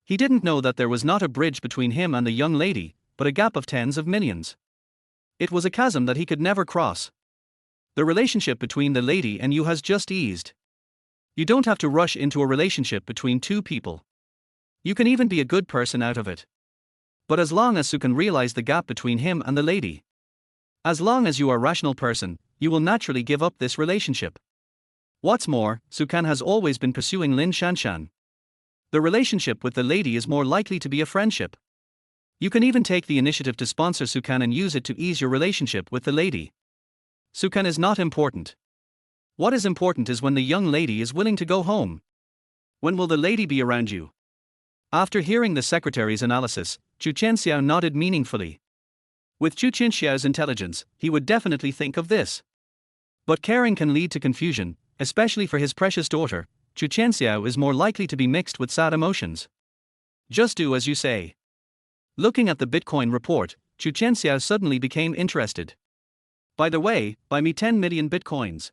He didn't know that there was not a bridge between him and the young lady, but a gap of tens of millions. It was a chasm that he could never cross. The relationship between the lady and you has just eased. You don't have to rush into a relationship between two people. You can even be a good person out of it. But as long as Sukan realize the gap between him and the lady. As long as you are a rational person, you will naturally give up this relationship. What's more, Sukan has always been pursuing Lin Shanshan. The relationship with the lady is more likely to be a friendship. You can even take the initiative to sponsor Sukan and use it to ease your relationship with the lady. Sukan is not important. What is important is when the young lady is willing to go home. When will the lady be around you? After hearing the secretary's analysis, Chu Xiao nodded meaningfully. With Chu Xiao's intelligence, he would definitely think of this. But caring can lead to confusion, especially for his precious daughter. Chu Xiao is more likely to be mixed with sad emotions. Just do as you say. Looking at the Bitcoin report, Chu Xiao suddenly became interested. By the way, buy me 10 million Bitcoins.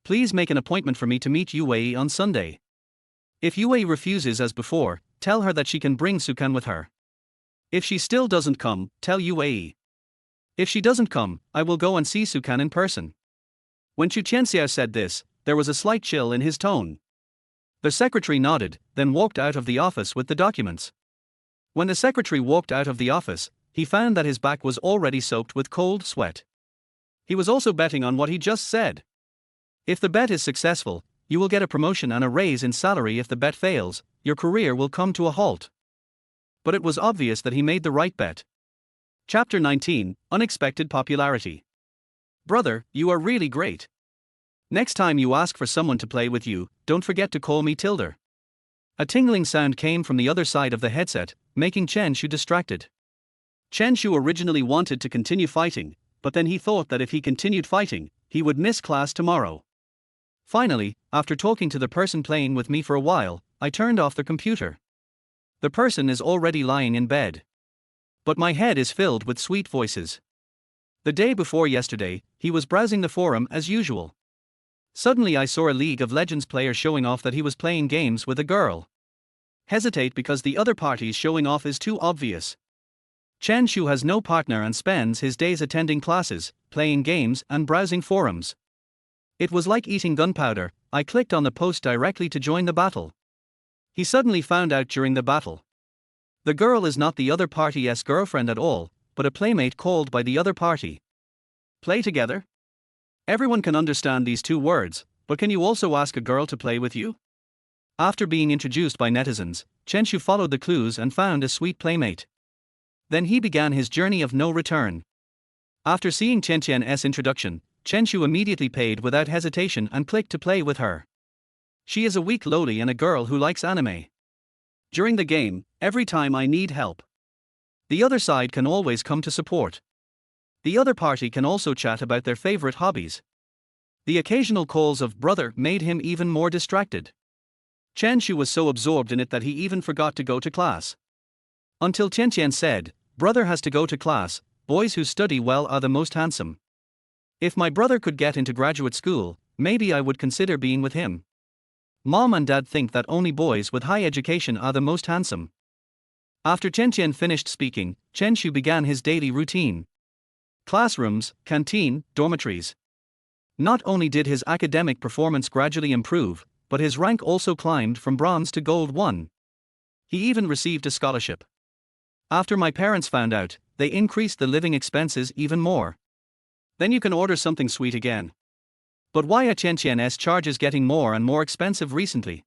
Please make an appointment for me to meet Youwei on Sunday. If Youwei refuses as before, tell her that she can bring Sukan with her. If she still doesn't come, tell Youwei. If she doesn't come, I will go and see Sukan in person. When Chu Xiao said this, there was a slight chill in his tone. The secretary nodded, then walked out of the office with the documents. When the secretary walked out of the office, he found that his back was already soaked with cold sweat. He was also betting on what he just said. If the bet is successful, you will get a promotion and a raise in salary. If the bet fails, your career will come to a halt. But it was obvious that he made the right bet. Chapter 19, Unexpected Popularity. Brother, you are really great. Next time you ask for someone to play with you, don't forget to call me Tilder. A tingling sound came from the other side of the headset, making Chen Shu distracted. Chen Shu originally wanted to continue fighting, but then he thought that if he continued fighting, he would miss class tomorrow. Finally, after talking to the person playing with me for a while, I turned off the computer. The person is already lying in bed. But my head is filled with sweet voices. The day before yesterday, he was browsing the forum as usual. Suddenly I saw a League of Legends player showing off that he was playing games with a girl. Hesitate because the other party's showing off is too obvious. Chen Shu has no partner and spends his days attending classes, playing games, and browsing forums. It was like eating gunpowder. I clicked on the post directly to join the battle. He suddenly found out during the battle. The girl is not the other party's girlfriend at all, but a playmate called by the other party. Play together? Everyone can understand these two words, but can you also ask a girl to play with you? After being introduced by netizens, Chen Shu followed the clues and found a sweet playmate. Then he began his journey of no return. After seeing Chen Qian's introduction, Chen Shu immediately paid without hesitation and clicked to play with her. She is a weak loli and a girl who likes anime. During the game, every time I need help, the other side can always come to support. The other party can also chat about their favorite hobbies. The occasional calls of brother made him even more distracted. Chen Shu was so absorbed in it that he even forgot to go to class. Until Chen Qian said, "Brother has to go to class, boys who study well are the most handsome. If my brother could get into graduate school, maybe I would consider being with him. Mom and dad think that only boys with high education are the most handsome." After Chen Qian finished speaking, Chen Shu began his daily routine. Classrooms, canteen, dormitories. Not only did his academic performance gradually improve, but his rank also climbed from bronze to gold 1. He even received a scholarship. After my parents found out, they increased the living expenses even more. Then you can order something sweet again. But why are Chen Qian's charges getting more and more expensive recently?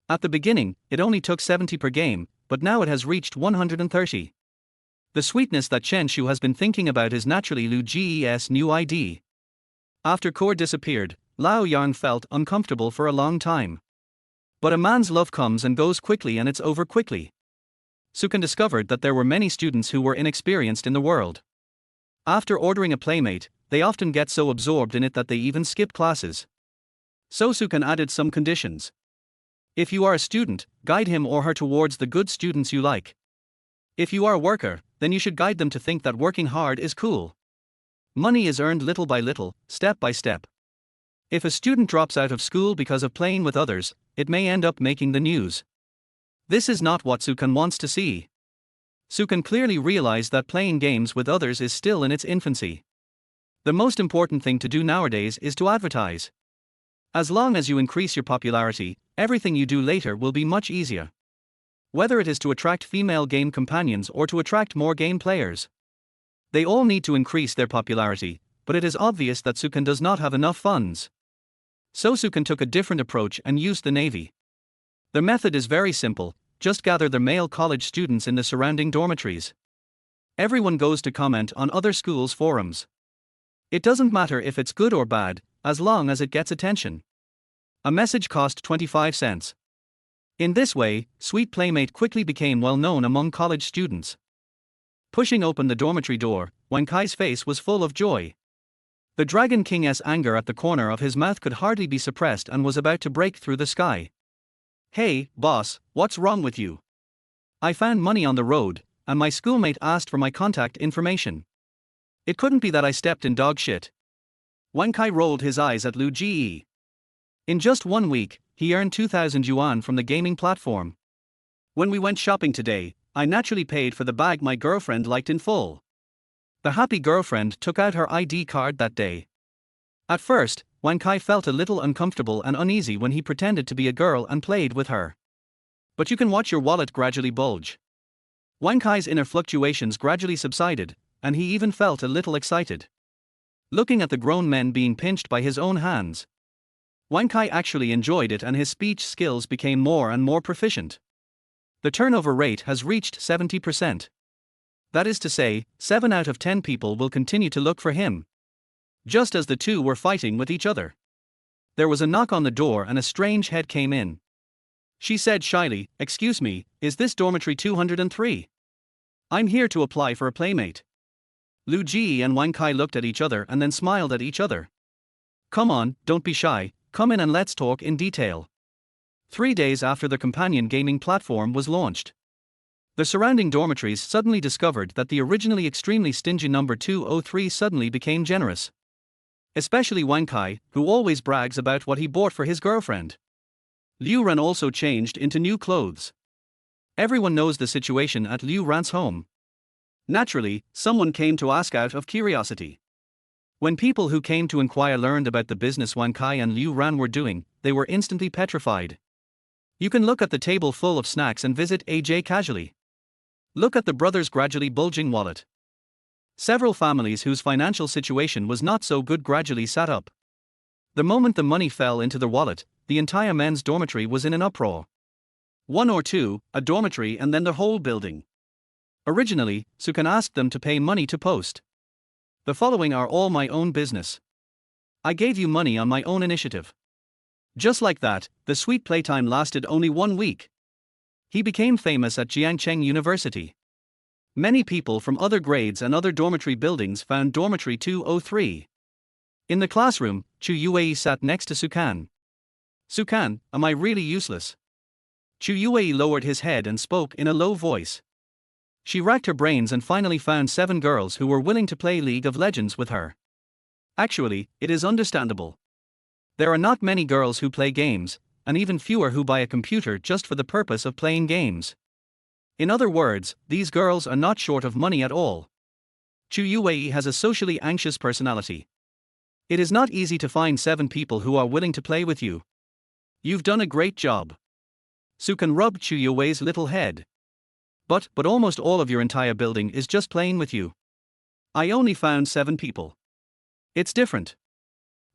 At the beginning, it only took 70 per game, but now it has reached 130. The sweetness that Chen Shu has been thinking about is naturally Lu Ji's new ID. After Core disappeared, Lao Yang felt uncomfortable for a long time. But a man's love comes and goes quickly and it's over quickly. Sukan discovered that there were many students who were inexperienced in the world. After ordering a playmate, they often get so absorbed in it that they even skip classes. So Sukan added some conditions. If you are a student, guide him or her towards the good students you like. If you are a worker, then you should guide them to think that working hard is cool. Money is earned little by little, step by step. If a student drops out of school because of playing with others, it may end up making the news. This is not what Sukan wants to see. Sukan clearly realized that playing games with others is still in its infancy. The most important thing to do nowadays is to advertise. As long as you increase your popularity, everything you do later will be much easier. Whether it is to attract female game companions or to attract more game players, they all need to increase their popularity, but it is obvious that Sukan does not have enough funds. So Sukan took a different approach and used the Navy. The method is very simple, just gather the male college students in the surrounding dormitories. Everyone goes to comment on other schools' forums. It doesn't matter if it's good or bad, as long as it gets attention. A message cost 25 cents. In this way, Sweet Playmate quickly became well known among college students. Pushing open the dormitory door, Wang Kai's face was full of joy. The Dragon King's anger at the corner of his mouth could hardly be suppressed and was about to break through the sky. "Hey, boss, what's wrong with you? I found money on the road, and my schoolmate asked for my contact information. It couldn't be that I stepped in dog shit." Wang Kai rolled his eyes at Lu Ji. In just 1 week, he earned 2,000 yuan from the gaming platform. "When we went shopping today, I naturally paid for the bag my girlfriend liked in full." The happy girlfriend took out her ID card that day. At first, Wang Kai felt a little uncomfortable and uneasy when he pretended to be a girl and played with her. But you can watch your wallet gradually bulge. Wang Kai's inner fluctuations gradually subsided, and he even felt a little excited. Looking at the grown men being pinched by his own hands, Wang Kai actually enjoyed it and his speech skills became more and more proficient. The turnover rate has reached 70%. That is to say, 7 out of 10 people will continue to look for him. Just as the two were fighting with each other, there was a knock on the door and a strange head came in. She said shyly, "Excuse me, is this dormitory 203? I'm here to apply for a playmate." Lu Ji and Wang Kai looked at each other and then smiled at each other. "Come on, don't be shy, come in and let's talk in detail." 3 days after the companion gaming platform was launched, the surrounding dormitories suddenly discovered that the originally extremely stingy number 203 suddenly became generous. Especially Wang Kai, who always brags about what he bought for his girlfriend. Liu Ran also changed into new clothes. Everyone knows the situation at Liu Ran's home. Naturally, someone came to ask out of curiosity. When people who came to inquire learned about the business Wang Kai and Liu Ran were doing, they were instantly petrified. You can look at the table full of snacks and visit AJ casually. Look at the brothers' gradually bulging wallet. Several families whose financial situation was not so good gradually sat up. The moment the money fell into the wallet, the entire men's dormitory was in an uproar. One or two, a dormitory and then the whole building. Originally, Sukan asked them to pay money to post. The following are all my own business. I gave you money on my own initiative. Just like that, the sweet playtime lasted only 1 week. He became famous at Jiangcheng University. Many people from other grades and other dormitory buildings found dormitory 203. In the classroom, Chu Youwei sat next to Sukan. Sukan, am I really useless? Chu Youwei lowered his head and spoke in a low voice. She racked her brains and finally found 7 girls who were willing to play League of Legends with her. Actually, it is understandable. There are not many girls who play games, and even fewer who buy a computer just for the purpose of playing games. In other words, these girls are not short of money at all. Chu Youwei has a socially anxious personality. It is not easy to find 7 people who are willing to play with you. You've done a great job. Sukan rubbed Chu Youwei's little head. But almost all of your entire building is just playing with you. I only found 7 people. It's different.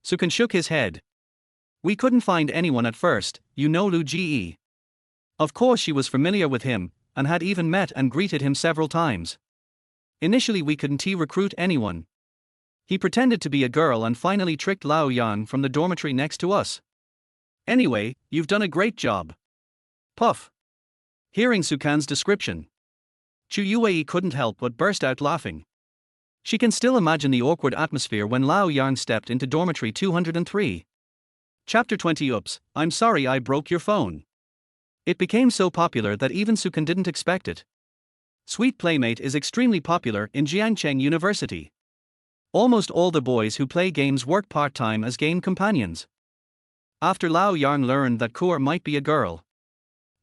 Sukan shook his head. We couldn't find anyone at first, you know Lu Ji. Of course she was familiar with him, and had even met and greeted him several times. Initially we couldn't recruit anyone. He pretended to be a girl and finally tricked Lao Yang from the dormitory next to us. Anyway, you've done a great job. Puff. Hearing Sukan's description, Chu Youwei couldn't help but burst out laughing. She can still imagine the awkward atmosphere when Lao Yang stepped into dormitory 203. Chapter 20. Oops, I'm sorry I broke your phone. It became so popular that even Sukan didn't expect it. Sweet Playmate is extremely popular in Jiangcheng University. Almost all the boys who play games work part-time as game companions. After Lao Yang learned that Core might be a girl,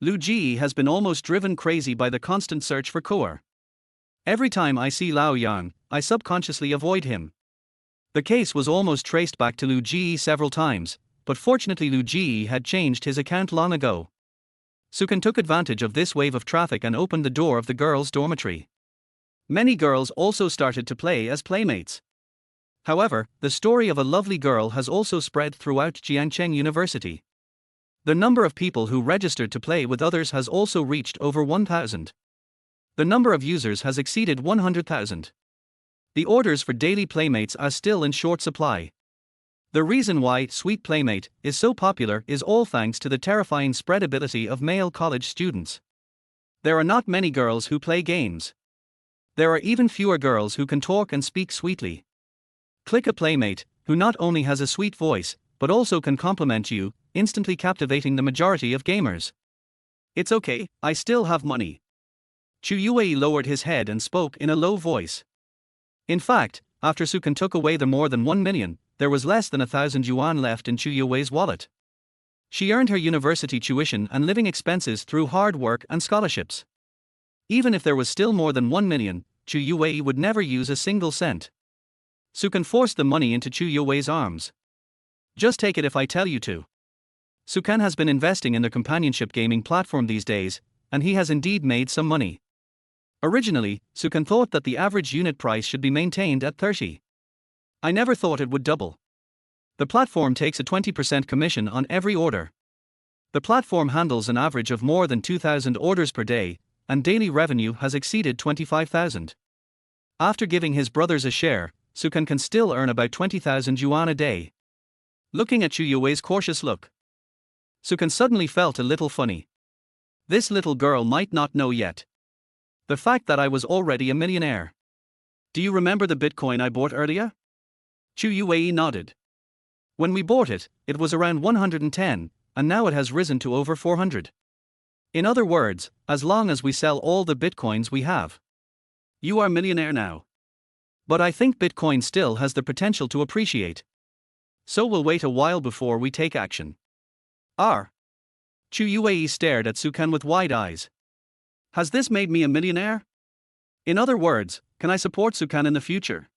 Lu Ji has been almost driven crazy by the constant search for Core. Every time I see Lao Yang, I subconsciously avoid him. The case was almost traced back to Lu Ji several times, but fortunately Lu Ji had changed his account long ago. Sukan took advantage of this wave of traffic and opened the door of the girls' dormitory. Many girls also started to play as playmates. However, the story of a lovely girl has also spread throughout Jiangcheng University. The number of people who registered to play with others has also reached over 1,000. The number of users has exceeded 100,000. The orders for daily playmates are still in short supply. The reason why Sweet Playmate is so popular is all thanks to the terrifying spreadability of male college students. There are not many girls who play games. There are even fewer girls who can talk and speak sweetly. Click a playmate, who not only has a sweet voice, but also can compliment you, instantly captivating the majority of gamers. It's okay, I still have money. Chu Youwei lowered his head and spoke in a low voice. In fact, after Sukan took away the more than 1 million, there was less than 1,000 yuan left in Chu Youwei's wallet. She earned her university tuition and living expenses through hard work and scholarships. Even if there was still more than 1 million, Chu Youwei would never use a single cent. Sukan forced the money into Chu Youwei's arms. Just take it if I tell you to. Sukan has been investing in the companionship gaming platform these days, and he has indeed made some money. Originally, Sukan thought that the average unit price should be maintained at 30. I never thought it would double. The platform takes a 20% commission on every order. The platform handles an average of more than 2,000 orders per day, and daily revenue has exceeded 25,000. After giving his brothers a share, Sukan can still earn about 20,000 yuan a day. Looking at Chu Youwei's cautious look, Sukan suddenly felt a little funny. This little girl might not know yet the fact that I was already a millionaire. Do you remember the Bitcoin I bought earlier? Chu Youwei nodded. When we bought it, it was around 110, and now it has risen to over 400. In other words, as long as we sell all the Bitcoins we have, you are millionaire now. But I think Bitcoin still has the potential to appreciate. So we'll wait a while before we take action. R. Chu Youwei stared at Sukan with wide eyes. Has this made me a millionaire? In other words, can I support Sukan in the future?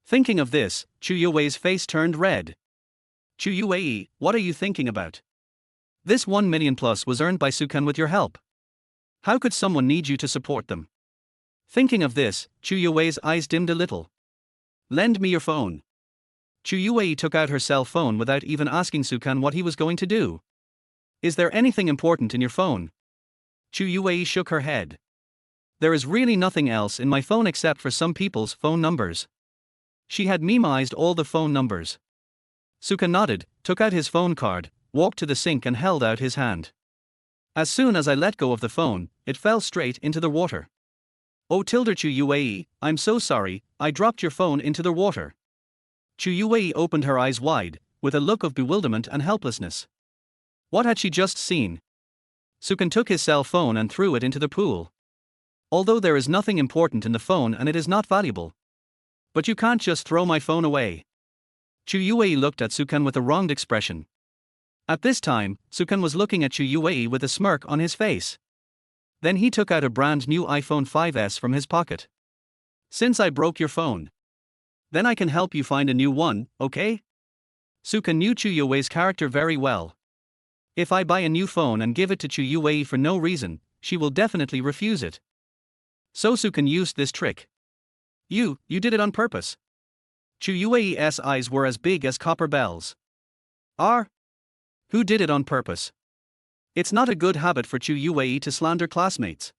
Thinking of this, Chu Youwei's face turned red. Chu Youwei, what are you thinking about? This 1 million plus was earned by Sukan with your help. How could someone need you to support them? Thinking of this, Chu Youwei's eyes dimmed a little. Lend me your phone. Chu Youwei took out her cell phone without even asking Sukan what he was going to do. Is there anything important in your phone? Chu Youwei shook her head. There is really nothing else in my phone except for some people's phone numbers. She had memorized all the phone numbers. Sukan nodded, took out his phone card, walked to the sink and held out his hand. As soon as I let go of the phone, it fell straight into the water. Oh Tilder Chu Youwei, I'm so sorry, I dropped your phone into the water. Chu Youwei opened her eyes wide, with a look of bewilderment and helplessness. What had she just seen? Sukan took his cell phone and threw it into the pool. Although there is nothing important in the phone and it is not valuable. But you can't just throw my phone away. Chu Youwei looked at Sukan with a wronged expression. At this time, Sukan was looking at Chu Youwei with a smirk on his face. Then he took out a brand new iPhone 5S from his pocket. Since I broke your phone, then I can help you find a new one, okay? Sukan knew Chu Youwei's character very well. If I buy a new phone and give it to Chu Youwei for no reason, she will definitely refuse it. So Sukan used this trick. You did it on purpose. Chu Youwei's eyes were as big as copper bells. Who did it on purpose? It's not a good habit for Chu Youwei to slander classmates.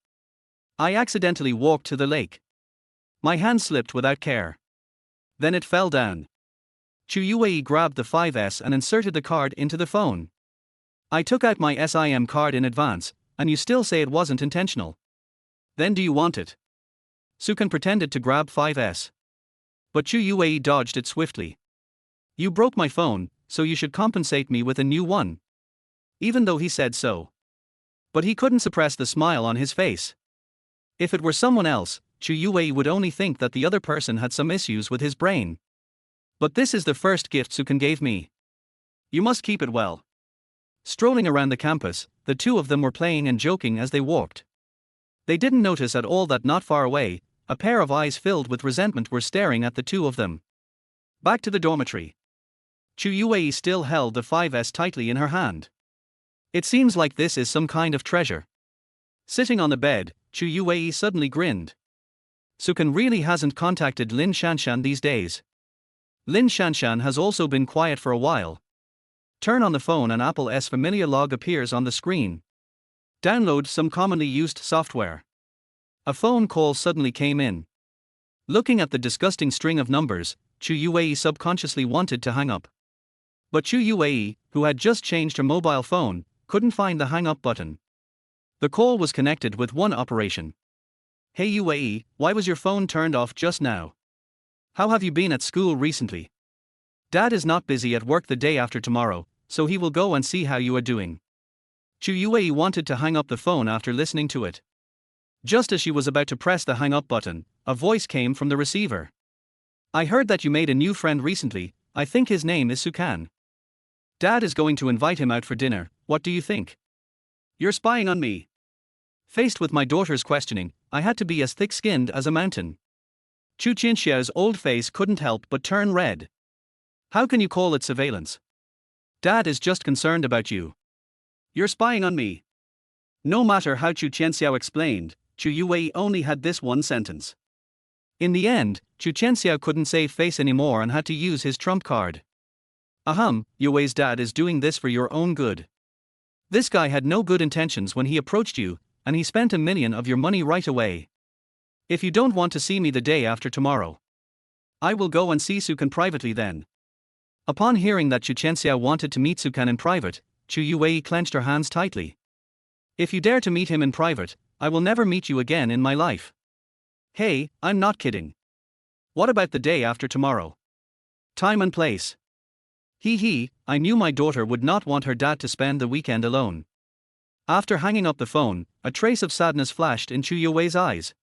I accidentally walked to the lake. My hand slipped without care. Then it fell down. Chu Youwei grabbed the 5S and inserted the card into the phone. I took out my SIM card in advance, and you still say it wasn't intentional. Then do you want it? Sukan pretended to grab 5S. But Chu Youwei dodged it swiftly. You broke my phone, so you should compensate me with a new one. Even though he said so. But he couldn't suppress the smile on his face. If it were someone else, Chu Youwei would only think that the other person had some issues with his brain. But this is the first gift Sukan gave me. You must keep it well. Strolling around the campus, the two of them were playing and joking as they walked. They didn't notice at all that not far away, a pair of eyes filled with resentment were staring at the two of them. Back to the dormitory. Chu Youwei still held the 5S tightly in her hand. It seems like this is some kind of treasure. Sitting on the bed, Chu Youwei suddenly grinned. Sukan really hasn't contacted Lin Shanshan these days. Lin Shanshan has also been quiet for a while. Turn on the phone and Apple's familiar log appears on the screen. Download some commonly used software. A phone call suddenly came in. Looking at the disgusting string of numbers, Chu Youwei subconsciously wanted to hang up. But Chu Youwei, who had just changed her mobile phone, couldn't find the hang up button. The call was connected with one operation. Hey Youwei, why was your phone turned off just now? How have you been at school recently? Dad is not busy at work the day after tomorrow, so he will go and see how you are doing. Chu Youwei wanted to hang up the phone after listening to it. Just as she was about to press the hang up button, a voice came from the receiver. I heard that you made a new friend recently, I think his name is Sukan. Dad is going to invite him out for dinner, what do you think? You're spying on me. Faced with my daughter's questioning, I had to be as thick-skinned as a mountain. Chu Qinxiao's old face couldn't help but turn red. How can you call it surveillance? Dad is just concerned about you. You're spying on me. No matter how Chu Qianxiao explained, Chu Youwei only had this one sentence. In the end, Chu Qianxiao couldn't save face anymore and had to use his trump card. Youwei's dad is doing this for your own good. This guy had no good intentions when he approached you, and he spent $1 million of your money right away. If you don't want to see me the day after tomorrow, I will go and see Sukan privately then. Upon hearing that Chu Qianxiao wanted to meet Sukan in private, Chu Youwei clenched her hands tightly. If you dare to meet him in private, I will never meet you again in my life. Hey, I'm not kidding. What about the day after tomorrow? Time and place. I knew my daughter would not want her dad to spend the weekend alone. After hanging up the phone, a trace of sadness flashed in Chu Youwei's eyes.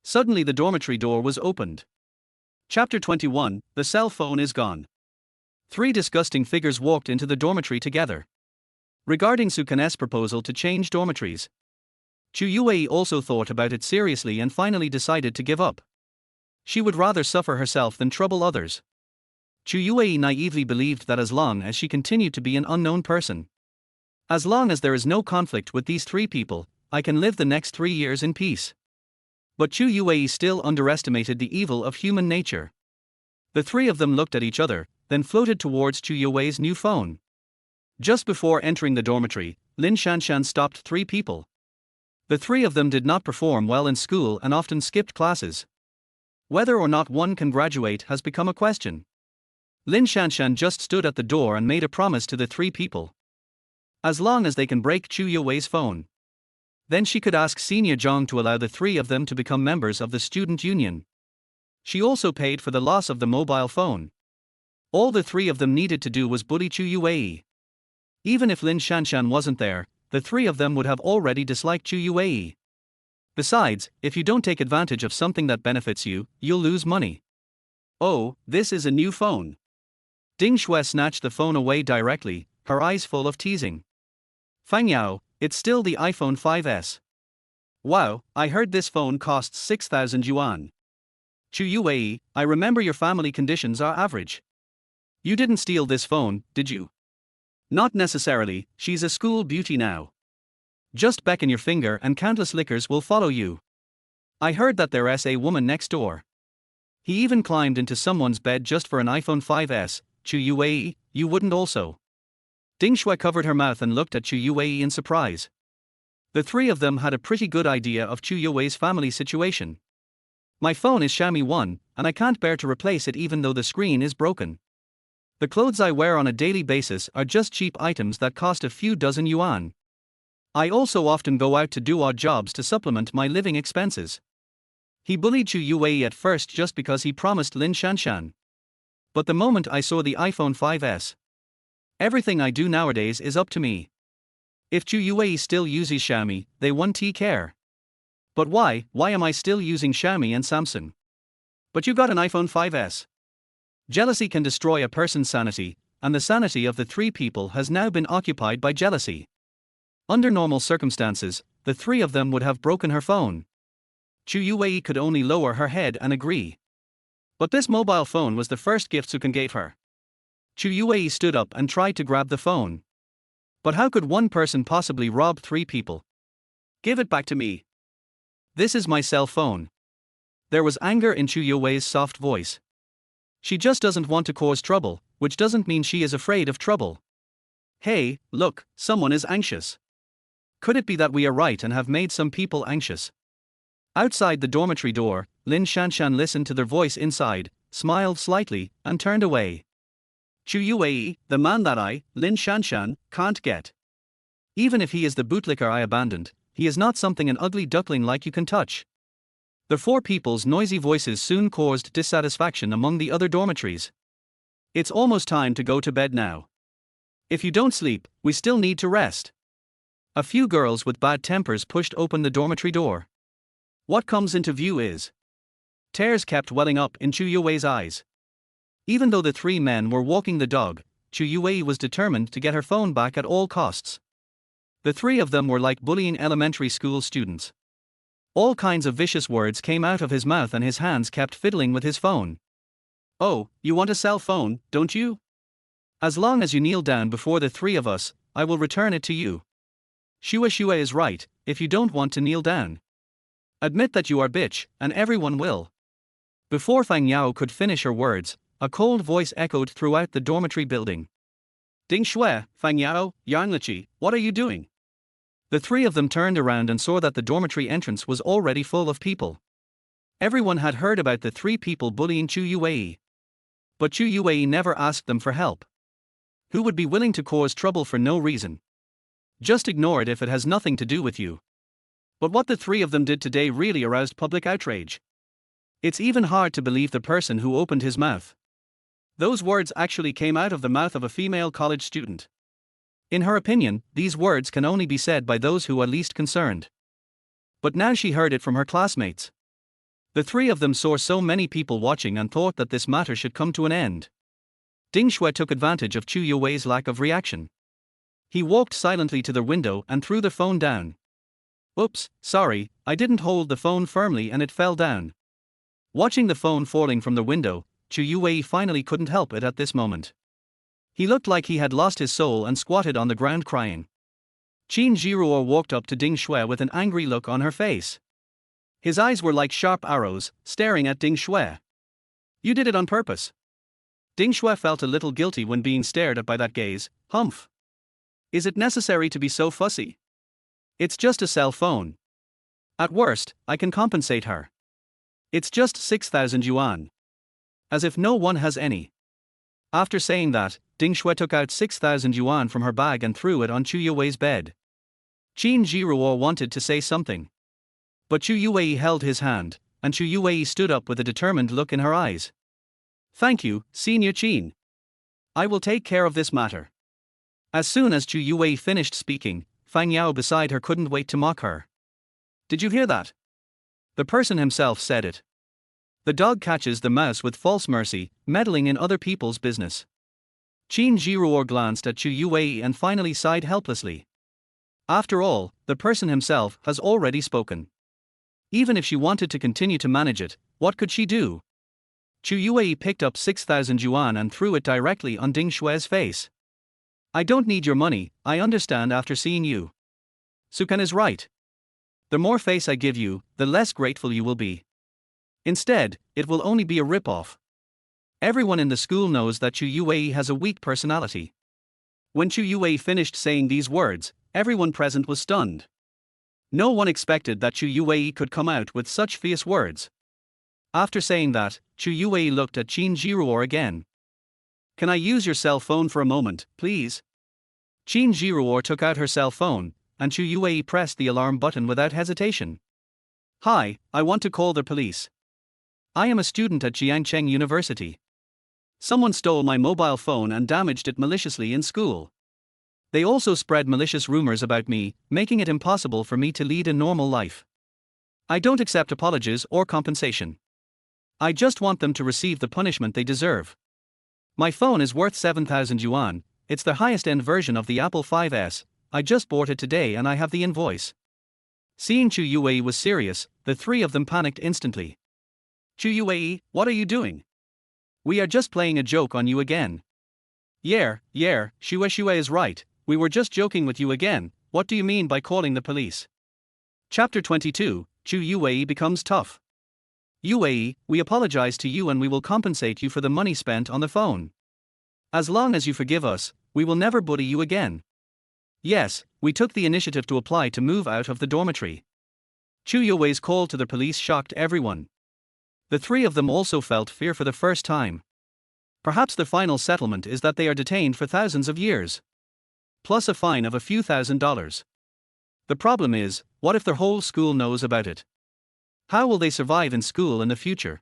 Suddenly the dormitory door was opened. Chapter 21, The cell phone is gone. Three disgusting figures walked into the dormitory together. Regarding Sukan's proposal to change dormitories, Chu Youwei also thought about it seriously and finally decided to give up. She would rather suffer herself than trouble others. Chu Youwei naively believed that as long as she continued to be an unknown person, as long as there is no conflict with these three people, I can live the next 3 years in peace. But Chu Youwei still underestimated the evil of human nature. The three of them looked at each other, then floated towards Chu Youwei's new phone. Just before entering the dormitory, Lin Shanshan stopped three people. The three of them did not perform well in school and often skipped classes. Whether or not one can graduate has become a question. Lin Shanshan just stood at the door and made a promise to the three people. As long as they can break Chu Youwei's phone, then she could ask Senior Zhang to allow the three of them to become members of the student union. She also paid for the loss of the mobile phone. All the three of them needed to do was bully Chu Youwei. Even if Lin Shanshan wasn't there, the three of them would have already disliked Chu Youwei. Besides, if you don't take advantage of something that benefits you, you'll lose money. Oh, this is a new phone. Ding Shui snatched the phone away directly, her eyes full of teasing. Fang Yao, it's still the iPhone 5S. Wow, I heard this phone costs 6,000 yuan. Chu Youwei, I remember your family conditions are average. You didn't steal this phone, did you? Not necessarily, she's a school beauty now. Just beckon your finger and countless lickers will follow you. I heard that there's a woman next door. He even climbed into someone's bed just for an iPhone 5S, Chu Youwei, you wouldn't also. Ding Shui covered her mouth and looked at Chu Youwei in surprise. The three of them had a pretty good idea of Chu Youwei's family situation. My phone is Xiaomi 1, and I can't bear to replace it even though the screen is broken. The clothes I wear on a daily basis are just cheap items that cost a few dozen yuan. I also often go out to do odd jobs to supplement my living expenses. He bullied Chu Youwei at first just because he promised Lin Shanshan. But the moment I saw the iPhone 5S, everything I do nowadays is up to me. If Chu Youwei still uses Xiaomi, they won't care. But why am I still using Xiaomi and Samsung? But you got an iPhone 5S. Jealousy can destroy a person's sanity, and the sanity of the three people has now been occupied by jealousy. Under normal circumstances, the three of them would have broken her phone. Chu Youwei could only lower her head and agree. But this mobile phone was the first gift Sukan gave her. Chu Youwei stood up and tried to grab the phone. But how could one person possibly rob three people? Give it back to me. This is my cell phone. There was anger in Chu Youwei's soft voice. She just doesn't want to cause trouble, which doesn't mean she is afraid of trouble. Hey, look, someone is anxious. Could it be that we are right and have made some people anxious? Outside the dormitory door, Lin Shanshan listened to their voice inside, smiled slightly, and turned away. Chu Youwei, the man that I, Lin Shanshan, can't get. Even if he is the bootlicker I abandoned, he is not something an ugly duckling like you can touch. The four people's noisy voices soon caused dissatisfaction among the other dormitories. It's almost time to go to bed now. If you don't sleep, we still need to rest. A few girls with bad tempers pushed open the dormitory door. What comes into view is tears kept welling up in Chu Youwei's eyes. Even though the three men were walking the dog, Chu Youwei was determined to get her phone back at all costs. The three of them were like bullying elementary school students. All kinds of vicious words came out of his mouth and his hands kept fiddling with his phone. Oh, you want a cell phone, don't you? As long as you kneel down before the three of us, I will return it to you. Chu Youwei is right, if you don't want to kneel down, admit that you are bitch, and everyone will. Before Fang Yao could finish her words, a cold voice echoed throughout the dormitory building. Ding Shui, Fang Yao, Yang Liqi, what are you doing? The three of them turned around and saw that the dormitory entrance was already full of people. Everyone had heard about the three people bullying Chu Youwei. But Chu Youwei never asked them for help. Who would be willing to cause trouble for no reason? Just ignore it if it has nothing to do with you. But what the three of them did today really aroused public outrage. It's even hard to believe the person who opened his mouth. Those words actually came out of the mouth of a female college student. In her opinion, these words can only be said by those who are least concerned. But now she heard it from her classmates. The three of them saw so many people watching and thought that this matter should come to an end. Ding Shui took advantage of Chu Youwei's lack of reaction. He walked silently to the window and threw the phone down. Oops, sorry, I didn't hold the phone firmly and it fell down. Watching the phone falling from the window, Chu Youwei finally couldn't help it at this moment. He looked like he had lost his soul and squatted on the ground crying. Qin Jiruo walked up to Ding Shui with an angry look on her face. His eyes were like sharp arrows, staring at Ding Shui. You did it on purpose. Ding Shui felt a little guilty when being stared at by that gaze. Humph. Is it necessary to be so fussy? It's just a cell phone. At worst, I can compensate her. It's just 6,000 yuan. As if no one has any. After saying that, Ding Shui took out 6,000 yuan from her bag and threw it on Chu Youwei's bed. Qin Jiruo wanted to say something. But Chu Youwei held his hand, and Chu Youwei stood up with a determined look in her eyes. Thank you, Senior Qin. I will take care of this matter. As soon as Chu Youwei finished speaking, Fang Yao beside her couldn't wait to mock her. Did you hear that? The person himself said it. The dog catches the mouse with false mercy, meddling in other people's business. Qin Jiruo glanced at Chu Youwei and finally sighed helplessly. After all, the person himself has already spoken. Even if she wanted to continue to manage it, what could she do? Chu Youwei picked up 6,000 yuan and threw it directly on Ding Shui's face. I don't need your money, I understand after seeing you. Sukan is right. The more face I give you, the less grateful you will be. Instead, it will only be a rip-off. Everyone in the school knows that Chu Youwei has a weak personality. When Chu Youwei finished saying these words, everyone present was stunned. No one expected that Chu Youwei could come out with such fierce words. After saying that, Chu Youwei looked at Qin Jiruo again. Can I use your cell phone for a moment, please? Qin Jiruo took out her cell phone, and Chu Youwei pressed the alarm button without hesitation. Hi, I want to call the police. I am a student at Jiangcheng University. Someone stole my mobile phone and damaged it maliciously in school. They also spread malicious rumors about me, making it impossible for me to lead a normal life. I don't accept apologies or compensation. I just want them to receive the punishment they deserve. My phone is worth 7,000 yuan, it's the highest-end version of the Apple 5S, I just bought it today and I have the invoice. Seeing Chu Youwei was serious, the three of them panicked instantly. Chu Youwei, what are you doing? We are just playing a joke on you again. Yeah, Shuei is right, we were just joking with you again, what do you mean by calling the police? Chapter 22, Chu Youwei becomes tough. Youwei, we apologize to you and we will compensate you for the money spent on the phone. As long as you forgive us, we will never bully you again. Yes, we took the initiative to apply to move out of the dormitory. Chu Youwei's call to the police shocked everyone. The three of them also felt fear for the first time. Perhaps the final settlement is that they are detained for thousands of years. Plus a fine of a few $1,000s. The problem is, what if their whole school knows about it? How will they survive in school in the future?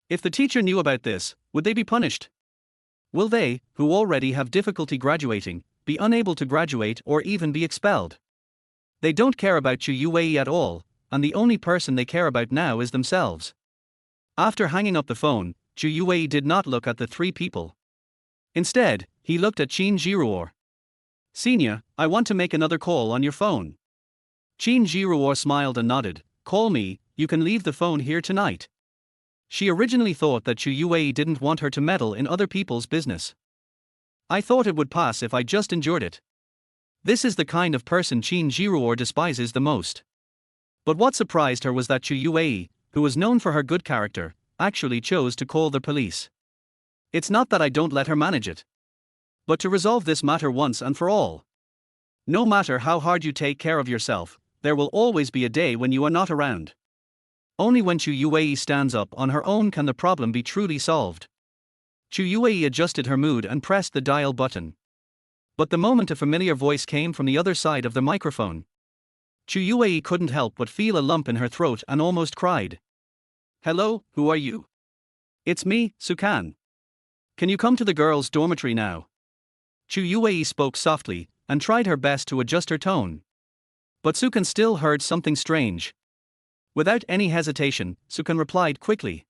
If the teacher knew about this, would they be punished? Will they, who already have difficulty graduating, be unable to graduate or even be expelled? They don't care about Chu Youwei at all, and the only person they care about now is themselves. After hanging up the phone, Chu Youwei did not look at the three people. Instead, he looked at Qin Jiruo. Senior, I want to make another call on your phone. Qin Jiruo smiled and nodded. Call me, you can leave the phone here tonight. She originally thought that Chu Youwei didn't want her to meddle in other people's business. I thought it would pass if I just endured it. This is the kind of person Qin Jiruo despises the most. But what surprised her was that Chu Youwei, who was known for her good character, actually chose to call the police. It's not that I don't let her manage it, but to resolve this matter once and for all. No matter how hard you take care of yourself, there will always be a day when you are not around. Only when Chu Youwei stands up on her own can the problem be truly solved. Chu Youwei adjusted her mood and pressed the dial button. But the moment a familiar voice came from the other side of the microphone, Chu Youwei couldn't help but feel a lump in her throat and almost cried. Hello, who are you? It's me, Sukan. Can you come to the girls' dormitory now? Chu Youwei spoke softly, and tried her best to adjust her tone. But Sukan still heard something strange. Without any hesitation, Sukan replied quickly.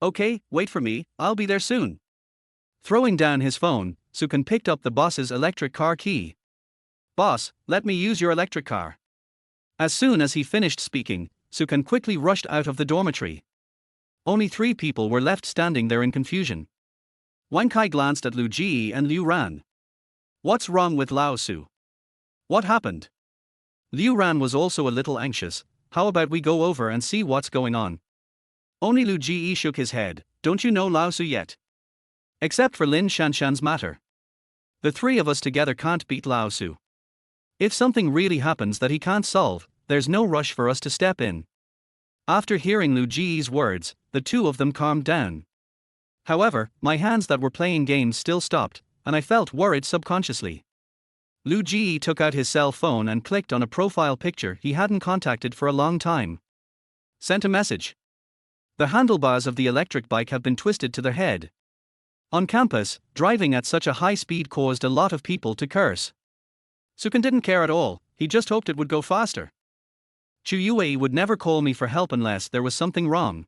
Okay, wait for me, I'll be there soon. Throwing down his phone, Sukan picked up the boss's electric car key. "Boss, let me use your electric car." As soon as he finished speaking, Sukan quickly rushed out of the dormitory. Only 3 people were left standing there in confusion. Wang Kai glanced at Lu Ji and Liu Ran. "What's wrong with Lao Su? What happened?" Liu Ran was also a little anxious. "How about we go over and see what's going on?" Only Lu Ji shook his head. "Don't you know Lao Su yet? Except for Lin Shanshan's matter. The 3 of us together can't beat Lao Su. If something really happens that he can't solve, there's no rush for us to step in." After hearing Lu Ji's words, the 2 of them calmed down. However, my hands that were playing games still stopped, and I felt worried subconsciously. Lu Ji took out his cell phone and clicked on a profile picture he hadn't contacted for a long time. Sent a message. The handlebars of the electric bike have been twisted to their head. On campus, driving at such a high speed caused a lot of people to curse. Sukan didn't care at all, he just hoped it would go faster. Chu Youwei would never call me for help unless there was something wrong.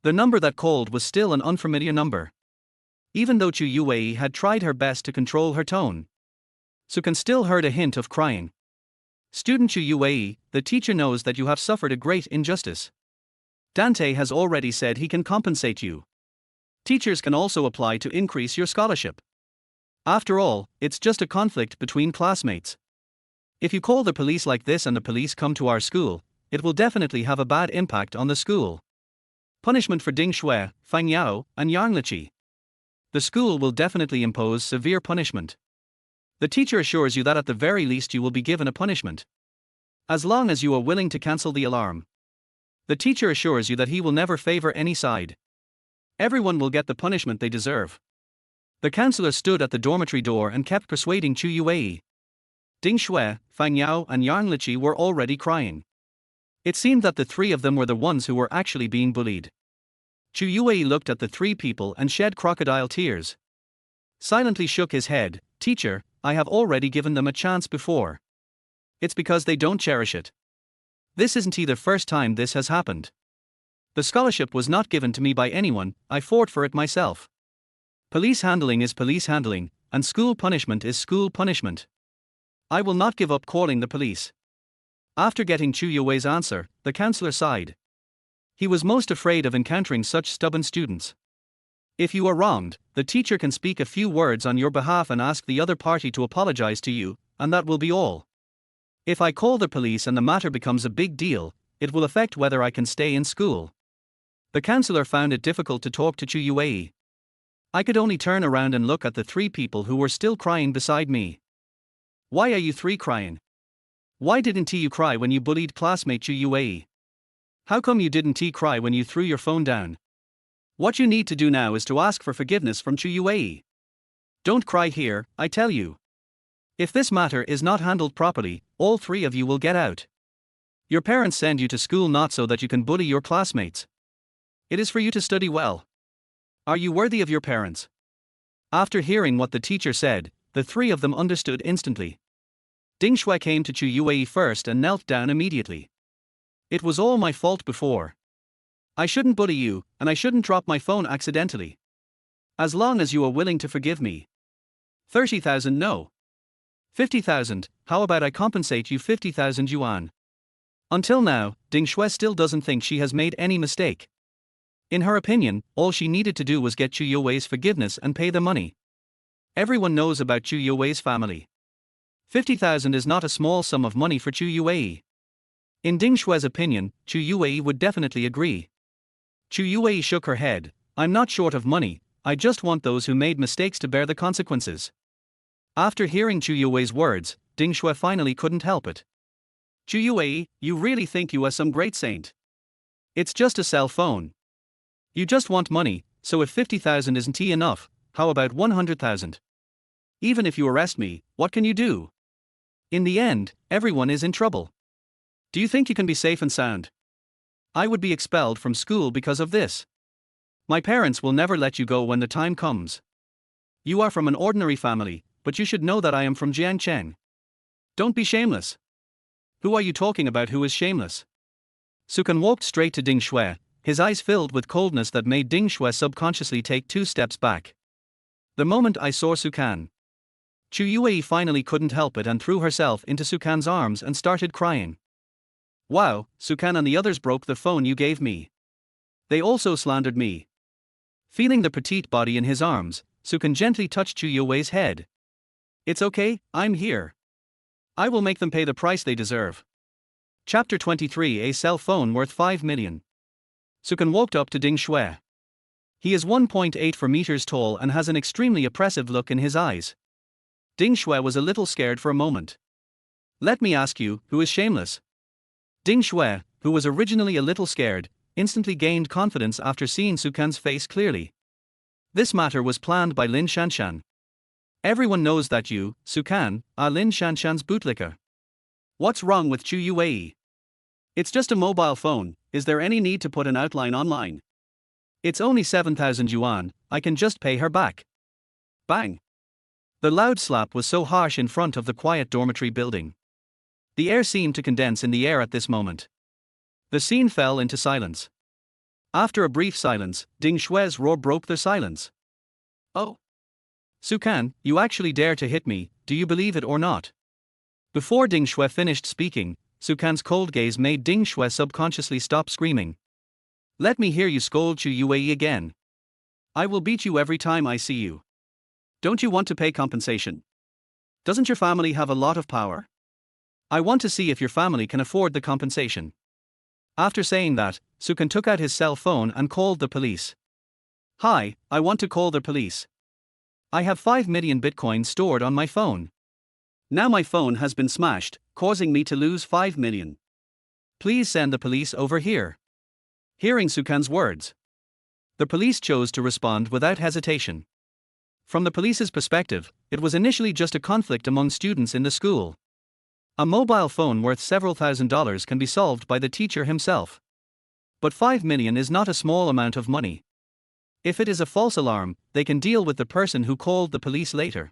The number that called was still an unfamiliar number. Even though Chu Youwei had tried her best to control her tone, Sukan still heard a hint of crying. "Student Chu Youwei, the teacher knows that you have suffered a great injustice. Dante has already said he can compensate you. Teachers can also apply to increase your scholarship. After all, it's just a conflict between classmates. If you call the police like this and the police come to our school, it will definitely have a bad impact on the school. Punishment for Ding Shui, Fang Yao, and Yang Liqi. The school will definitely impose severe punishment. The teacher assures you that at the very least you will be given a punishment. As long as you are willing to cancel the alarm. The teacher assures you that he will never favor any side. Everyone will get the punishment they deserve." The counselor stood at the dormitory door and kept persuading Chu Youwei. Ding Shui, Fang Yao, and Yang Liqi were already crying. It seemed that the 3 of them were the ones who were actually being bullied. Chu Youwei looked at the 3 people and shed crocodile tears. Silently shook his head. "Teacher, I have already given them a chance before. It's because they don't cherish it. This isn't the first time this has happened. The scholarship was not given to me by anyone, I fought for it myself. Police handling is police handling, and school punishment is school punishment. I will not give up calling the police." After getting Chu Youwei's answer, the counselor sighed. He was most afraid of encountering such stubborn students. If you are wronged, the teacher can speak a few words on your behalf and ask the other party to apologize to you, and that will be all. If I call the police and the matter becomes a big deal, it will affect whether I can stay in school. The counselor found it difficult to talk to Chu Youwei. I could only turn around and look at the 3 people who were still crying beside me. "Why are you 3 crying? Why didn't you cry when you bullied classmate Chu Youwei? How come you didn't cry when you threw your phone down? What you need to do now is to ask for forgiveness from Chu Youwei. Don't cry here, I tell you. If this matter is not handled properly, all 3 of you will get out. Your parents send you to school not so that you can bully your classmates. It is for you to study well. Are you worthy of your parents?" After hearing what the teacher said, the 3 of them understood instantly. Ding Shui came to Chu Youwei first and knelt down immediately. "It was all my fault before. I shouldn't bully you, and I shouldn't drop my phone accidentally. As long as you are willing to forgive me. 30,000 no. 50,000, how about I compensate you 50,000 yuan?" Until now, Ding Shui still doesn't think she has made any mistake. In her opinion, all she needed to do was get Chu Youwei's forgiveness and pay the money. Everyone knows about Chu Youwei's family. 50,000 is not a small sum of money for Chu Youwei. In Ding Shui's opinion, Chu Youwei would definitely agree. Chu Youwei shook her head. "I'm not short of money, I just want those who made mistakes to bear the consequences." After hearing Chu Youwei's words, Ding Shui finally couldn't help it. "Chu Youwei, you really think you are some great saint? It's just a cell phone. You just want money, so if 50,000 isn't enough, how about 100,000? Even if you arrest me, what can you do? In the end, everyone is in trouble. Do you think you can be safe and sound? I would be expelled from school because of this. My parents will never let you go when the time comes. You are from an ordinary family, but you should know that I am from Jiangcheng. Don't be shameless." "Who are you talking about who is shameless?" Sukan walked straight to Ding Shui, his eyes filled with coldness that made Ding Shui subconsciously take 2 steps back. The moment I saw Sukan, Chu Youwei finally couldn't help it and threw herself into Sukan's arms and started crying. Wow, Sukan and the others broke the phone you gave me. They also slandered me. Feeling the petite body in his arms, Sukan gently touched Chu Youwei's head. It's okay, I'm here. I will make them pay the price they deserve. Chapter 23. A cell phone worth 5 million. Sukan walked up to Ding Shui. He is 1.84 meters tall and has an extremely oppressive look in his eyes. Ding Shui was a little scared for a moment. Let me ask you, who is shameless? Ding Shui, who was originally a little scared, instantly gained confidence after seeing Sukan's face clearly. This matter was planned by Lin Shanshan. Everyone knows that you, Sukan, are Lin Shanshan's bootlicker. What's wrong with Chu Youwei? It's just a mobile phone, is there any need to put an outline online? It's only 7,000 yuan, I can just pay her back. Bang! The loud slap was so harsh in front of the quiet dormitory building. The air seemed to condense in the air at this moment. The scene fell into silence. After a brief silence, Ding Shui's roar broke the silence. Oh! Sukan, you actually dare to hit me, do you believe it or not? Before Ding Shui finished speaking, Sukan's cold gaze made Ding Shui subconsciously stop screaming. Let me hear you scold Chu Youwei again. I will beat you every time I see you. Don't you want to pay compensation? Doesn't your family have a lot of power? I want to see if your family can afford the compensation. After saying that, Sukan took out his cell phone and called the police. Hi, I want to call the police. I have 5 million bitcoins stored on my phone. Now my phone has been smashed, causing me to lose 5 million. Please send the police over here. Hearing Sukan's words, the police chose to respond without hesitation. From the police's perspective, it was initially just a conflict among students in the school. A mobile phone worth several $1,000s can be solved by the teacher himself. But 5 million is not a small amount of money. If it is a false alarm, they can deal with the person who called the police later.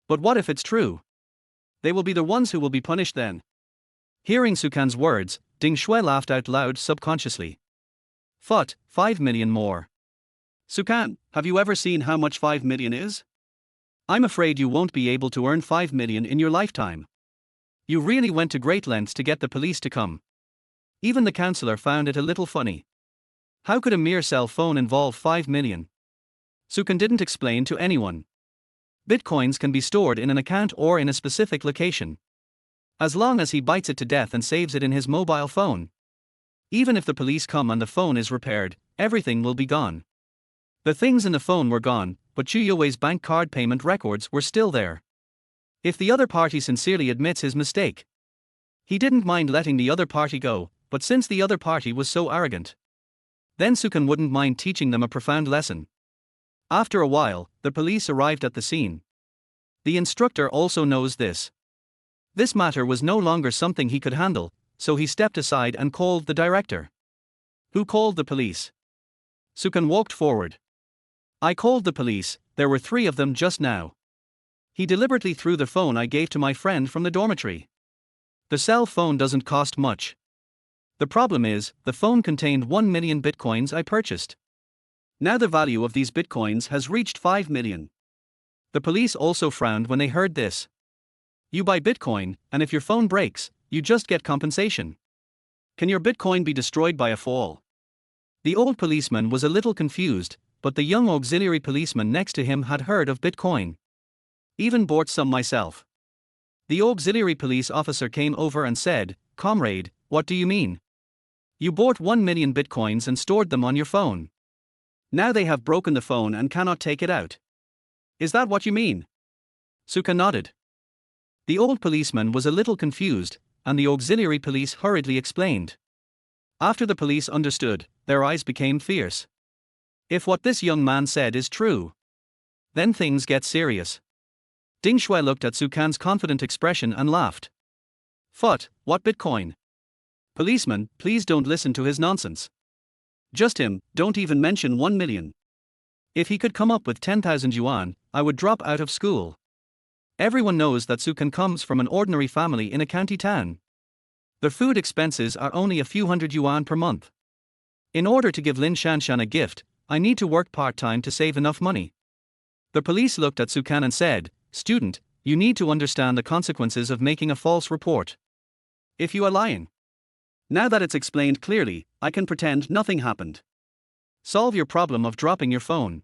But what if it's true? They will be the ones who will be punished then. Hearing Sukan's words, Ding Shui laughed out loud subconsciously. Phut, 5 million more. Sukan, have you ever seen how much 5 million is? I'm afraid you won't be able to earn 5 million in your lifetime. You really went to great lengths to get the police to come. Even the counselor found it a little funny. How could a mere cell phone involve 5 million? Sukan didn't explain to anyone. Bitcoins can be stored in an account or in a specific location. As long as he bites it to death and saves it in his mobile phone. Even if the police come and the phone is repaired, everything will be gone. The things in the phone were gone, but Chu Youwei's bank card payment records were still there. If the other party sincerely admits his mistake, he didn't mind letting the other party go, but since the other party was so arrogant, then Sukan wouldn't mind teaching them a profound lesson. After a while, the police arrived at the scene. The instructor also knows this. This matter was no longer something he could handle, so he stepped aside and called the director. Who called the police? Sukan walked forward. I called the police, there were 3 of them just now. He deliberately threw the phone I gave to my friend from the dormitory. The cell phone doesn't cost much. The problem is, the phone contained 1 million bitcoins I purchased. Now the value of these bitcoins has reached 5 million. The police also frowned when they heard this. You buy bitcoin, and if your phone breaks, you just get compensation. Can your bitcoin be destroyed by a fall? The old policeman was a little confused, but the young auxiliary policeman next to him had heard of bitcoin. Even bought some myself. The auxiliary police officer came over and said, Comrade, what do you mean? You bought 1 million bitcoins and stored them on your phone. Now they have broken the phone and cannot take it out. Is that what you mean? Sukan nodded. The old policeman was a little confused, and the auxiliary police hurriedly explained. After the police understood, their eyes became fierce. If what this young man said is true, then things get serious. Ding Shui looked at Sukan's confident expression and laughed. Phut, what bitcoin? Policeman, please don't listen to his nonsense. Just him, don't even mention 1 million. If he could come up with 10,000 yuan, I would drop out of school. Everyone knows that Sukan comes from an ordinary family in a county town. The food expenses are only a few hundred yuan per month. In order to give Lin Shanshan a gift, I need to work part-time to save enough money. The police looked at Sukan and said, "Student, you need to understand the consequences of making a false report. If you are lying, now that it's explained clearly, I can pretend nothing happened. Solve your problem of dropping your phone."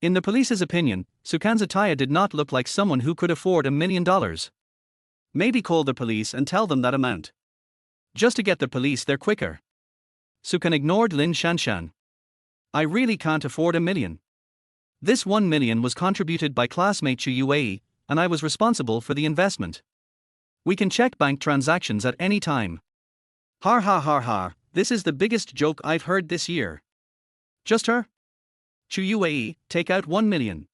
In the police's opinion, Sukan's attire did not look like someone who could afford $1 million. Maybe call the police and tell them that amount, just to get the police there quicker. Sukan ignored Lin Shanshan. "I really can't afford $1 million. This $1 million was contributed by classmate Chu Youwei, and I was responsible for the investment. We can check bank transactions at any time." Har har har har, this is the biggest joke I've heard this year. Just her? Chu Youwei, take out $1 million.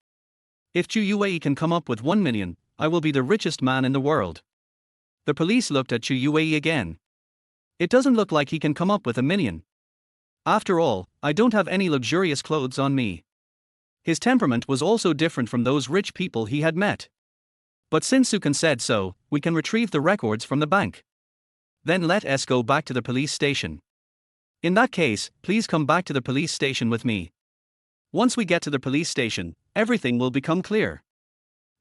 If Chu Youwei can come up with $1 million, I will be the richest man in the world. The police looked at Chu Youwei again. It doesn't look like he can come up with $1 million. After all, I don't have any luxurious clothes on me. His temperament was also different from those rich people he had met. But since Sukan said so, we can retrieve the records from the bank. Then let us go back to the police station. In that case, please come back to the police station with me. Once we get to the police station, everything will become clear.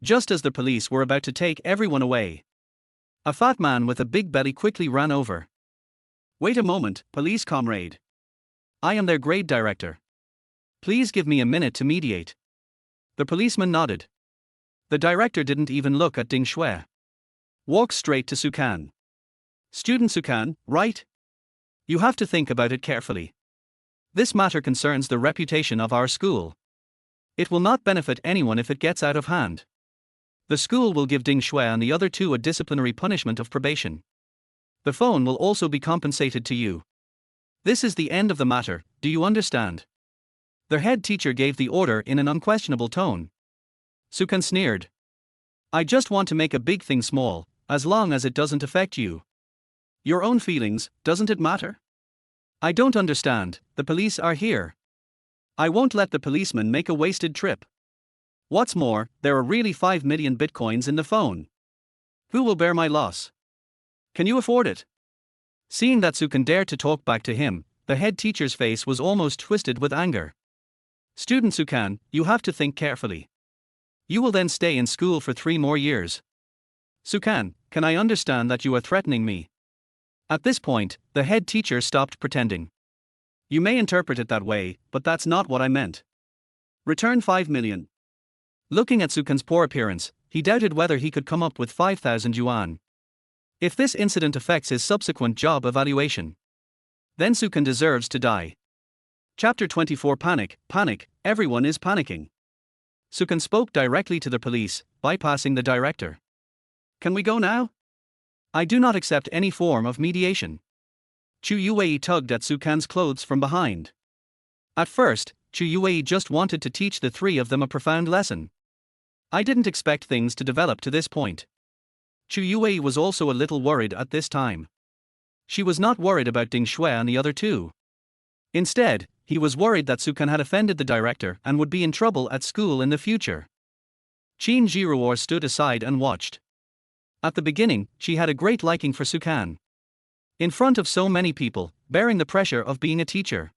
Just as the police were about to take everyone away, a fat man with a big belly quickly ran over. "Wait a moment, police comrade. I am their grade director. Please give me a minute to mediate." The policeman nodded. The director didn't even look at Ding Shui. Walked straight to Sukan. "Student Sukan, right? You have to think about it carefully. This matter concerns the reputation of our school. It will not benefit anyone if it gets out of hand. The school will give Ding Shui and the other two a disciplinary punishment of probation. The phone will also be compensated to you. This is the end of the matter, do you understand?" The head teacher gave the order in an unquestionable tone. Sukan sneered. "I just want to make a big thing small, as long as it doesn't affect you. Your own feelings, doesn't it matter?" "I don't understand, the police are here. I won't let the policeman make a wasted trip. What's more, there are really 5 million bitcoins in the phone. Who will bear my loss? Can you afford it?" Seeing that Sukan dared to talk back to him, the head teacher's face was almost twisted with anger. "Student Sukan, you have to think carefully. You will then stay in school for 3 more years. Sukan, can I understand that you are threatening me?" At this point, the head teacher stopped pretending. "You may interpret it that way, but that's not what I meant. Return 5 million. Looking at Sukan's poor appearance, he doubted whether he could come up with 5,000 yuan. If this incident affects his subsequent job evaluation, then Sukan deserves to die. Chapter 24. Panic, panic, everyone is panicking. Sukan spoke directly to the police, bypassing the director. "Can we go now? I do not accept any form of mediation." Chu Youwei tugged at Sukan's clothes from behind. At first, Chu Youwei just wanted to teach the 3 of them a profound lesson. "I didn't expect things to develop to this point." Chu Youwei was also a little worried at this time. She was not worried about Ding Shui and the other 2. Instead, he was worried that Sukan had offended the director and would be in trouble at school in the future. Qin Jiruo stood aside and watched. At the beginning, she had a great liking for Sukan. In front of so many people, bearing the pressure of being a teacher,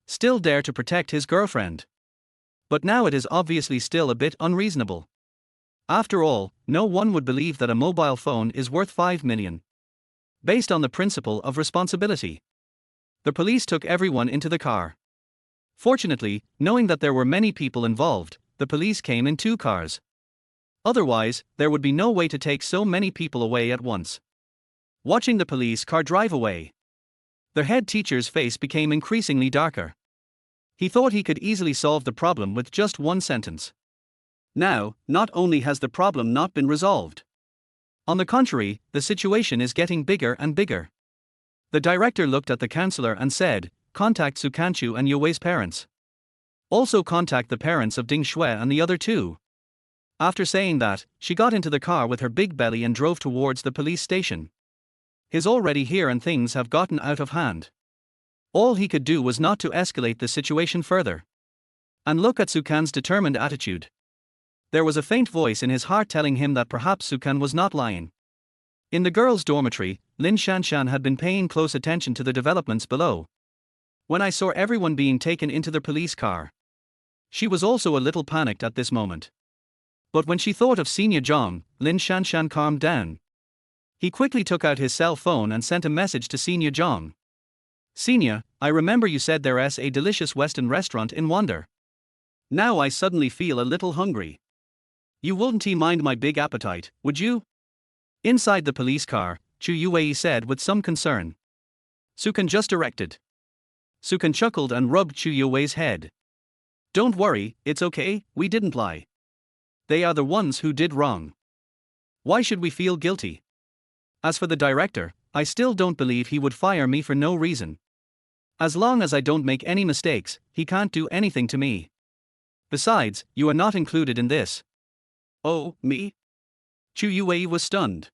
still dare to protect his girlfriend. But now it is obviously still a bit unreasonable. After all, no one would believe that a mobile phone is worth 5 million. Based on the principle of responsibility, the police took everyone into the car. Fortunately, knowing that there were many people involved, the police came in 2 cars. Otherwise, there would be no way to take so many people away at once. Watching the police car drive away, the head teacher's face became increasingly darker. He thought he could easily solve the problem with just 1 sentence. Now, not only has the problem not been resolved, on the contrary, the situation is getting bigger and bigger. The director looked at the counselor and said, "Contact Sukanchu and Youwei's parents. Also contact the parents of Ding Shui and the other 2. After saying that, she got into the car with her big belly and drove towards the police station. He's already here and things have gotten out of hand. All he could do was not to escalate the situation further. And look at Sukan's determined attitude. There was a faint voice in his heart telling him that perhaps Sukan was not lying. In the girls' dormitory, Lin Shanshan had been paying close attention to the developments below. When I saw everyone being taken into the police car, She was also a little panicked at this moment. But when she thought of Senior Zhang, Lin Shanshan calmed down. He quickly took out his cell phone and sent a message to Senior Zhang. Senior, I remember you said there's a delicious Western restaurant in Wander. Now I suddenly feel a little hungry. You wouldn't mind my big appetite, would you? Inside the police car, Chu Youwei said with some concern. Sukan just directed. Sukan chuckled and rubbed Chu Youwei's head. Don't worry, it's okay, we didn't lie. They are the ones who did wrong. Why should we feel guilty? As for the director, I still don't believe he would fire me for no reason. As long as I don't make any mistakes, he can't do anything to me. Besides, you are not included in this. Oh, me? Chu Youwei was stunned.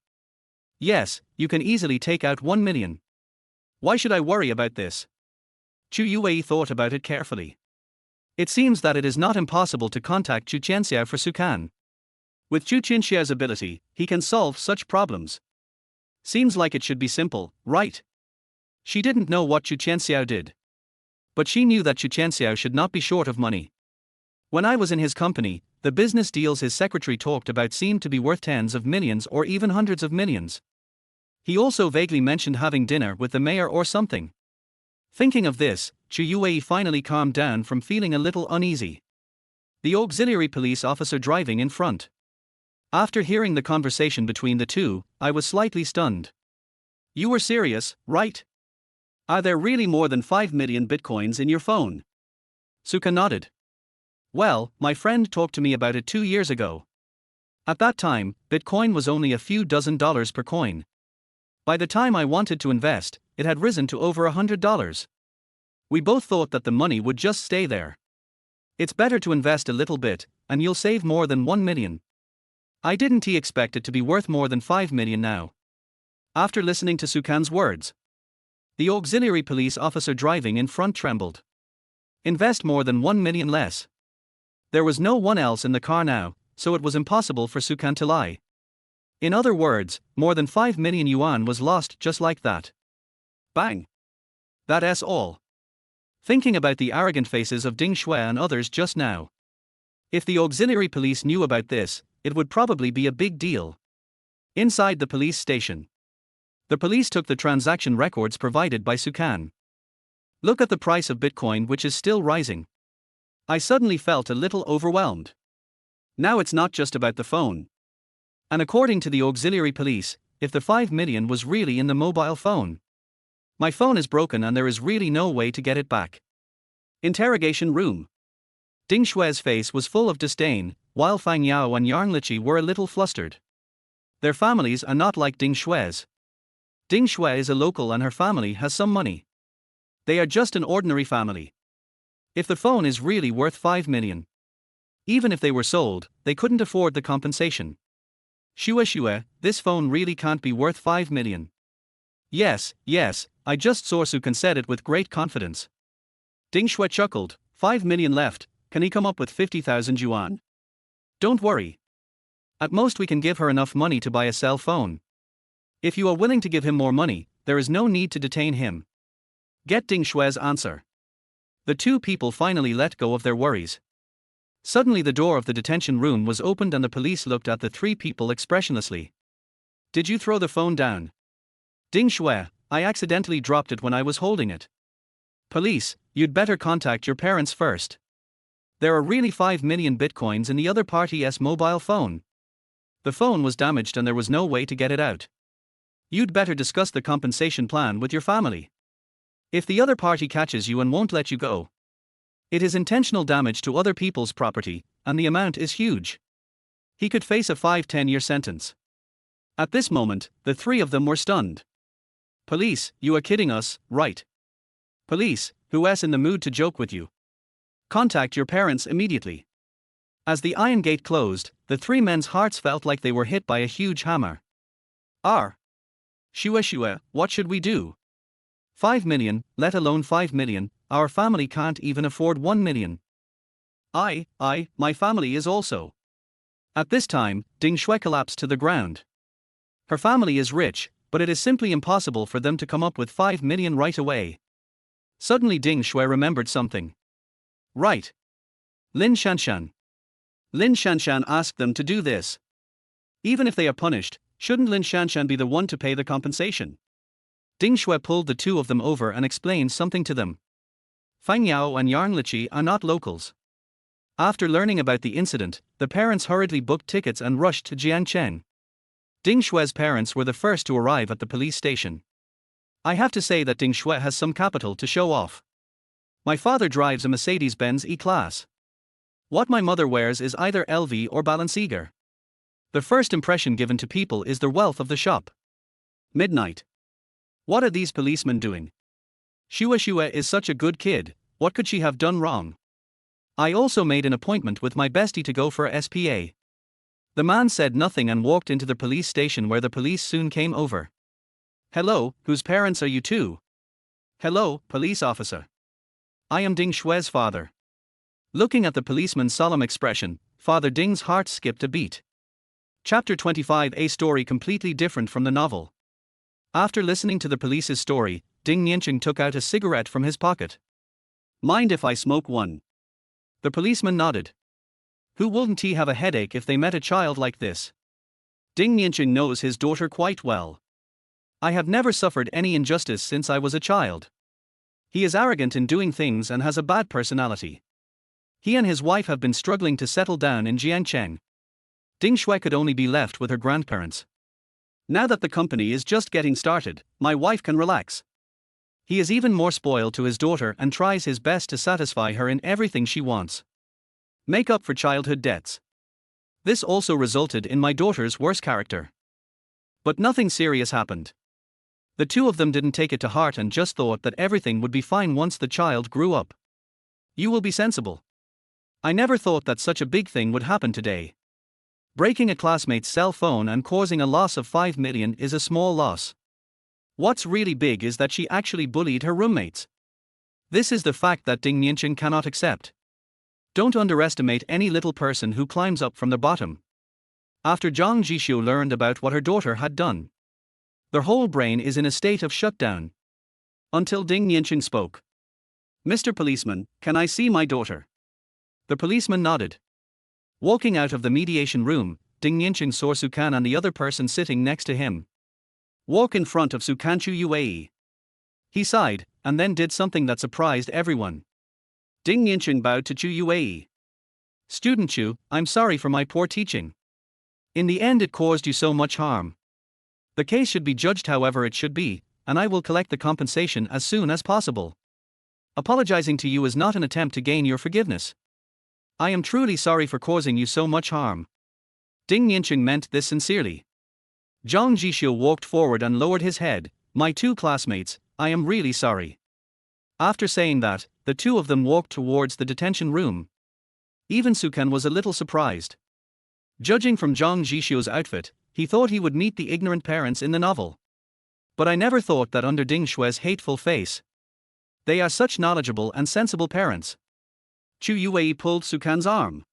Yes, you can easily take out 1 million. Why should I worry about this? Chu Youwei thought about it carefully. It seems that it is not impossible to contact Chu Qianxiao for Sukan. With Chu Qianxiao's ability, he can solve such problems. Seems like it should be simple, right? She didn't know what Chu Qianxiao did. But she knew that Chu Qianxiao should not be short of money. When I was in his company, the business deals his secretary talked about seemed to be worth tens of millions or even hundreds of millions. He also vaguely mentioned having dinner with the mayor or something. Thinking of this, Chu Youwei finally calmed down from feeling a little uneasy. The auxiliary police officer driving in front. After hearing the conversation between the two, I was slightly stunned. You were serious, right? Are there really more than 5 million bitcoins in your phone? Suka nodded. Well, my friend talked to me about it 2 years ago. At that time, Bitcoin was only a few dozen dollars per coin. By the time I wanted to invest, it had risen to over $100. We both thought that the money would just stay there. It's better to invest a little bit, and you'll save more than 1 million. I didn't expect it to be worth more than 5 million now. After listening to Sukan's words, the auxiliary police officer driving in front trembled. Invest more than 1 million less. There was no one else in the car now, so it was impossible for Sukan to lie. In other words, more than 5 million yuan was lost just like that. Bang! That's all. Thinking about the arrogant faces of Ding Shui and others just now. If the auxiliary police knew about this, it would probably be a big deal. Inside the police station, the police took the transaction records provided by Sukan. Look at the price of Bitcoin, which is still rising. I suddenly felt a little overwhelmed. Now it's not just about the phone. And according to the auxiliary police, if the 5 million was really in the mobile phone. My phone is broken and there is really no way to get it back. Interrogation room. Ding Shui's face was full of disdain, while Fang Yao and Yang Lichi were a little flustered. Their families are not like Ding Shui's. Ding Shui is a local and her family has some money. They are just an ordinary family. If the phone is really worth 5 million. Even if they were sold, they couldn't afford the compensation. Shue, this phone really can't be worth 5 million. Yes, I just saw Sukan said it with great confidence. Ding Shui chuckled, 5 million left, can he come up with 50,000 yuan? Don't worry. At most we can give her enough money to buy a cell phone. If you are willing to give him more money, there is no need to detain him. Get Ding Shui's answer. The two people finally let go of their worries. Suddenly the door of the detention room was opened and the police looked at the three people expressionlessly. Did you throw the phone down? Ding Shui, I accidentally dropped it when I was holding it. Police, you'd better contact your parents first. There are really 5 million bitcoins in the other party's mobile phone. The phone was damaged and there was no way to get it out. You'd better discuss the compensation plan with your family. If the other party catches you and won't let you go, it is intentional damage to other people's property, and the amount is huge. He could face a 5-10-year sentence. At this moment, the three of them were stunned. Police, you are kidding us, right? Police, who's in the mood to joke with you? Contact your parents immediately. As the iron gate closed, the three men's hearts felt like they were hit by a huge hammer. Shue, what should we do? 5 million, let alone 5 million, our family can't even afford 1 million. My family is also. At this time, Ding Shui collapsed to the ground. Her family is rich, but it is simply impossible for them to come up with 5 million right away. Suddenly Ding Shui remembered something. Right. Lin Shanshan. Lin Shanshan asked them to do this. Even if they are punished, shouldn't Lin Shanshan be the one to pay the compensation? Ding Shui pulled the two of them over and explained something to them. Fang Yao and Yarn Lichi are not locals. After learning about the incident, the parents hurriedly booked tickets and rushed to Jiangcheng. Ding Shui's parents were the first to arrive at the police station. I have to say that Ding Shui has some capital to show off. My father drives a Mercedes-Benz E-Class. What my mother wears is either LV or Balenciaga. The first impression given to people is the wealth of the shop. Midnight. What are these policemen doing? Chu Youwei is such a good kid, what could she have done wrong? I also made an appointment with my bestie to go for a SPA. The man said nothing and walked into the police station where the police soon came over. Hello, whose parents are you two? Hello, police officer. I am Ding Shui's father. Looking at the policeman's solemn expression, Father Ding's heart skipped a beat. Chapter 25, a story completely different from the novel. After listening to the police's story, Ding Nianqing took out a cigarette from his pocket. Mind if I smoke one? The policeman nodded. Who wouldn't he have a headache if they met a child like this? Ding Nianqing knows his daughter quite well. I have never suffered any injustice since I was a child. He is arrogant in doing things and has a bad personality. He and his wife have been struggling to settle down in Jiangcheng. Ding Shui could only be left with her grandparents. Now that the company is just getting started, my wife can relax. He is even more spoiled to his daughter and tries his best to satisfy her in everything she wants. Make up for childhood debts. This also resulted in my daughter's worse character. But nothing serious happened. The two of them didn't take it to heart and just thought that everything would be fine once the child grew up. You will be sensible. I never thought that such a big thing would happen today. Breaking a classmate's cell phone and causing a loss of 5 million is a small loss. What's really big is that she actually bullied her roommates. This is the fact that Ding Nianqing cannot accept. Don't underestimate any little person who climbs up from the bottom. After Zhang Jishu learned about what her daughter had done, their whole brain is in a state of shutdown. Until Ding Nianqing spoke. Mr. Policeman, can I see my daughter? The policeman nodded. Walking out of the mediation room, Ding Nianqing saw Sukan and the other person sitting next to him. Walk in front of Sukan Chu Youwei. He sighed, and then did something that surprised everyone. Ding Nianqing bowed to Chu Youwei. Student Chu, I'm sorry for my poor teaching. In the end it caused you so much harm. The case should be judged however it should be, and I will collect the compensation as soon as possible. Apologizing to you is not an attempt to gain your forgiveness. I am truly sorry for causing you so much harm. Ding Nianqing meant this sincerely. Zhang Jishu walked forward and lowered his head. My two classmates, I am really sorry. After saying that, the two of them walked towards the detention room. Even Sukan was a little surprised. Judging from Zhang Jishu's outfit, he thought he would meet the ignorant parents in the novel. But I never thought that under Ding Shui's hateful face. They are such knowledgeable and sensible parents. Chu Youwei pulled Sukan's arm.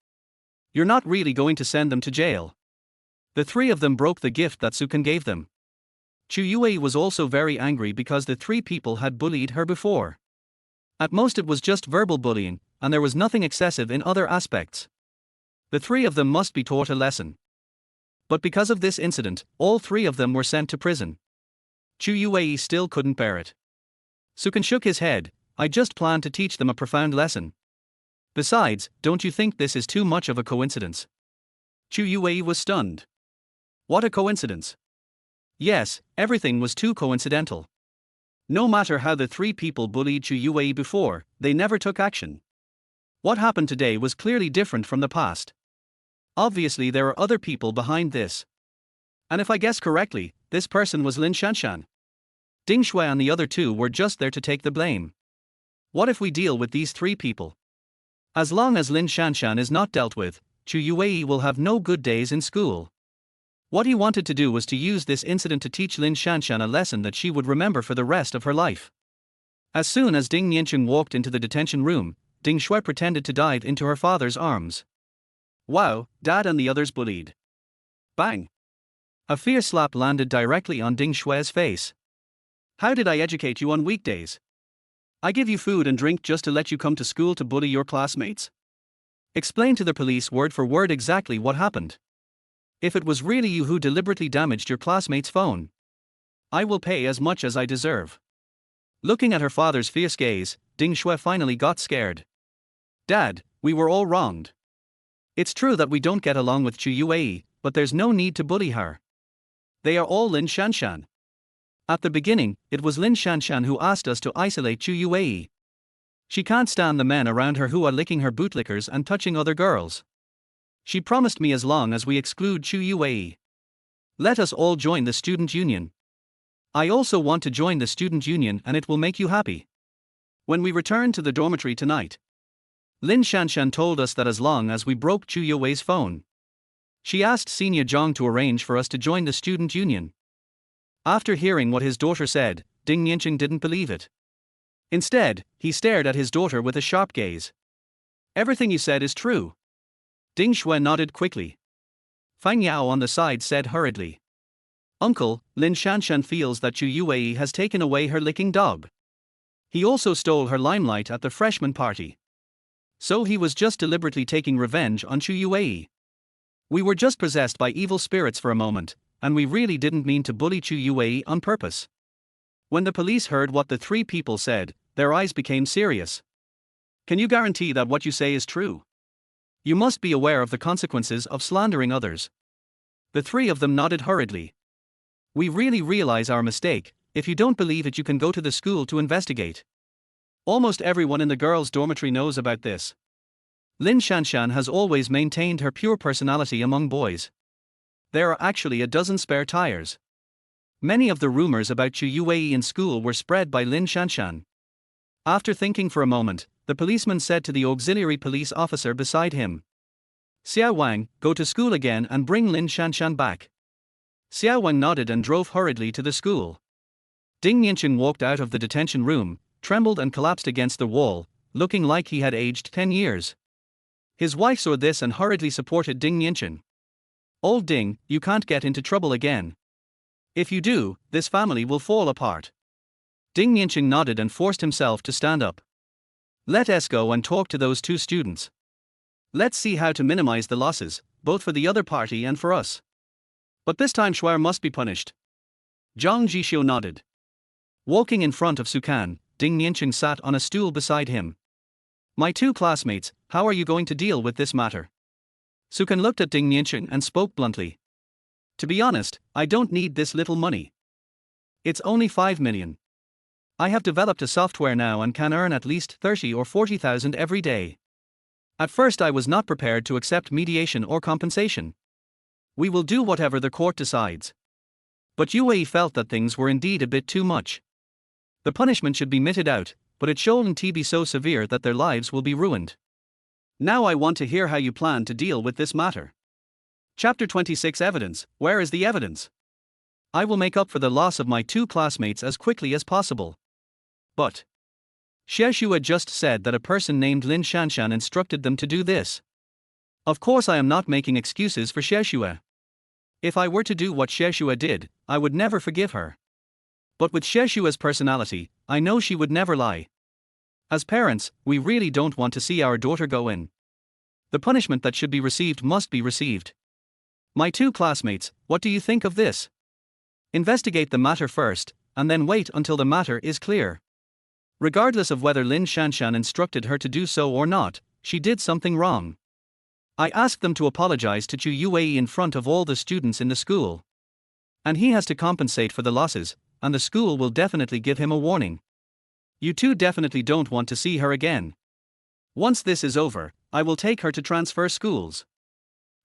You're not really going to send them to jail. The three of them broke the gift that Sukan gave them. Chu Youwei was also very angry because the three people had bullied her before. At most it was just verbal bullying, and there was nothing excessive in other aspects. The three of them must be taught a lesson. But because of this incident, all three of them were sent to prison. Chu Youwei still couldn't bear it. Sukan shook his head. I just planned to teach them a profound lesson. Besides, don't you think this is too much of a coincidence? Chu Youwei was stunned. What a coincidence. Yes, everything was too coincidental. No matter how the three people bullied Chu Youwei before, they never took action. What happened today was clearly different from the past. Obviously there are other people behind this. And if I guess correctly, this person was Lin Shanshan. Ding Shui and the other two were just there to take the blame. What if we deal with these three people? As long as Lin Shanshan is not dealt with, Chu Youwei will have no good days in school. What he wanted to do was to use this incident to teach Lin Shanshan a lesson that she would remember for the rest of her life. As soon as Ding Nianqing walked into the detention room, Ding Shui pretended to dive into her father's arms. Wow, Dad and the others bullied. Bang! A fierce slap landed directly on Ding Shui's face. How did I educate you on weekdays? I give you food and drink just to let you come to school to bully your classmates? Explain to the police word for word exactly what happened. If it was really you who deliberately damaged your classmate's phone, I will pay as much as I deserve. Looking at her father's fierce gaze, Ding Shui finally got scared. Dad, we were all wronged. It's true that we don't get along with Chu Youwei, but there's no need to bully her. They are all Lin Shanshan. At the beginning, it was Lin Shanshan who asked us to isolate Chu Youwei. She can't stand the men around her who are licking her bootlickers and touching other girls. She promised me as long as we exclude Chu Youwei, let us all join the student union. I also want to join the student union and it will make you happy. When we return to the dormitory tonight, Lin Shanshan told us that as long as we broke Chu Youwei's phone, she asked Senior Zhang to arrange for us to join the student union. After hearing what his daughter said, Ding Yanqing didn't believe it. Instead, he stared at his daughter with a sharp gaze. Everything you said is true. Ding Shui nodded quickly. Fang Yao on the side said hurriedly, Uncle, Lin Shanshan feels that Chu Youwei has taken away her licking dog. He also stole her limelight at the freshman party. So he was just deliberately taking revenge on Chu Youwei. We were just possessed by evil spirits for a moment, and we really didn't mean to bully Chu Youwei on purpose. When the police heard what the three people said, their eyes became serious. Can you guarantee that what you say is true? You must be aware of the consequences of slandering others. The three of them nodded hurriedly. We really realize our mistake. If you don't believe it, you can go to the school to investigate. Almost everyone in the girls' dormitory knows about this. Lin Shanshan has always maintained her pure personality among boys. There are actually a dozen spare tires. Many of the rumors about Chu Youwei in school were spread by Lin Shanshan. After thinking for a moment, the policeman said to the auxiliary police officer beside him, Xiao Wang, go to school again and bring Lin Shanshan back. Xiao Wang nodded and drove hurriedly to the school. Ding Yanqing walked out of the detention room, trembled and collapsed against the wall, looking like he had aged 10 years. His wife saw this and hurriedly supported Ding Yanqing. Old Ding, you can't get into trouble again. If you do, this family will fall apart. Ding Yanqing nodded and forced himself to stand up. Let us go and talk to those two students. Let's see how to minimize the losses, both for the other party and for us. But this time Shuai must be punished. Zhang Jishio nodded. Walking in front of Sukan, Ding Yanqing sat on a stool beside him. My two classmates, how are you going to deal with this matter? Sukan looked at Ding Yanqing and spoke bluntly. To be honest, I don't need this little money. It's only 5 million. I have developed a software now and can earn at least 30 or 40,000 every day. At first I was not prepared to accept mediation or compensation. We will do whatever the court decides. But Youwei felt that things were indeed a bit too much. The punishment should be meted out, but it shouldn't be so severe that their lives will be ruined. Now I want to hear how you plan to deal with this matter. Chapter 26 Evidence. Where is the evidence? I will make up for the loss of my two classmates as quickly as possible. But Xie Xue just said that a person named Lin Shanshan instructed them to do this. Of course I am not making excuses for Xie Xue. If I were to do what Xie Xue did, I would never forgive her. But with Xie Xue's personality, I know she would never lie. As parents, we really don't want to see our daughter go in. The punishment that should be received must be received. My two classmates, what do you think of this? Investigate the matter first, and then wait until the matter is clear. Regardless of whether Lin Shanshan instructed her to do so or not, she did something wrong. I asked them to apologize to Chu Youwei in front of all the students in the school. And he has to compensate for the losses, and the school will definitely give him a warning. You two definitely don't want to see her again. Once this is over, I will take her to transfer schools.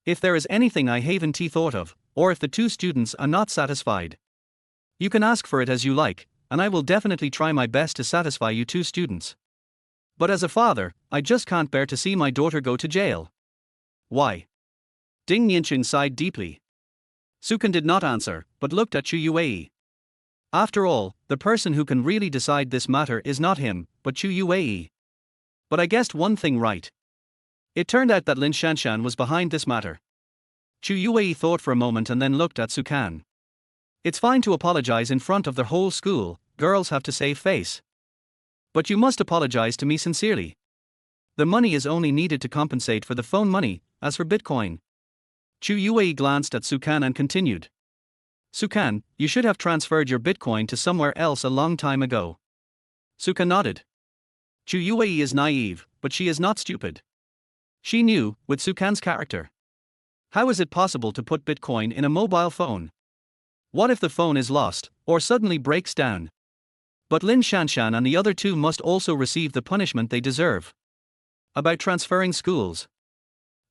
If there is anything I haven't thought of, or if the two students are not satisfied, you can ask for it as you like, and I will definitely try my best to satisfy you two students. But as a father, I just can't bear to see my daughter go to jail. Why? Ding Yanqing sighed deeply. Sukan did not answer, but looked at Chu Youwei. After all, the person who can really decide this matter is not him, but Chu Youwei. But I guessed one thing right. It turned out that Lin Shanshan was behind this matter. Chu Youwei thought for a moment and then looked at Sukan. It's fine to apologize in front of the whole school, girls have to save face. But you must apologize to me sincerely. The money is only needed to compensate for the phone money. As for Bitcoin. Chu Youwei glanced at Sukan and continued. Sukan, you should have transferred your Bitcoin to somewhere else a long time ago. Sukan nodded. Chu Youwei is naive, but she is not stupid. She knew, with Sukan's character. How is it possible to put Bitcoin in a mobile phone? What if the phone is lost, or suddenly breaks down? But Lin Shanshan and the other two must also receive the punishment they deserve. About transferring schools.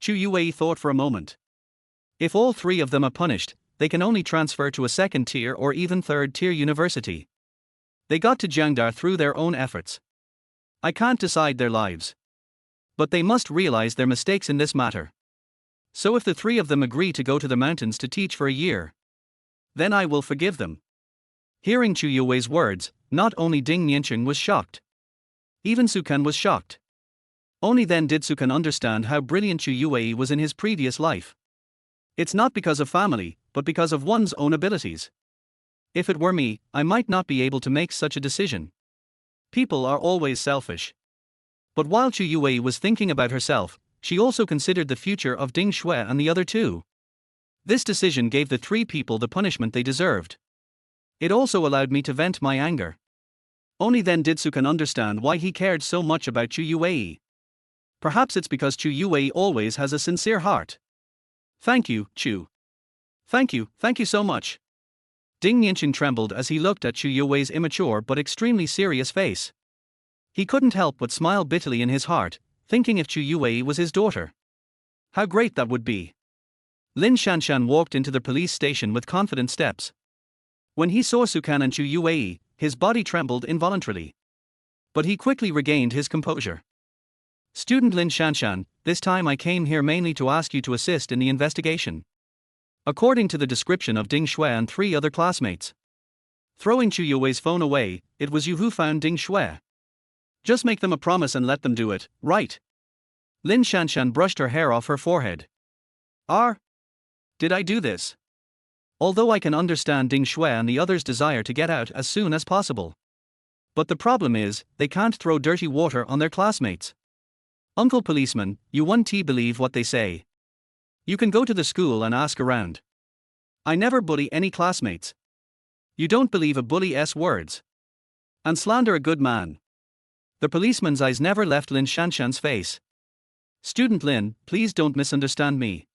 Chu Youwei thought for a moment. If all three of them are punished, they can only transfer to a second-tier or even third-tier university. They got to Jiangda through their own efforts. I can't decide their lives. But they must realize their mistakes in this matter. So if the three of them agree to go to the mountains to teach for a year, then I will forgive them. Hearing Chu Youwei's words, not only Ding Niancheng was shocked. Even Sukan was shocked. Only then did Sukan understand how brilliant Chu Youwei was in his previous life. It's not because of family, but because of one's own abilities. If it were me, I might not be able to make such a decision. People are always selfish. But while Chu Youwei was thinking about herself, she also considered the future of Ding Shui and the other two. This decision gave the three people the punishment they deserved. It also allowed me to vent my anger. Only then did Sukan understand why he cared so much about Chu Youwei. Perhaps it's because Chu Youwei always has a sincere heart. Thank you, Chu. Thank you so much. Ding Niancheng trembled as he looked at Chu Youwei's immature but extremely serious face. He couldn't help but smile bitterly in his heart, thinking if Chu Youwei was his daughter. How great that would be. Lin Shanshan walked into the police station with confident steps. When he saw Sukan and Chu Youwei, his body trembled involuntarily. But he quickly regained his composure. Student Lin Shanshan, this time I came here mainly to ask you to assist in the investigation. According to the description of Ding Shui and three other classmates. Throwing Chu Youwei's phone away, it was you who found Ding Shui. Just make them a promise and let them do it, right? Lin Shanshan brushed her hair off her forehead. Did I do this? Although I can understand Ding Shui and the others' desire to get out as soon as possible. But the problem is, they can't throw dirty water on their classmates. Uncle Policeman, you won't believe what they say. You can go to the school and ask around. I never bully any classmates. You don't believe a bully's words. And slander a good man. The policeman's eyes never left Lin Shanshan's face. Student Lin, please don't misunderstand me.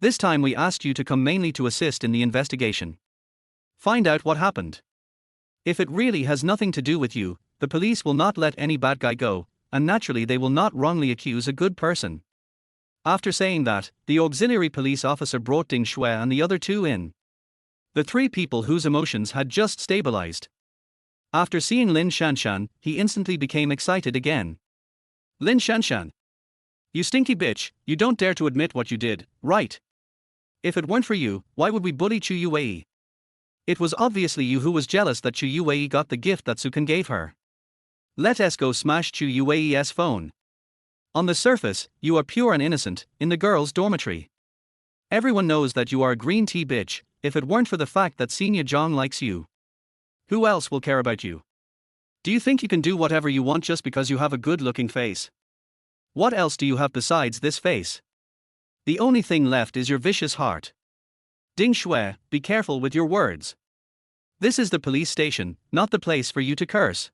This time we asked you to come mainly to assist in the investigation. Find out what happened. If it really has nothing to do with you, the police will not let any bad guy go, and naturally they will not wrongly accuse a good person. After saying that, the auxiliary police officer brought Ding Shui and the other two in. The three people whose emotions had just stabilized. After seeing Lin Shanshan, he instantly became excited again. Lin Shanshan. You stinky bitch, you don't dare to admit what you did, right? If it weren't for you, why would we bully Chu Youwei? It was obviously you who was jealous that Chu Youwei got the gift that Sukan gave her. Let us go smash Chu Youwei's phone. On the surface, you are pure and innocent, in the girls' dormitory. Everyone knows that you are a green tea bitch, if it weren't for the fact that Senior Zhang likes you. Who else will care about you? Do you think you can do whatever you want just because you have a good-looking face? What else do you have besides this face? The only thing left is your vicious heart. Ding Shui, be careful with your words. This is the police station, not the place for you to curse.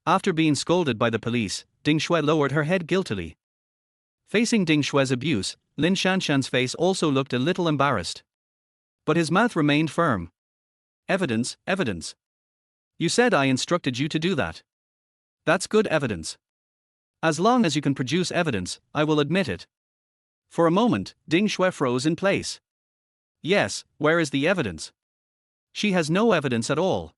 After being scolded by the police, Ding Shui lowered her head guiltily. Facing Ding Shui's abuse, Lin Shanshan's face also looked a little embarrassed. But his mouth remained firm. Evidence. You said I instructed you to do that. That's good evidence. As long as you can produce evidence, I will admit it. For a moment, Ding Shui froze in place. Yes, where is the evidence? She has no evidence at all.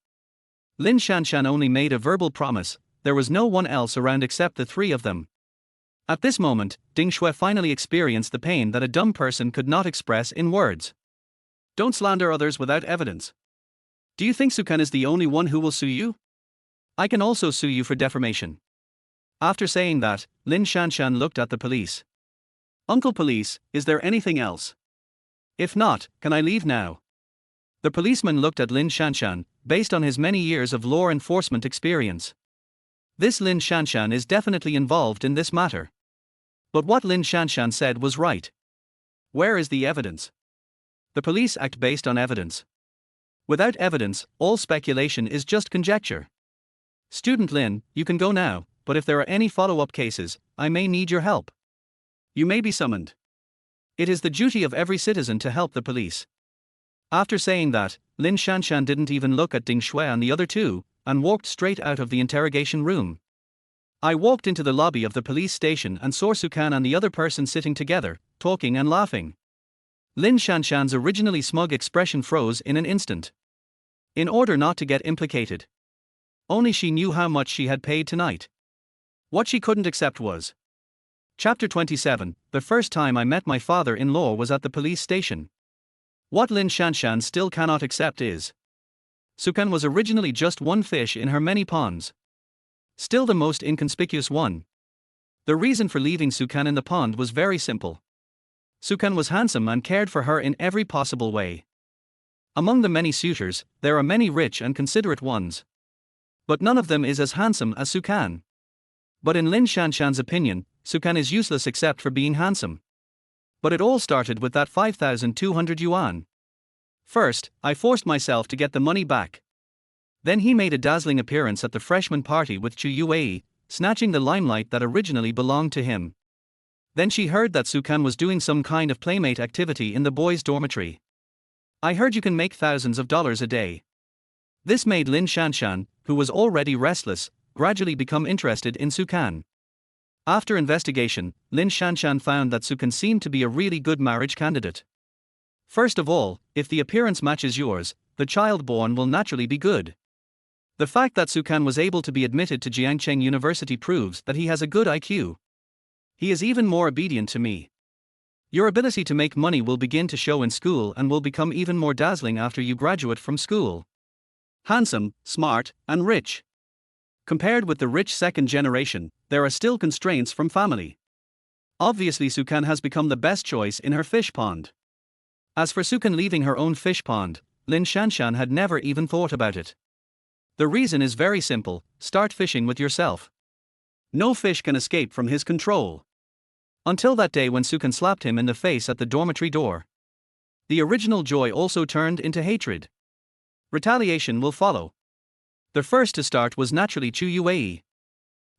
Lin Shanshan only made a verbal promise, there was no one else around except the three of them. At this moment, Ding Shui finally experienced the pain that a dumb person could not express in words. Don't slander others without evidence. Do you think Sukan is the only one who will sue you? I can also sue you for defamation. After saying that, Lin Shanshan looked at the police. Uncle Police, is there anything else? If not, can I leave now? The policeman looked at Lin Shanshan, based on his many years of law enforcement experience. This Lin Shanshan is definitely involved in this matter. But what Lin Shanshan said was right. Where is the evidence? The police act based on evidence. Without evidence, all speculation is just conjecture. Student Lin, you can go now, but if there are any follow-up cases, I may need your help. You may be summoned. It is the duty of every citizen to help the police. After saying that, Lin Shanshan didn't even look at Ding Shui and the other two, and walked straight out of the interrogation room. I walked into the lobby of the police station and saw Sukan and the other person sitting together, talking and laughing. Lin Shanshan's originally smug expression froze in an instant. In order not to get implicated. Only she knew how much she had paid tonight. What she couldn't accept was. Chapter 27, the first time I met my father-in-law was at the police station. What Lin Shanshan still cannot accept is. Sukan was originally just one fish in her many ponds. Still the most inconspicuous one. The reason for leaving Sukan in the pond was very simple. Sukan was handsome and cared for her in every possible way. Among the many suitors, there are many rich and considerate ones. But none of them is as handsome as Sukan. But in Lin Shanshan's opinion, Sukan is useless except for being handsome. But it all started with that 5,200 yuan. First, I forced myself to get the money back. Then he made a dazzling appearance at the freshman party with Chu Youwei, snatching the limelight that originally belonged to him. Then she heard that Sukan was doing some kind of playmate activity in the boys' dormitory. I heard you can make thousands of dollars a day. This made Lin Shanshan, who was already restless, gradually become interested in Sukan. After investigation, Lin Shanshan found that Sukan seemed to be a really good marriage candidate. First of all, if the appearance matches yours, the child born will naturally be good. The fact that Sukan was able to be admitted to Jiangcheng University proves that he has a good IQ. He is even more obedient to me. Your ability to make money will begin to show in school and will become even more dazzling after you graduate from school. Handsome, smart, and rich. Compared with the rich second generation, there are still constraints from family. Obviously Sukan has become the best choice in her fish pond. As for Sukan leaving her own fish pond, Lin Shanshan had never even thought about it. The reason is very simple: start fishing with yourself. No fish can escape from his control. Until that day when Sukan slapped him in the face at the dormitory door. The original joy also turned into hatred. Retaliation will follow. The first to start was naturally Chu Youwei.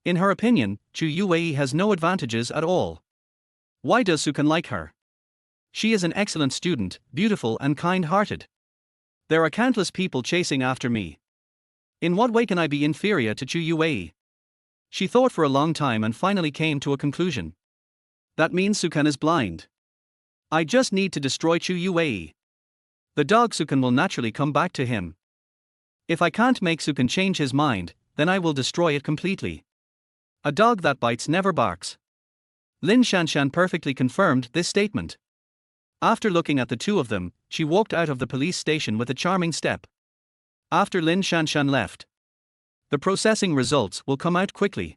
In her opinion, Chu Youwei has no advantages at all. Why does Sukan like her? She is an excellent student, beautiful and kind-hearted. There are countless people chasing after me. In what way can I be inferior to Chu Youwei? She thought for a long time and finally came to a conclusion. That means Sukan is blind. I just need to destroy Chu Youwei. The dog Sukan will naturally come back to him. If I can't make Sukan change his mind, then I will destroy it completely. A dog that bites never barks. Lin Shanshan perfectly confirmed this statement. After looking at the two of them, she walked out of the police station with a charming step. After Lin Shanshan left, the processing results will come out quickly.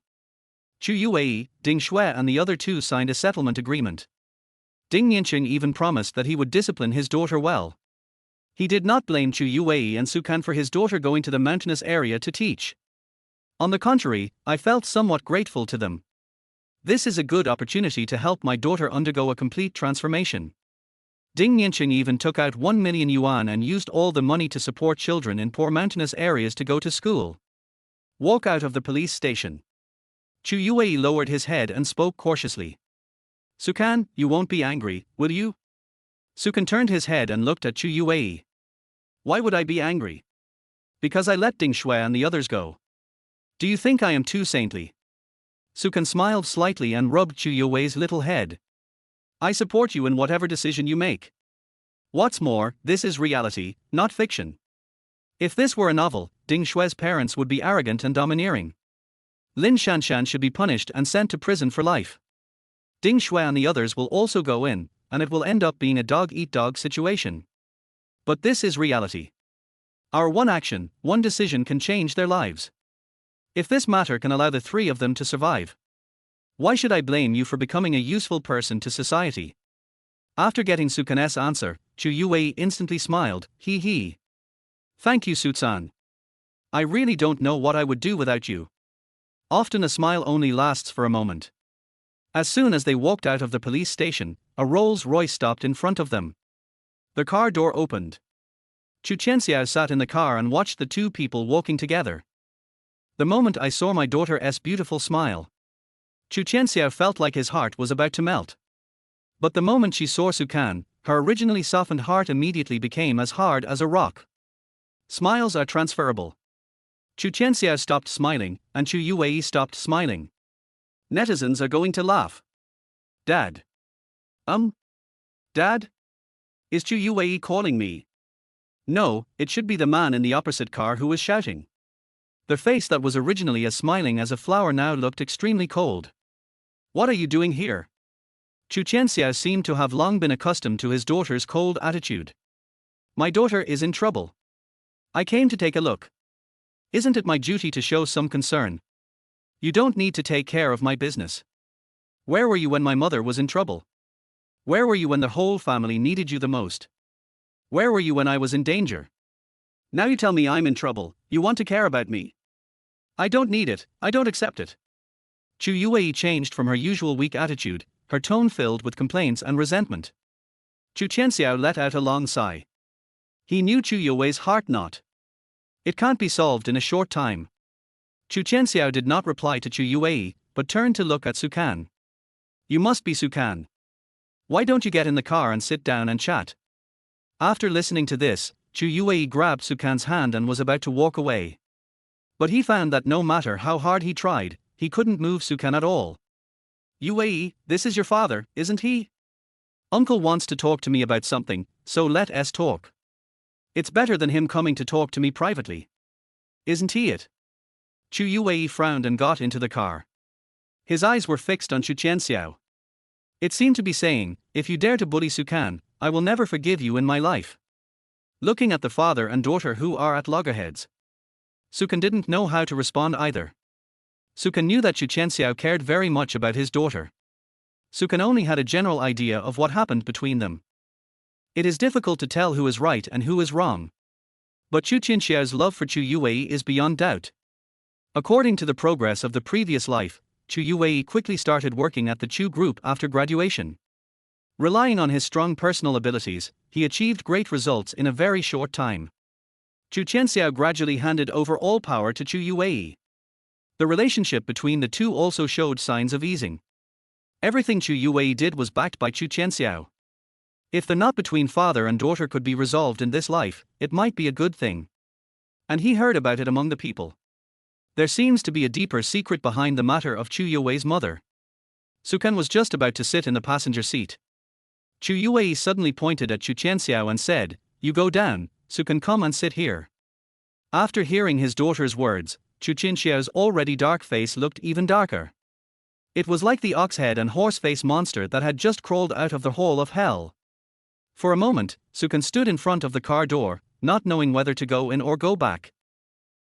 Chu Youwei, Ding Shui and the other two signed a settlement agreement. Ding Yanqing even promised that he would discipline his daughter well. He did not blame Chu Youwei and Sukan for his daughter going to the mountainous area to teach. On the contrary, I felt somewhat grateful to them. This is a good opportunity to help my daughter undergo a complete transformation. Ding Yanqing even took out 1 million yuan and used all the money to support children in poor mountainous areas to go to school. Walk out of the police station. Chu Youwei lowered his head and spoke cautiously. Sukan, you won't be angry, will you? Sukan turned his head and looked at Chu Youwei. Why would I be angry? Because I let Ding Shui and the others go. Do you think I am too saintly? Sukan smiled slightly and rubbed Chu Youwei's little head. I support you in whatever decision you make. What's more, this is reality, not fiction. If this were a novel, Ding Shui's parents would be arrogant and domineering. Lin Shanshan should be punished and sent to prison for life. Ding Shui and the others will also go in, and it will end up being a dog-eat-dog situation. But this is reality. Our one action, one decision can change their lives. If this matter can allow the three of them to survive, why should I blame you for becoming a useful person to society? After getting Sukan's answer, Chu Youwei instantly smiled, hee hee. Thank you, Sutsan. I really don't know what I would do without you. Often a smile only lasts for a moment. As soon as they walked out of the police station, a Rolls-Royce stopped in front of them. The car door opened. Chu Xiao sat in the car and watched the two people walking together. The moment I saw my daughter's beautiful smile, Chu Xiao felt like his heart was about to melt. But the moment she saw Sukan, her originally softened heart immediately became as hard as a rock. Smiles are transferable. Chu Xiao stopped smiling, and Chu Youwei stopped smiling. Netizens are going to laugh. Dad. Dad? Is Chu Youwei calling me? No, it should be the man in the opposite car who was shouting. The face that was originally as smiling as a flower now looked extremely cold. What are you doing here? Chu Xiao seemed to have long been accustomed to his daughter's cold attitude. My daughter is in trouble. I came to take a look. Isn't it my duty to show some concern? You don't need to take care of my business. Where were you when my mother was in trouble? Where were you when the whole family needed you the most? Where were you when I was in danger? Now you tell me I'm in trouble, you want to care about me. I don't need it, I don't accept it. Chu Youwei changed from her usual weak attitude, her tone filled with complaints and resentment. Chu Xiao let out a long sigh. He knew Chu Youwei's heart knot. It can't be solved in a short time. Chu Xiao did not reply to Chu Youwei, but turned to look at Sukan. You must be Sukan. Why don't you get in the car and sit down and chat? After listening to this, Chu Youwei grabbed Sukan's hand and was about to walk away. But he found that no matter how hard he tried, he couldn't move Sukan at all. Youwei, this is your father, isn't he? Uncle wants to talk to me about something, so let us talk. It's better than him coming to talk to me privately. Isn't he it? Chu Youwei frowned and got into the car. His eyes were fixed on Chu Xiao. It seemed to be saying, if you dare to bully Sukan, I will never forgive you in my life. Looking at the father and daughter who are at loggerheads, Sukan didn't know how to respond either. Sukan knew that Chu Xiao cared very much about his daughter. Sukan only had a general idea of what happened between them. It is difficult to tell who is right and who is wrong. But Chu Xiao's love for Chu Youwei is beyond doubt. According to the progress of the previous life, Chu Youwei quickly started working at the Chu group after graduation. Relying on his strong personal abilities, he achieved great results in a very short time. Chu Xiao gradually handed over all power to Chu Youwei. The relationship between the two also showed signs of easing. Everything Chu Youwei did was backed by Chu Xiao. If the knot between father and daughter could be resolved in this life, it might be a good thing. And he heard about it among the people. There seems to be a deeper secret behind the matter of Chu Youwei's mother. Sukan was just about to sit in the passenger seat. Chu Youwei suddenly pointed at Chu Xiao and said, "You go down, Sukan, come and sit here." After hearing his daughter's words, Chu Xiao's already dark face looked even darker. It was like the ox-head and horse-face monster that had just crawled out of the hole of hell. For a moment, Sukan stood in front of the car door, not knowing whether to go in or go back.